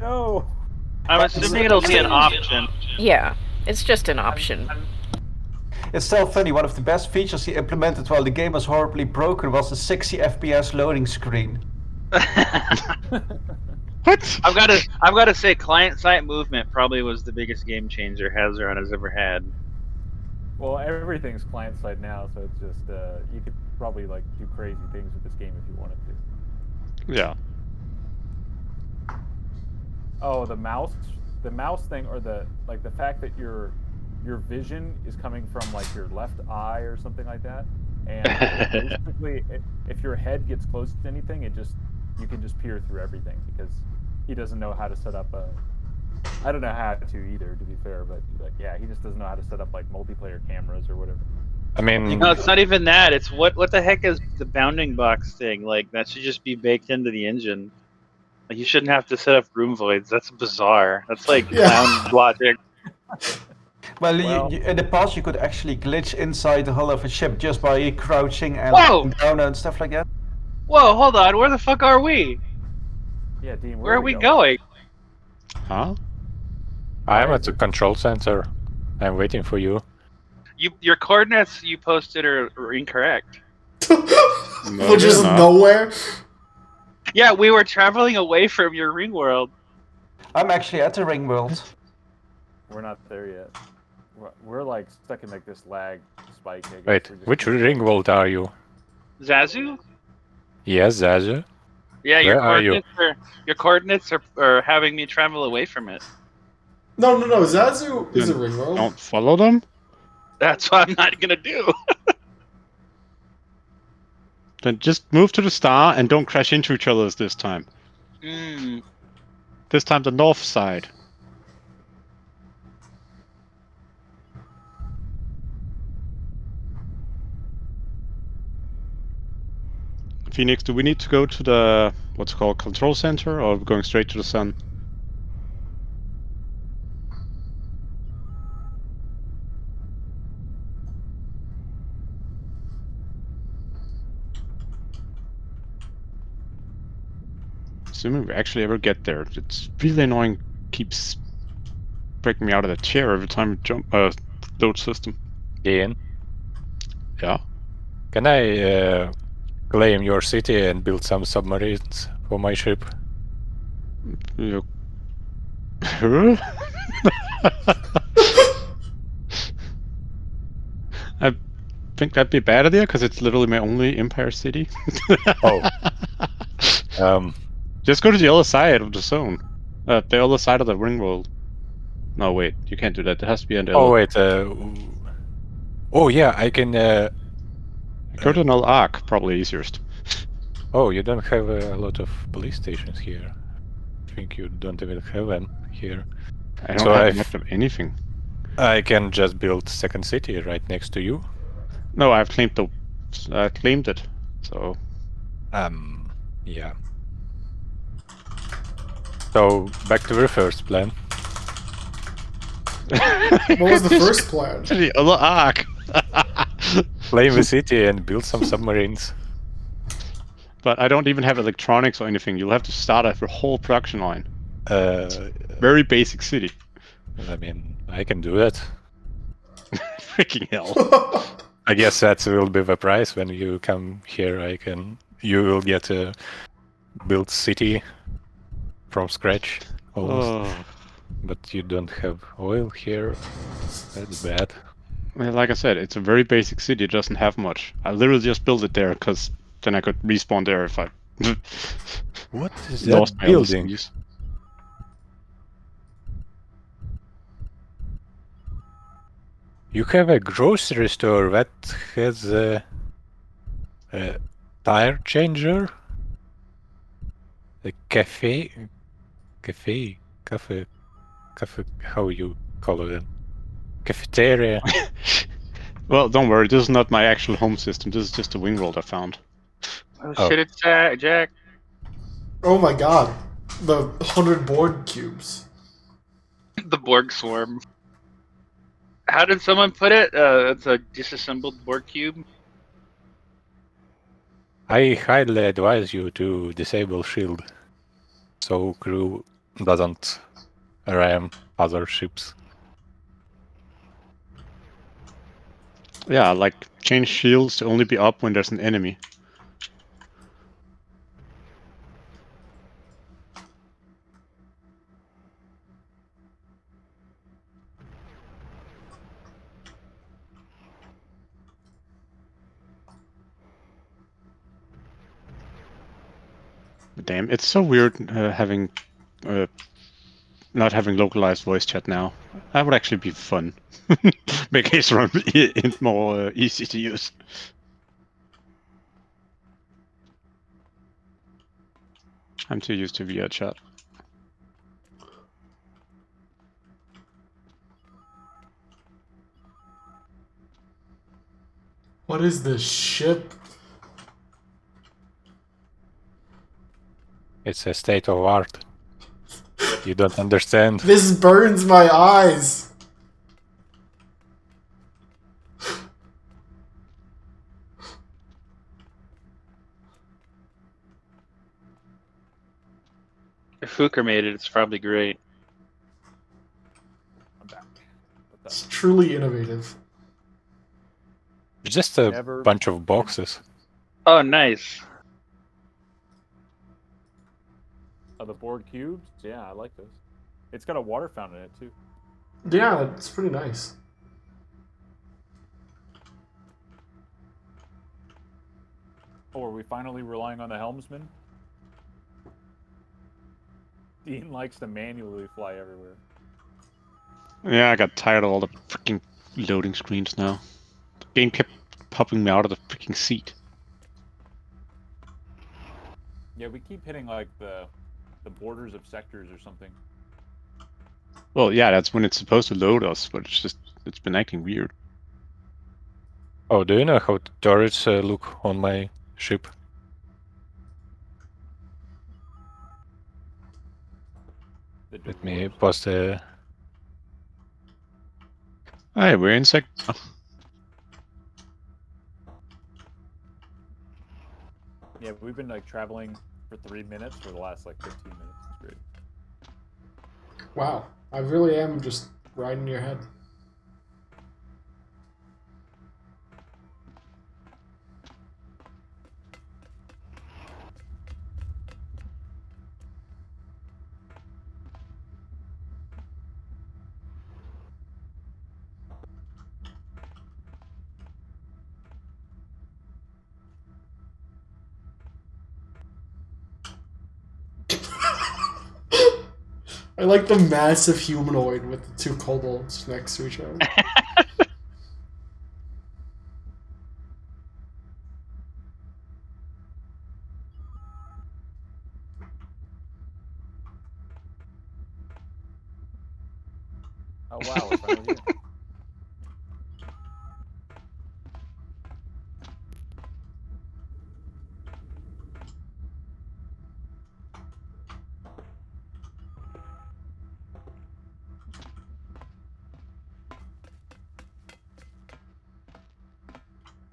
No. I'm assuming it'll be an option. Yeah, it's just an option. It's still funny, one of the best features he implemented while the game was horribly broken was the 60 FPS loading screen. what? I've got to say, client-side movement probably was the biggest game changer Hazeron has ever had. Well, everything's client-side now, so it's just, you could probably, like, do crazy things with this game if you wanted to. Yeah. Oh, the mouse thing, or the fact that your vision is coming from like your left eye or something like that, and basically, if your head gets close to anything, you can just peer through everything because he doesn't know how to set up a. I don't know how to either, to be fair, but like, yeah, he just doesn't know how to set up like multiplayer cameras or whatever. I mean, No, it's not even that. It's what the heck is the bounding box thing? Like that should just be baked into the engine. Like you shouldn't have to set up room voids. That's bizarre. That's like clown logic. Well, in the past you could actually glitch inside the hull of a ship just by crouching and Whoa! looking down and stuff like that. Whoa, hold on. Where the fuck are we? Yeah, Dean, Where are we going? Huh? I'm at the control center. I'm waiting for you. Your coordinates you posted are incorrect. We're just nowhere. Yeah, we were traveling away from your ring world. I'm actually at the ring world. We're not there yet. We're like stuck in like this lag spike. I guess. Wait, which ring world are you? Zazu? Yes, Zazu. Yeah, Where are you? Your coordinates are having me travel away from it. No. Zazu is a ring world. Don't follow them? That's what I'm not gonna do. Then just move to the star and don't crash into each other this time. Mm. This time the north side. Phoenix, do we need to go to the what's called control center, or are we going straight to the sun? Assuming we actually ever get there, it's really annoying. Keeps breaking me out of the chair every time we jump. Load system. Ian, Yeah. can I claim your city and build some submarines for my ship? You... I think that'd be a bad idea because it's literally my only Empire city. Oh. Just go to the other side of the zone. The other side of the ring world. No, wait, you can't do that. There has to be an Oh other. wait. Oh yeah, I can. Go to another arc, probably easiest. Oh, you don't have a lot of police stations here. I think you don't even have them here. I don't So have much of anything. I can just build second city right next to you. No, I've claimed the. I claimed it. So. Yeah. So back to the first plan. What was the first plan? The other arc. Claim the city and build some submarines. But I don't even have electronics or anything. You'll have to start a whole production line. Very basic city. I mean, I can do that. Freaking hell. I guess that will be the price when you come here. You will get a built city from scratch almost. Oh. But you don't have oil here. That's bad. Well, like I said, it's a very basic city. It doesn't have much. I literally just built it there because then I could respawn there if I What is lost that my other building? cities. You have a grocery store that has a tire changer, a cafe. How you call it? Cafeteria. Well, don't worry. This is not my actual home system. This is just a wing world I found. Oh, Oh. shit, it's Jack. Oh my god. The 100 board cubes. The Borg swarm. How did someone put it? It's a disassembled Borg cube. I highly advise you to disable shield, so crew doesn't ram other ships. Yeah, like change shields to only be up when there's an enemy. Damn, it's so weird having not having localized voice chat now. That would actually be fun. Make Hazeron more easy to use. I'm too used to VO chat. What is this ship? It's a state of art. You don't understand. This burns my eyes. If Hooker made it, it's probably great. I'm back. It's truly innovative. It's just a Never- bunch of boxes. Oh, nice. Oh, the board cubes? Yeah, I like this. It's got a water fountain in it, too. Yeah, it's pretty nice. Oh, are we finally relying on the helmsman? Dean likes to manually fly everywhere. Yeah, I got tired of all the freaking loading screens now. The game kept popping me out of the freaking seat. Yeah, we keep hitting like the borders of sectors or something. Well, yeah, that's when it's supposed to load us, but it's been acting weird. Oh, do you know how turrets look on my ship? The Let me dwarves. pause the. Hey, we're in sec. Yeah, we've been like traveling for 3 minutes for the last like 15 minutes. It's great. Wow, I really am just riding your head. I like the massive humanoid with the two kobolds next to each other. Oh wow, we're finally here.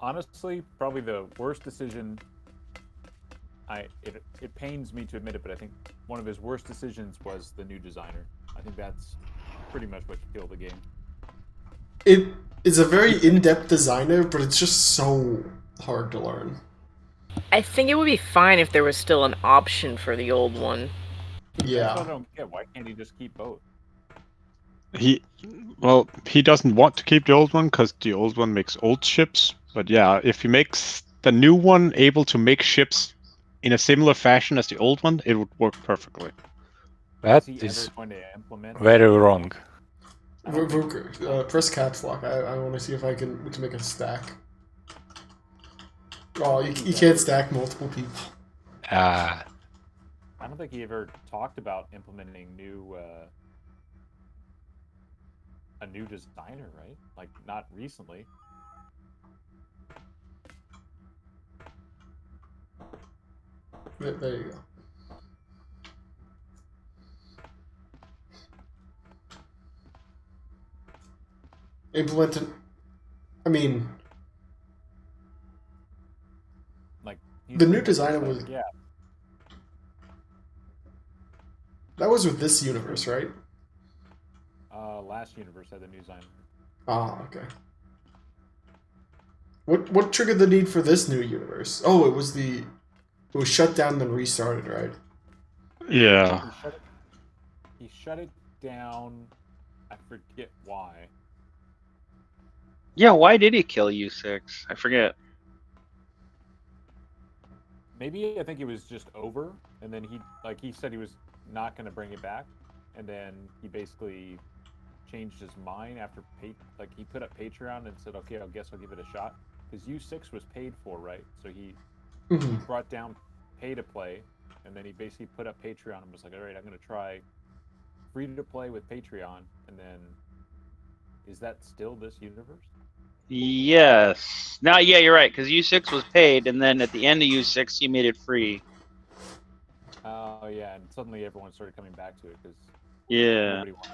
Honestly, probably the worst decision. It pains me to admit it, but I think one of his worst decisions was the new designer. I think that's pretty much what killed the game. It is a very in-depth designer, but it's just so hard to learn. I think it would be fine if there was still an option for the old one. That's what I Yeah. don't get. Why can't he just keep both? He doesn't want to keep the old one because the old one makes old ships. But yeah, if he makes the new one able to make ships in a similar fashion as the old one, it would work perfectly. That Is he is ever going to implement? very wrong. I don't think so. Vuker, press caps lock. I want to see if we can make a stack. Oh, you can't stack multiple people. Ah, I don't think he ever talked about implementing a new designer, right? Like not recently. There you go. Implemented. I mean, Like the new pretty much designer just was like, yeah. that was with this universe, right? Last universe had the new designer. Ah, okay. What triggered the need for this new universe? Oh, it was shut down then restarted, right? Yeah. He shut it down. I forget why. Yeah, why did he kill U6? I forget. Maybe I think it was just over, and then he said he was not going to bring it back, and then he basically changed his mind after he put up Patreon and said, okay, I guess I'll give it a shot, because U6 was paid for, right? So he brought down pay to play, and then he basically put up Patreon and was like, all right, I'm going to try free to play with Patreon, and then is that still this universe? Yes. Now, yeah, you're right, because U6 was paid, and then at the end of U6, he made it free. Oh yeah, and suddenly everyone started coming back to it because Yeah. nobody wanted.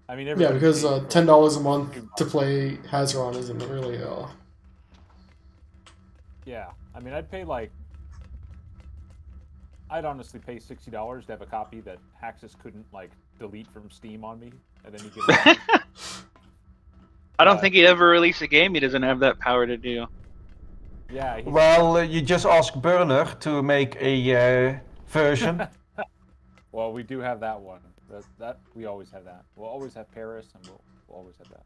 I mean, Yeah, everybody because paid for $10 a month 2 to months. play Hazeron isn't really Yeah, I mean, I'd honestly pay $60 to have a copy that Haxus couldn't like delete from Steam on me, and then you get. I don't think he'd ever release a game he doesn't have that power to do. Yeah. Well, you just ask Burner to make a version. Well, we do have that one. That we always have that. We'll always have Paris, and we'll always have that.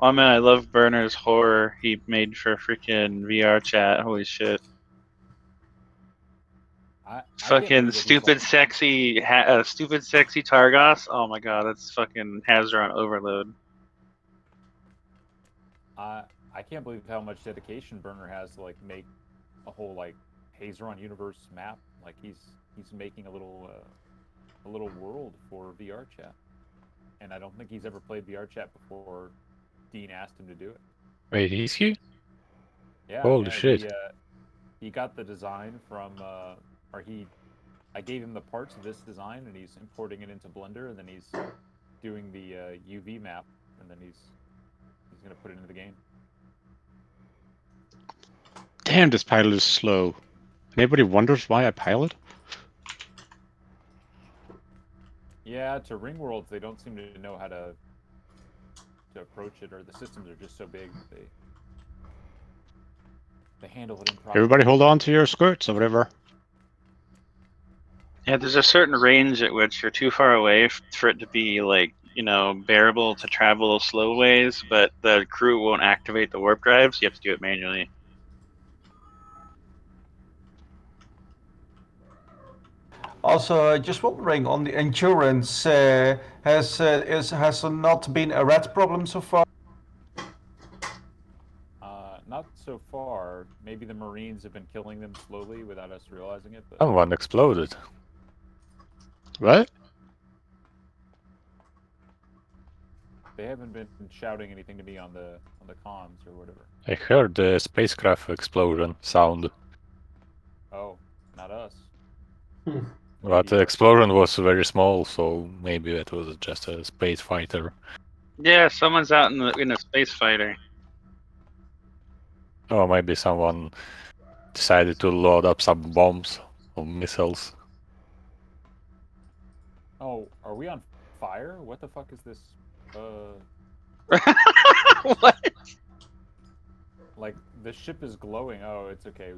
Oh man, I love Burner's horror he made for freaking VR chat. Holy shit. I Fucking stupid, sexy Targos. Oh my god, that's fucking Hazeron overload. I can't believe how much dedication Burner has to like make a whole like Hazeron universe map. Like he's making a little world for VR chat, and I don't think he's ever played VR chat before. Dean asked him to do it. wait, is he? Yeah, Holy yeah. shit. He got the design from, or he I gave him the parts of this design, and he's importing it into Blender, and then he's doing the UV map, and then he's gonna put it into the game. Damn, this pilot is slow. Anybody wonders why I pilot? Yeah, to Ring Worlds, they don't seem to know how to approach it, or the systems are just so big that they handle it improperly. Everybody hold on to your skirts or whatever. Yeah, there's a certain range at which you're too far away for it to be like, you know, bearable to travel slow ways, but the crew won't activate the warp drives. You have to do it manually. Also, just wondering on the endurance, has there not been a rat problem so far? Not so far. Maybe the Marines have been killing them slowly without us realizing it. But Someone exploded. What? they haven't been shouting anything to me on the comms or whatever. I heard the spacecraft explosion sound. Oh, not us. But the Maybe. explosion was very small, so maybe it was just a space fighter. Yeah, someone's out in a space fighter. Or maybe someone decided to load up some bombs or missiles. Oh, are we on fire? What the fuck is this? What? Like the ship is glowing. Oh, it's okay.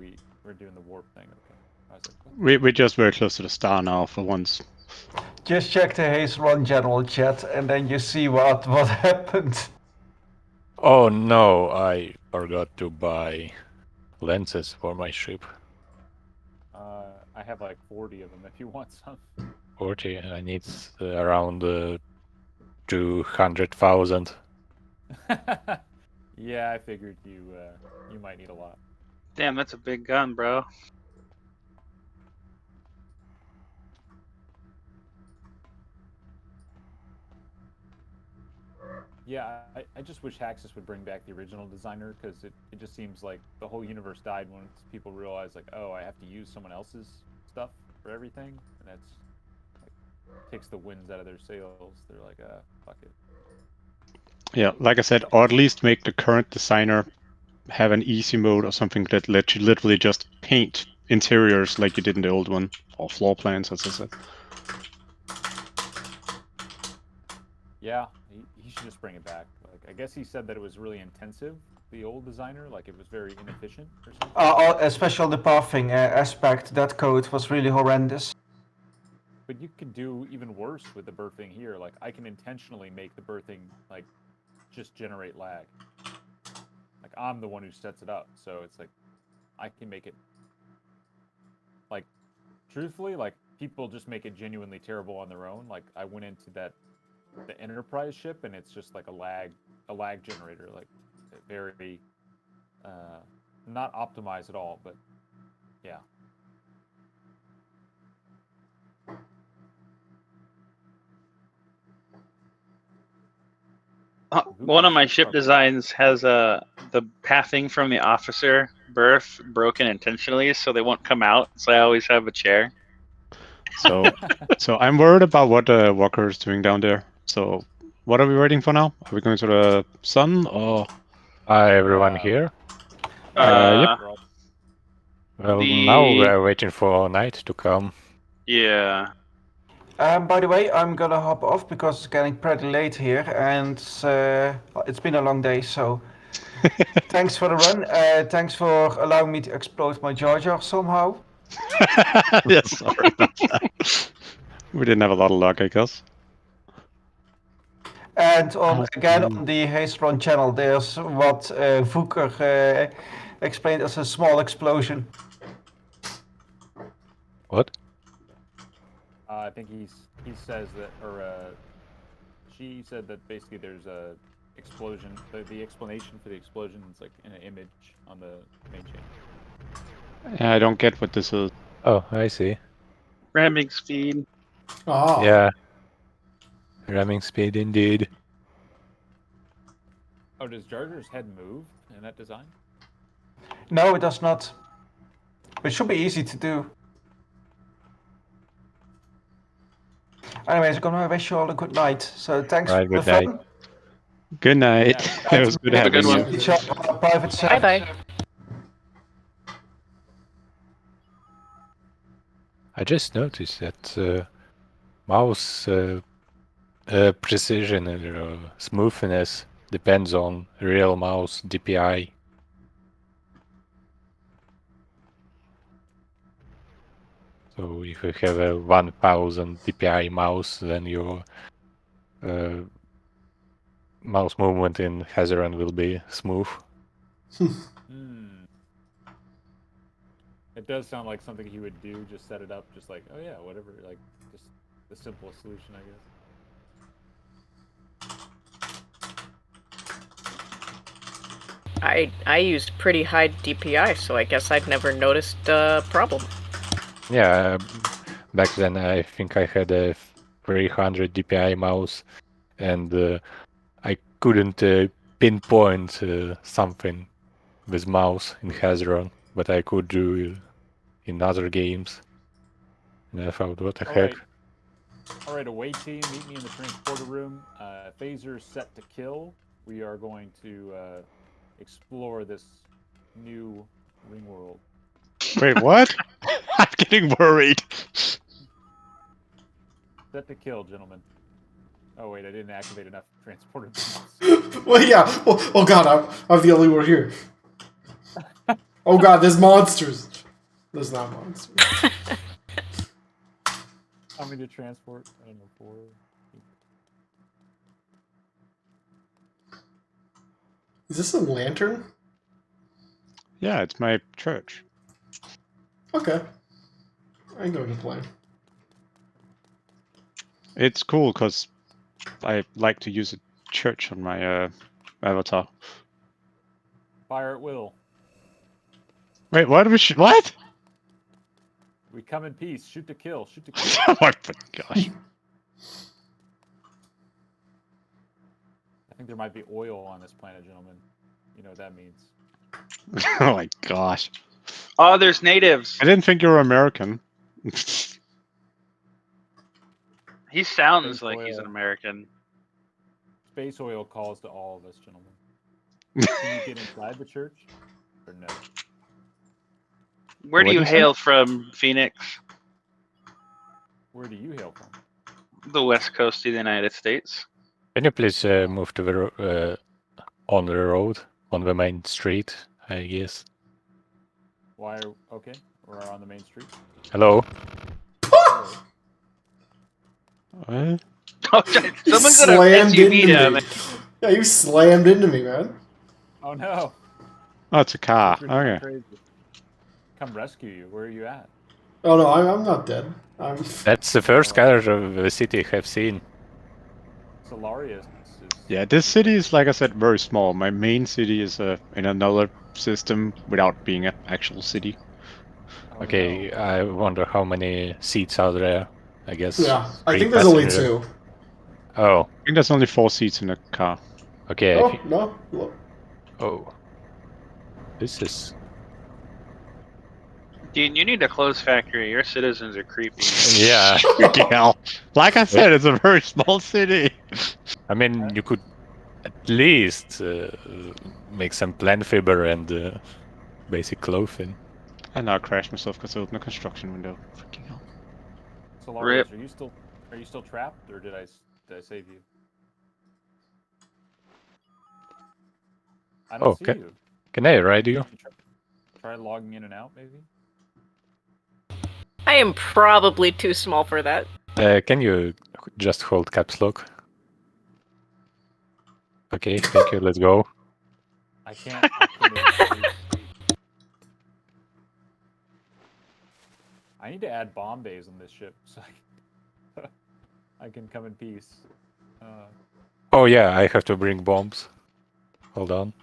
We're doing the warp thing. Okay. I was like, what? We're just very close to the star now for once. Just check the Hazeron general chat, and then you see what happened. Oh no, I forgot to buy lenses for my ship. I have like 40 of them. If you want some. 40, I need around 200,000. Yeah, I figured you might need a lot. Damn, that's a big gun, bro. Yeah, I just wish Haxus would bring back the original designer, because it just seems like the whole universe died once people realized, like, oh, I have to use someone else's stuff for everything, and that's like takes the winds out of their sails. They're like, fuck it. Yeah, like I said, or at least make the current designer have an easy mode or something that lets you literally just paint interiors like you did in the old one, or floor plans, as I said. Yeah, he should just bring it back. Like, I guess he said that it was really intensive, the old designer, like it was very inefficient or something. Especially the pathing aspect, that code was really horrendous. But you could do even worse with the birthing here. Like, I can intentionally make the birthing like just generate lag. Like, I'm the one who sets it up, so it's like I can make it like truthfully, like people just make it genuinely terrible on their own. Like, I went into the Enterprise ship, and it's just like a lag generator, like very not optimized at all, but yeah. One of my ship designs has the pathing from the officer berth broken intentionally, so they won't come out. So I always have a chair. So, so I'm worried about what Walker is doing down there. So, what are we waiting for now? Are we going to the sun or? Hi everyone here. Yep. Well, now we're waiting for night to come. Yeah. By the way, I'm gonna hop off because it's getting pretty late here, and it's been a long day. So, thanks for the run. Thanks for allowing me to explode my Jar Jar somehow. Yes, sorry about that. We didn't have a lot of luck, I guess. And again on the Hazeron channel, there's what Vuker explained as a small explosion. What? I think he says that, or she said that basically there's a explosion. The explanation for the explosion is like in an image on the main chain. Yeah, I don't get what this is. Oh, I see. Ramming speed. Oh. Yeah. Ramming speed indeed. Oh, does Jar Jar's head move in that design? No, it does not. It should be easy to do. Anyways, I'm gonna wish you all a good night. So thanks Right, for the good night. fun. Good night. Yeah. It was good Have a having good you. one. Each other on a private Bye chat. bye. I just noticed that mouse precision and smoothness depends on real mouse DPI. So if you have a 1000 DPI mouse, then your mouse movement in Hazeron will be smooth. Hmm. It does sound like something he would do. Just set it up, just like, oh yeah, whatever. Like, just the simplest solution, I guess. I used pretty high DPI, so I guess I'd never noticed a problem. Yeah, back then I think I had a 300 DPI mouse, and I couldn't pinpoint something with mouse in Hazeron, but I could do in other games. And I thought, what the heck? All right, away team, meet me in the transporter room. Phaser set to kill. We are going to explore this new ring world. Wait, what? I'm getting worried. Set to kill, gentlemen. Oh wait, I didn't activate enough transporter beams. Well, yeah. Oh god, I'm the only one here. Oh god, there's monsters. There's not monsters. How many to transport? I don't know, 4. Is this a lantern? Yeah, it's my church. Okay. I can go to play. It's cool because I like to use a church on my avatar. Fire at will. Wait, what? What? We come in peace. Shoot to kill. Shoot to kill. Oh my gosh. I think there might be oil on this planet, gentlemen. You know what that means. Oh my gosh. Oh, there's natives. I didn't think you were American. He sounds Space like he's an oil. American. Space oil calls to all of us, gentlemen. Can you get inside the church? Or no? Where do What'd you you say? hail from, Phoenix? Where do you hail from? The west coast of the United States. Can you please move to the on the road, on the main street, I guess? Why? Okay, we're on the main street. Hello? Hello. What? Oh, You someone's got an slammed SUV into down me. there. Yeah, you slammed into me, man. Oh no! Oh, it's a car. Secret's gone Okay. crazy. Come rescue you. Where are you at? Oh no, I'm not dead. I'm. That's the first car of the city I have seen. Solarius is. Yeah, this city is, like I said, very small. My main city is in another system without being an actual city. Oh, Okay, no. I wonder how many seats are there. I guess Yeah, I 3 think there's only passenger. 2. Oh, I think there's only 4 seats in a car. okay. Oh no. Look. Oh, this is. Dude, you need to close factory. Your citizens are creepy. Yeah. Freaking hell. Like I said, it's a very small city. I mean, you could at least make some plant fiber and basic clothing. And now I crashed myself because I opened a construction window. Freaking hell. Solarius, Rip. are you still trapped, or did I save you? I don't Oh, see okay. you. Can I ride you? Try logging in and out, maybe. I am probably too small for that. Can you just hold caps lock? Okay, thank you. Let's go. I can't. I can't even see. I need to add bomb bays on this ship so I can come in peace. Oh yeah, I have to bring bombs. Hold on.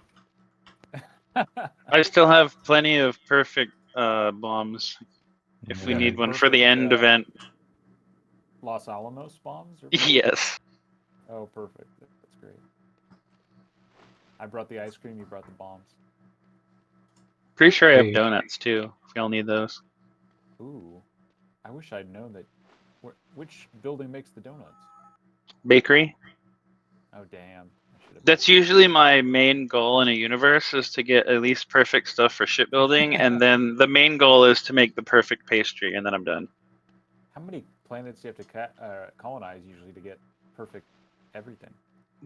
I still have plenty of perfect bombs if we Yeah. need one for the end event. Los Alamos bombs? Or Yes. Oh, perfect. That's great. I brought the ice cream. You brought the bombs. Pretty sure I have Hey. donuts too, if y'all need those. Ooh, I wish I'd known that Which building makes the donuts? Bakery. Oh damn! I should have. That's usually my main goal in a universe, is to get at least perfect stuff for shipbuilding, and then the main goal is to make the perfect pastry, and then I'm done. How many planets do you have to colonize usually to get perfect everything?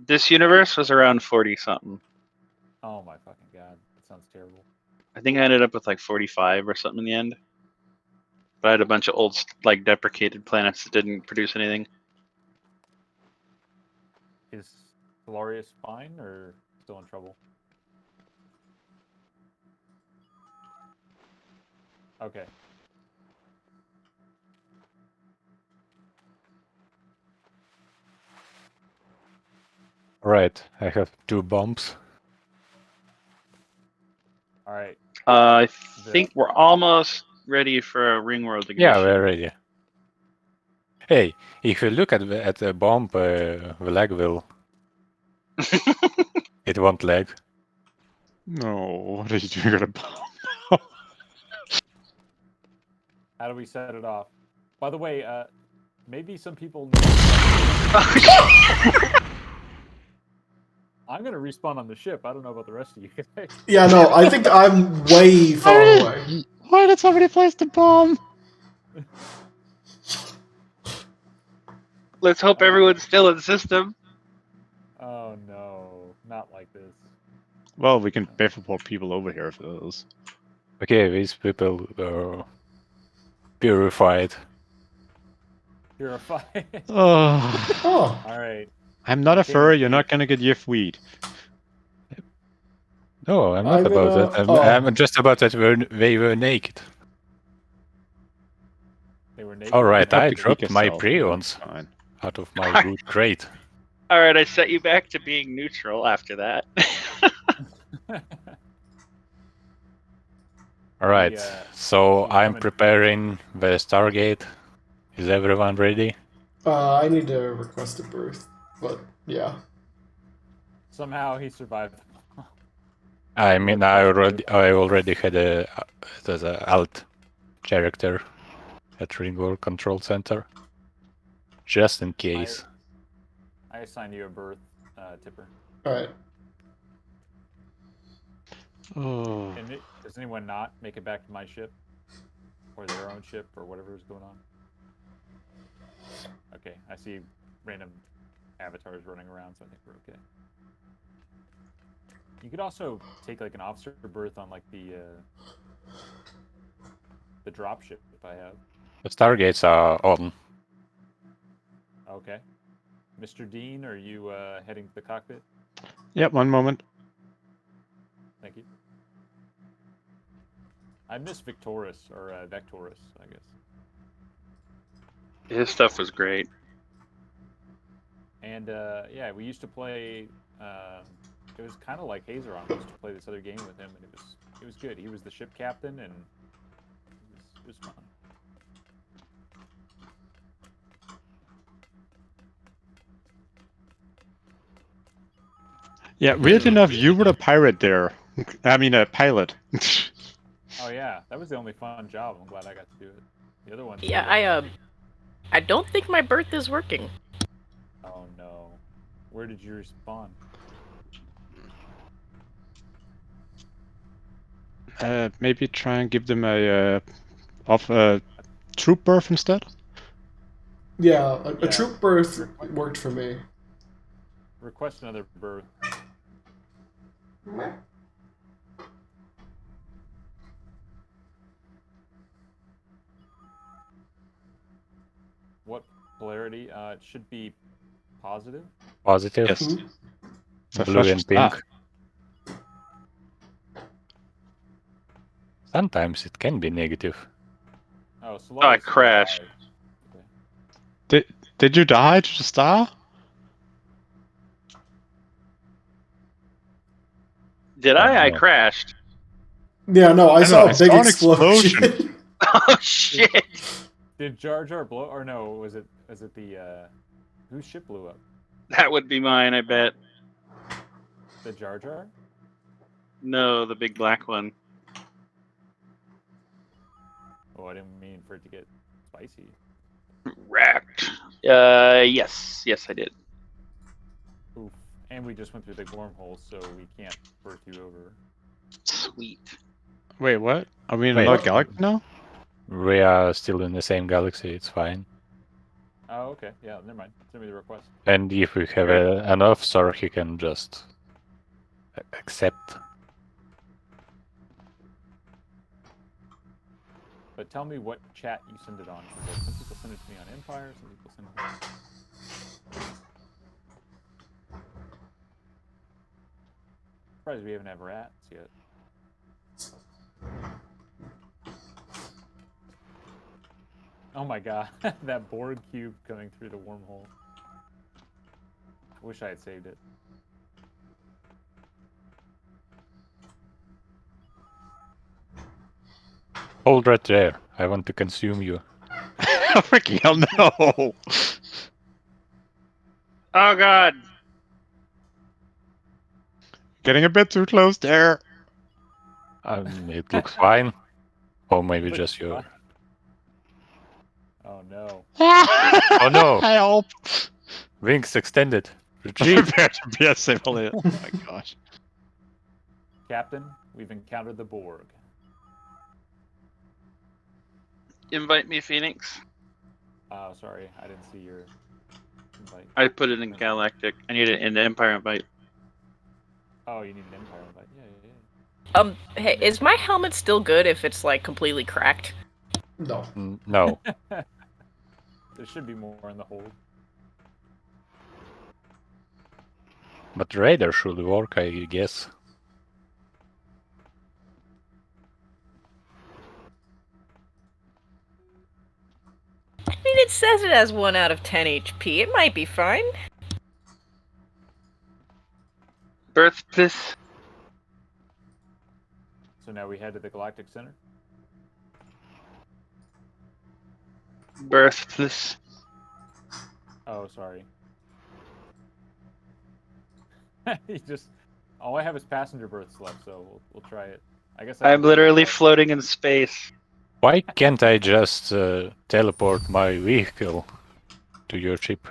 This universe was around 40 something. Oh my fucking god, that sounds terrible. I think I ended up with like 45 or something in the end. But I had a bunch of old, like, deprecated planets that didn't produce anything. Is Glorious fine or still in trouble? Okay. Right, I have 2 bombs. All right. I think we're almost ready for a Ringworld ignition. Yeah, we're ready. Hey, if you look at the bomb, the lag will... it won't lag. No, what are you doing with a bomb? How do we set it off? By the way, maybe some people. I'm gonna respawn on the ship. I don't know about the rest of you guys. Yeah, no, I think I'm way far away. Why did somebody place the bomb? Let's hope everyone's still in system. Oh no, not like this. Well, we can pay for people over here for those. Okay, these people are purified. Purify. Oh, Oh, All right. I'm not a King furry. of You're Heat. not gonna get your weed. No, I'm not I'm about gonna- that. oh. I'm just about that they were naked. They were naked. Alright, and I Pick dropped my yourself, prions that's fine. out of my good crate. All right, I set you back to being neutral after that. Alright, so he's I'm coming. preparing the Stargate. Is everyone ready? I need to request a berth, but yeah. Somehow he survived. I mean, I already had a the alt character at Ringworld Control Center, just in case. I assigned you a berth, Tipper. Alright. Oh, And does anyone not make it back to my ship? Or their own ship, or whatever is going on? Okay, I see random avatars running around, so I think we're okay. You could also take like an officer berth on like the drop ship if I have. The Stargates are on. Okay. Mr. Dean, are you heading to the cockpit? yep. One moment. Thank you. I miss Victorus, or Vectorus, I guess. His stuff was great. And yeah, we used to play. It was kind of like Hazeron. We used to play this other game with him, and it was good. He was the ship captain, and it was fun. Yeah, weird enough, you were a pirate there. I mean, a pilot. Oh yeah, that was the only fun job. I'm glad I got to do it. The other one. Yeah, I don't think my berth is working. Oh no, where did you respawn? Maybe try and give them a troop berth instead. Yeah, a Yeah. troop berth worked for me. Request another berth. What polarity? It should be positive. Positive, Yes. Mhm. So blue flash and was- pink. Sometimes it can be negative. Oh, Oh, I crashed. Okay. Did you die to the star? Did I? I no. crashed. Yeah, no, I I saw know, a big I saw an explosion. explosion. Oh shit! Did Jar Jar blow? Or no? Was it the whose ship blew up? That would be mine, I bet. The Jar Jar? No, the big black one. Oh, I didn't mean for it to get spicy. Wrecked. Yes, I did. Oof. And we just went through the wormhole, so we can't birth you over. Sweet. Wait, what? Are we in Wait. another galaxy now? We are still in the same galaxy, it's fine. Oh, okay. Yeah, never mind. Send me the request. And if we have enough, Sir, he can just accept. But tell me what chat you send it on. 'Cause, like, some people send it to me on Empire, some people send it to me. Surprised we haven't had rats yet. Oh my god, that Borg cube coming through the wormhole. I wish I had saved it. Hold right there. I want to consume you. Freaking hell no! Oh god. Getting a bit too close there. It looks fine. Or maybe Looks just you. fine. Oh no. Oh no! Help! Wings extended. Retreat. Prepare to be assimilated. Oh my gosh. Captain, we've encountered the Borg. Invite me, Phoenix. Oh, sorry, I didn't see your invite. I put it in Galactic. I need it in the Empire invite. Oh, you need an Empire invite. Yeah. Hey, is my helmet still good if it's like completely cracked? No. No. There should be more in the hold. But radar should work, I guess. I mean, it says it has 1 out of 10 HP. It might be fine. Birthplace. So now we head to the Galactic Center. Birthplace. Oh, sorry. You just... All I have is passenger berths left, so we'll try it. I guess I'm literally floating in space. Why can't I just teleport my vehicle to your ship?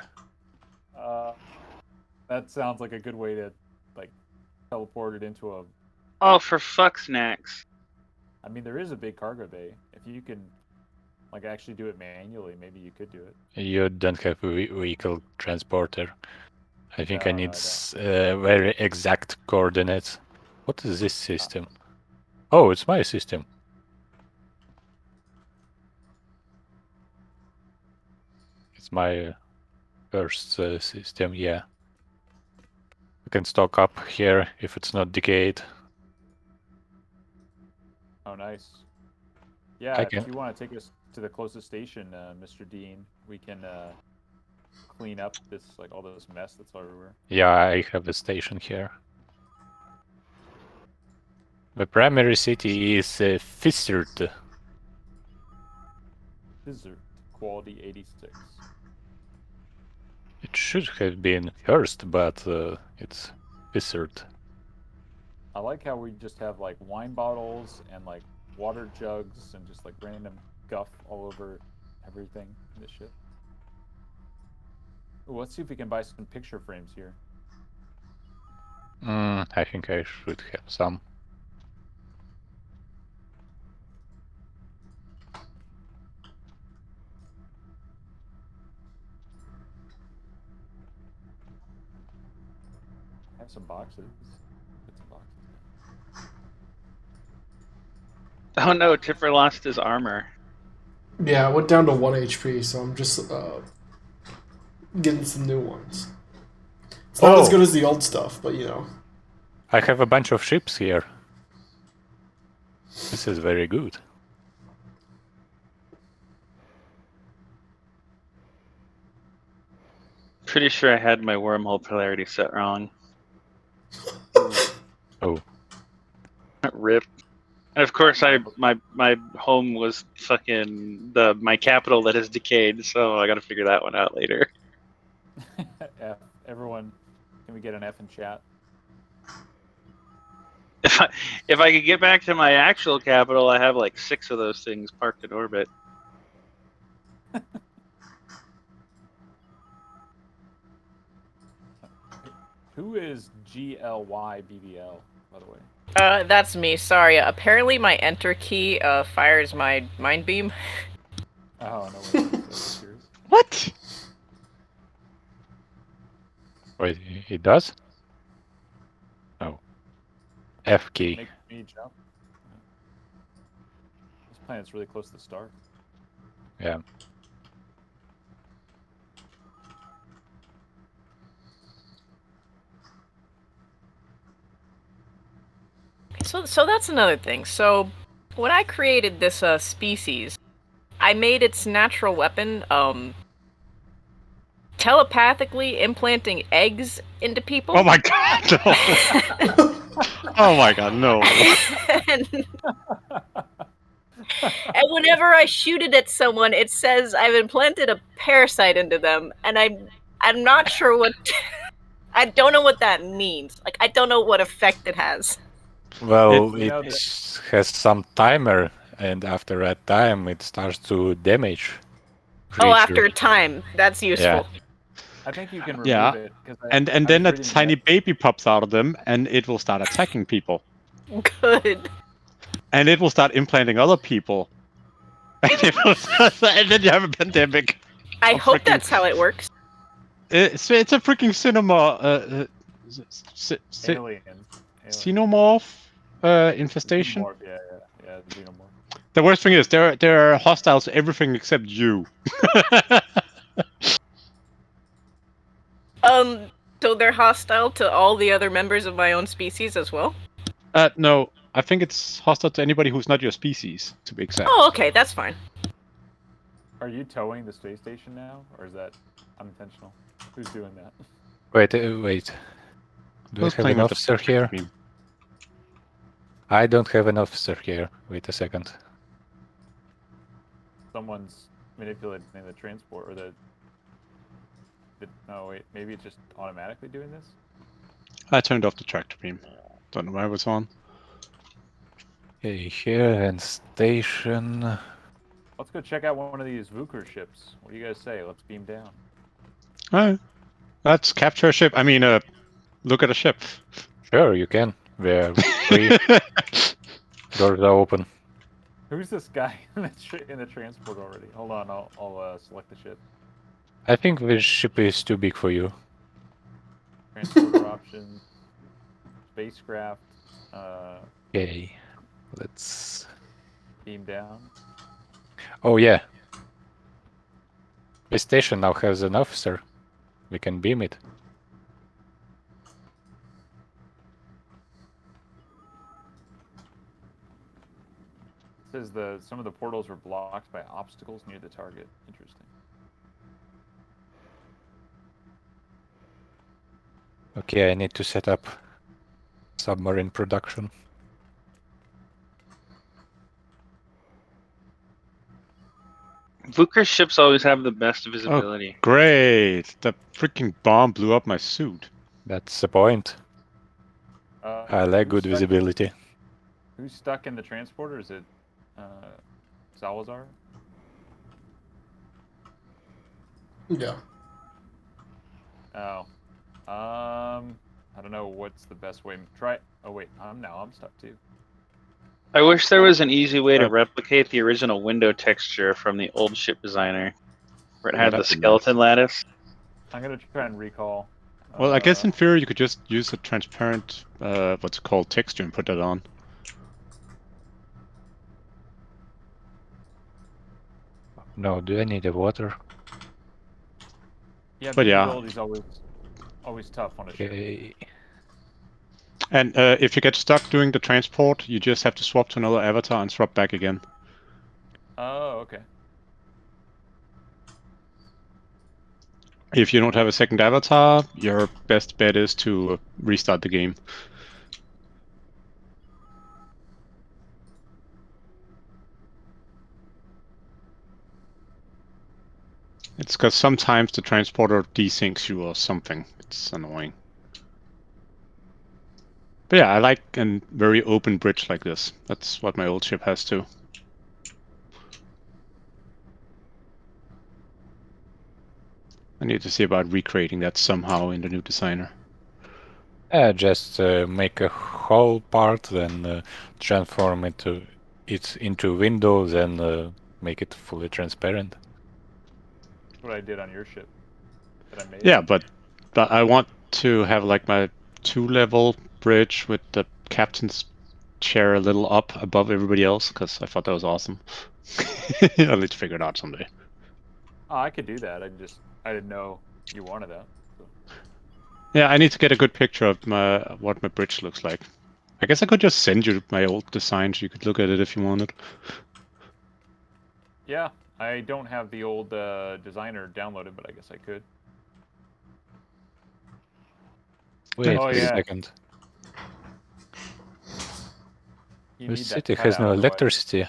That sounds like a good way to, like, teleport it into a... Oh, for fuck's snacks. I mean, there is a big cargo bay. If you can, like, actually do it manually, maybe you could do it. You don't have a vehicle transporter. I think I No, need I very exact coordinates. What is this system? Oh, it's my system. It's my first system, yeah. You can stock up here if it's not decayed. Oh, nice. Yeah, I if can. you want to take us to the closest station, Mr. Dean, we can clean up this, like, all this mess that's everywhere. Yeah, I have a station here. The primary city is Fissert. Desert, quality 86. It should have been Hearst, but it's Fissert. I like how we just have, like, wine bottles and, like, water jugs and just, like, random guff all over everything in this ship. Ooh, let's see if we can buy some picture frames here. I think I should have some. I have some boxes. Get some boxes. Oh no, Tipper lost his armor. Yeah, I went down to 1 HP, so I'm just getting some new ones. It's not as good as the old stuff, but you know. I have a bunch of ships here. This is very good. Pretty sure I had my wormhole polarity set wrong. Oh. Rip. And of course, my home was fucking my capital that has decayed, so I got to figure that one out later. F. Everyone, can we get an F in chat? If I could get back to my actual capital, I have like 6 of those things parked in orbit. Who is GLYBBL, by the way? That's me. Sorry. Apparently, my enter key fires my mind beam. Oh, no worries. I was curious. What? Wait, it does? Oh. F key. Make me jump. This planet's really close to the star. Yeah. So that's another thing. So when I created this species, I made its natural weapon telepathically implanting eggs into people. Oh my god, no. Oh my god, no. and, and whenever I shoot it at someone, it says I've implanted a parasite into them, and I'm not sure what I don't know what that means. Like I don't know what effect it has. Well, You know it that- has some timer, and after that time, it starts to damage. Oh, creature. after time, that's useful. I think you can remove Yeah. it. And then a tiny baby pops out of them, and it will start attacking people. Good. And it will start implanting other people. And, and then you have a pandemic. I Oh, hope freaking- that's how it works. It's a freaking cinema. Aliens. Xenomorph infestation. Xenomorph, yeah, the xenomorph. The worst thing is they're hostile to everything except you. So they're hostile to all the other members of my own species as well? No, I think it's hostile to anybody who's not your species, to be exact. Oh, okay, that's fine. Are you towing the space station now, or is that unintentional? Who's doing that? Wait. Do Who's I have playing an with the officer here? screen? I don't have an officer here. Wait a second. Someone's manipulating the transport, or the... No, wait, maybe it's just automatically doing this? I turned off the tractor beam. Don't know why it was on. Okay, here and station. Let's go check out one of these Vuker ships. What do you guys say? Let's beam down. Alright. Let's capture a ship. I mean, look at a ship. Sure, you can. We're free. Doors are open. Who's this guy in the transport already? Hold on, I'll select the ship. I think this ship is too big for you. Transporter options, spacecraft, Okay, let's. beam down. Oh yeah. The station now has an officer. We can beam it. It says some of the portals were blocked by obstacles near the target. Interesting. Okay, I need to set up submarine production. Vuker ships always have the best visibility. Great! The freaking bomb blew up my suit. That's the point. I like good who's stuck- visibility. Who's stuck in the transporter? Is it Salazar? Yeah. Oh. I don't know what's the best way. Try. Oh wait, I'm stuck too. I wish there was an easy way to Uh, replicate the original window texture from the old ship designer, where it Yeah, had the that'd be skeleton lattice. I'm gonna try and recall. Well, I guess in theory you could just use a transparent, what's it called, texture and put that on. No, do I need a water? Yeah, but yeah. visibility is always tough on a ship. Okay. And if you get stuck doing the transport, you just have to swap to another avatar and swap back again. Oh, okay. If you don't have a second avatar, your best bet is to restart the game. It's because sometimes the transporter desyncs you or something. It's annoying. But yeah, I like a very open bridge like this. That's what my old ship has too. I need to see about recreating that somehow in the new designer. Just make a whole part, then transform it into window, then make it fully transparent. That's what I did on your ship that I made. Yeah, but I want to have like my 2-level bridge with the captain's chair a little up above everybody else because I thought that was awesome. I'll need to figure it out someday. Oh, I could do that. I didn't know you wanted that. So. Yeah, I need to get a good picture of what my bridge looks like. I guess I could just send you my old design so you could look at it if you wanted. Yeah, I don't have the old designer downloaded, but I guess I could. Wait Oh, a yeah. second. You The need that city has cutout, no otherwise- electricity.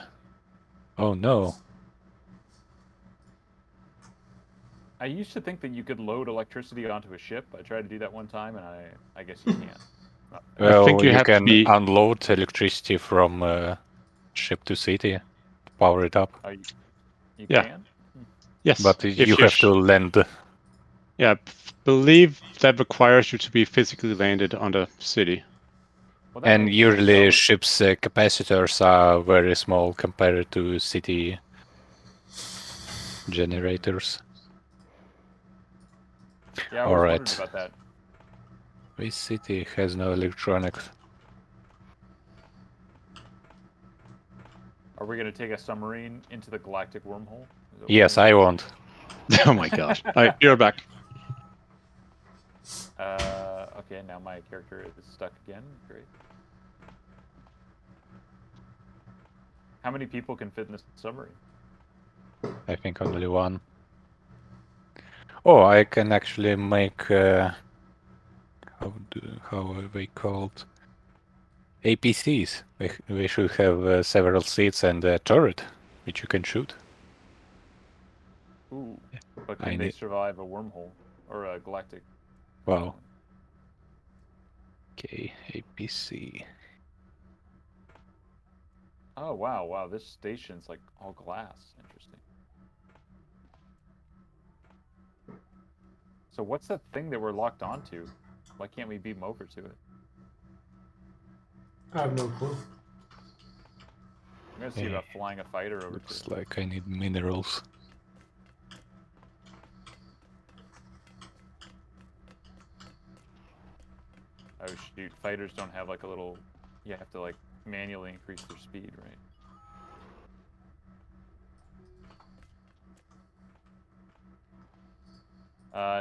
Oh no. I used to think that you could load electricity onto a ship. I tried to do that one time, and I guess you can't. I think Well, you you have to can be- unload electricity from ship to city, power it up. Oh, you Yeah. can? Yes, But if you you're have to land. Yeah, I believe that requires you to be physically landed on the city. Well, that And makes sense. usually ships' capacitors are very small compared to city generators. Yeah, I always wondered Alright. about that. This city has no electronics. Are we going to take a submarine into the galactic wormhole? Is that what Yes, we're I gonna want. Oh my gosh. Alright, you're back. do? Okay, now my character is stuck again. Great. How many people can fit in this submarine? I think only one. Oh, I can actually make how are they called? APCs. They should have several seats and a turret, which you can shoot. Ooh, but I can they need. survive a wormhole or a galactic? Wow. Okay, APC. Oh wow, wow! This station's like all glass. Interesting. So what's that thing that we're locked onto? Why can't we beam over to it? I have no clue. I'm gonna see about flying a fighter over to Looks it. like I need minerals. Oh shoot, fighters don't have like a little. You have to like manually increase their speed, right?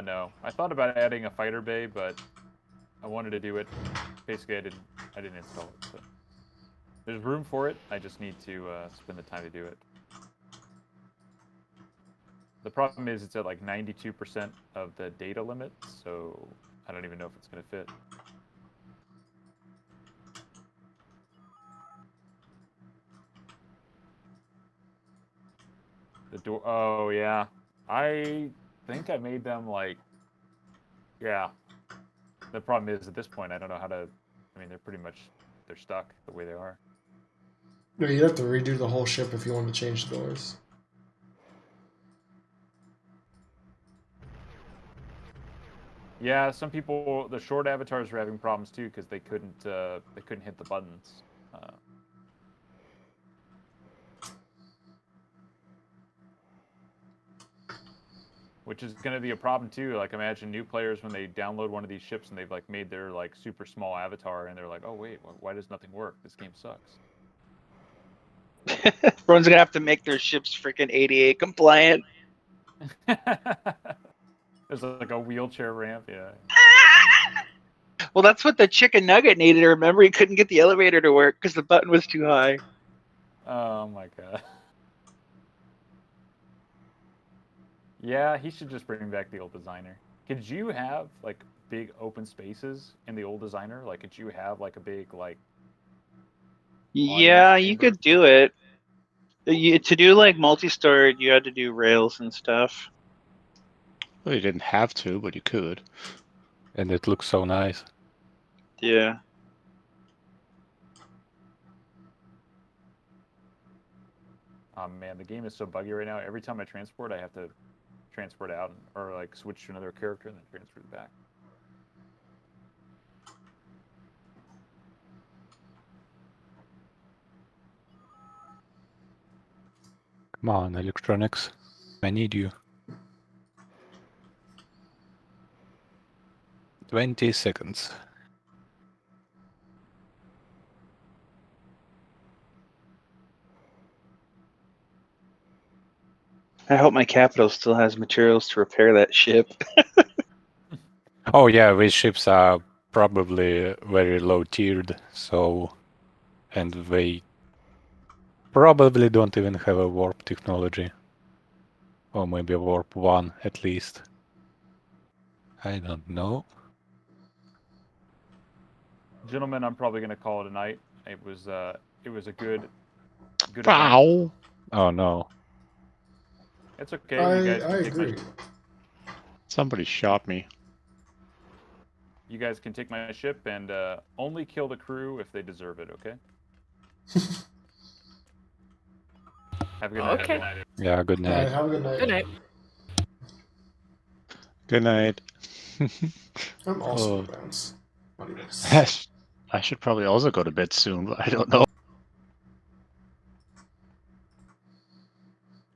No. I thought about adding a fighter bay, but I wanted to do it. Basically, I didn't install it. So there's room for it. I just need to spend the time to do it. The problem is it's at like 92% of the data limit, so I don't even know if it's going to fit. The door. Oh yeah, I think I made them like. Yeah. The problem is at this point I don't know how to. I mean, they're stuck the way they are. No, you'd have to redo the whole ship if you want to change the doors. Yeah, some people, the short avatars were having problems too because they couldn't hit the buttons. Which is going to be a problem too. Like, imagine new players when they download one of these ships and they've like made their like super small avatar and they're like, oh wait, why does nothing work? This game sucks. Everyone's gonna have to make their ships freaking ADA compliant. There's like a wheelchair ramp, yeah. Well, that's what the chicken nugget needed. Remember, he couldn't get the elevator to work because the button was too high. Oh my god. Yeah, he should just bring back the old designer. Could you have like big open spaces in the old designer? Like, could you have like a big like? Yeah, you chamber? could do it. To do like multi-story, you had to do rails and stuff. Well, you didn't have to, but you could. And it looks so nice. Yeah. Oh man, the game is so buggy right now. Every time I transport, I have to transport out or like switch to another character and then transfer it back. Come on, electronics. I need you. 20 seconds. I hope my capital still has materials to repair that ship. Oh yeah, these ships are probably very low tiered, so... And they probably don't even have a warp technology. Or maybe a warp 1 at least. I don't know. Gentlemen, I'm probably gonna call it a night. It was a good event. Wow. Oh no. It's okay. I You guys can take agree. Somebody shot me. my ship and only kill the crew if they deserve it. Okay. Have a good night. Okay. Everyone. Yeah, good All right, night. have a good night. Good night. Good night. I'm also Oh. gonna bounce. Adios. I should probably also go to bed soon, but I don't know.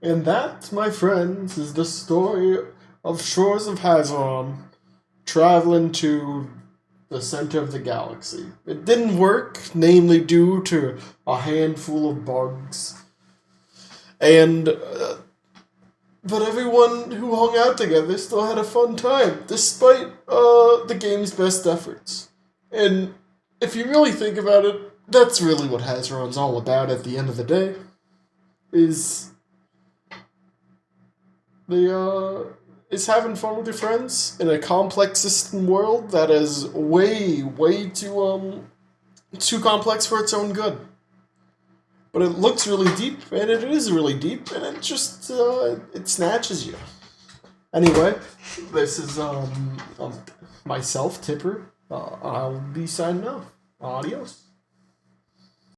And that, my friends, is the story of Shores of Hazeron traveling to the center of the galaxy. It didn't work, namely due to a handful of bugs. And, but everyone who hung out together still had a fun time, despite the game's best efforts. And if you really think about it, that's really what Hazeron's all about at the end of the day. Is having fun with your friends in a complex system world that is way too complex for its own good. But it looks really deep, and it is really deep, and it just it snatches you. Anyway, this is myself, Tipper. I'll be signing off. Adios.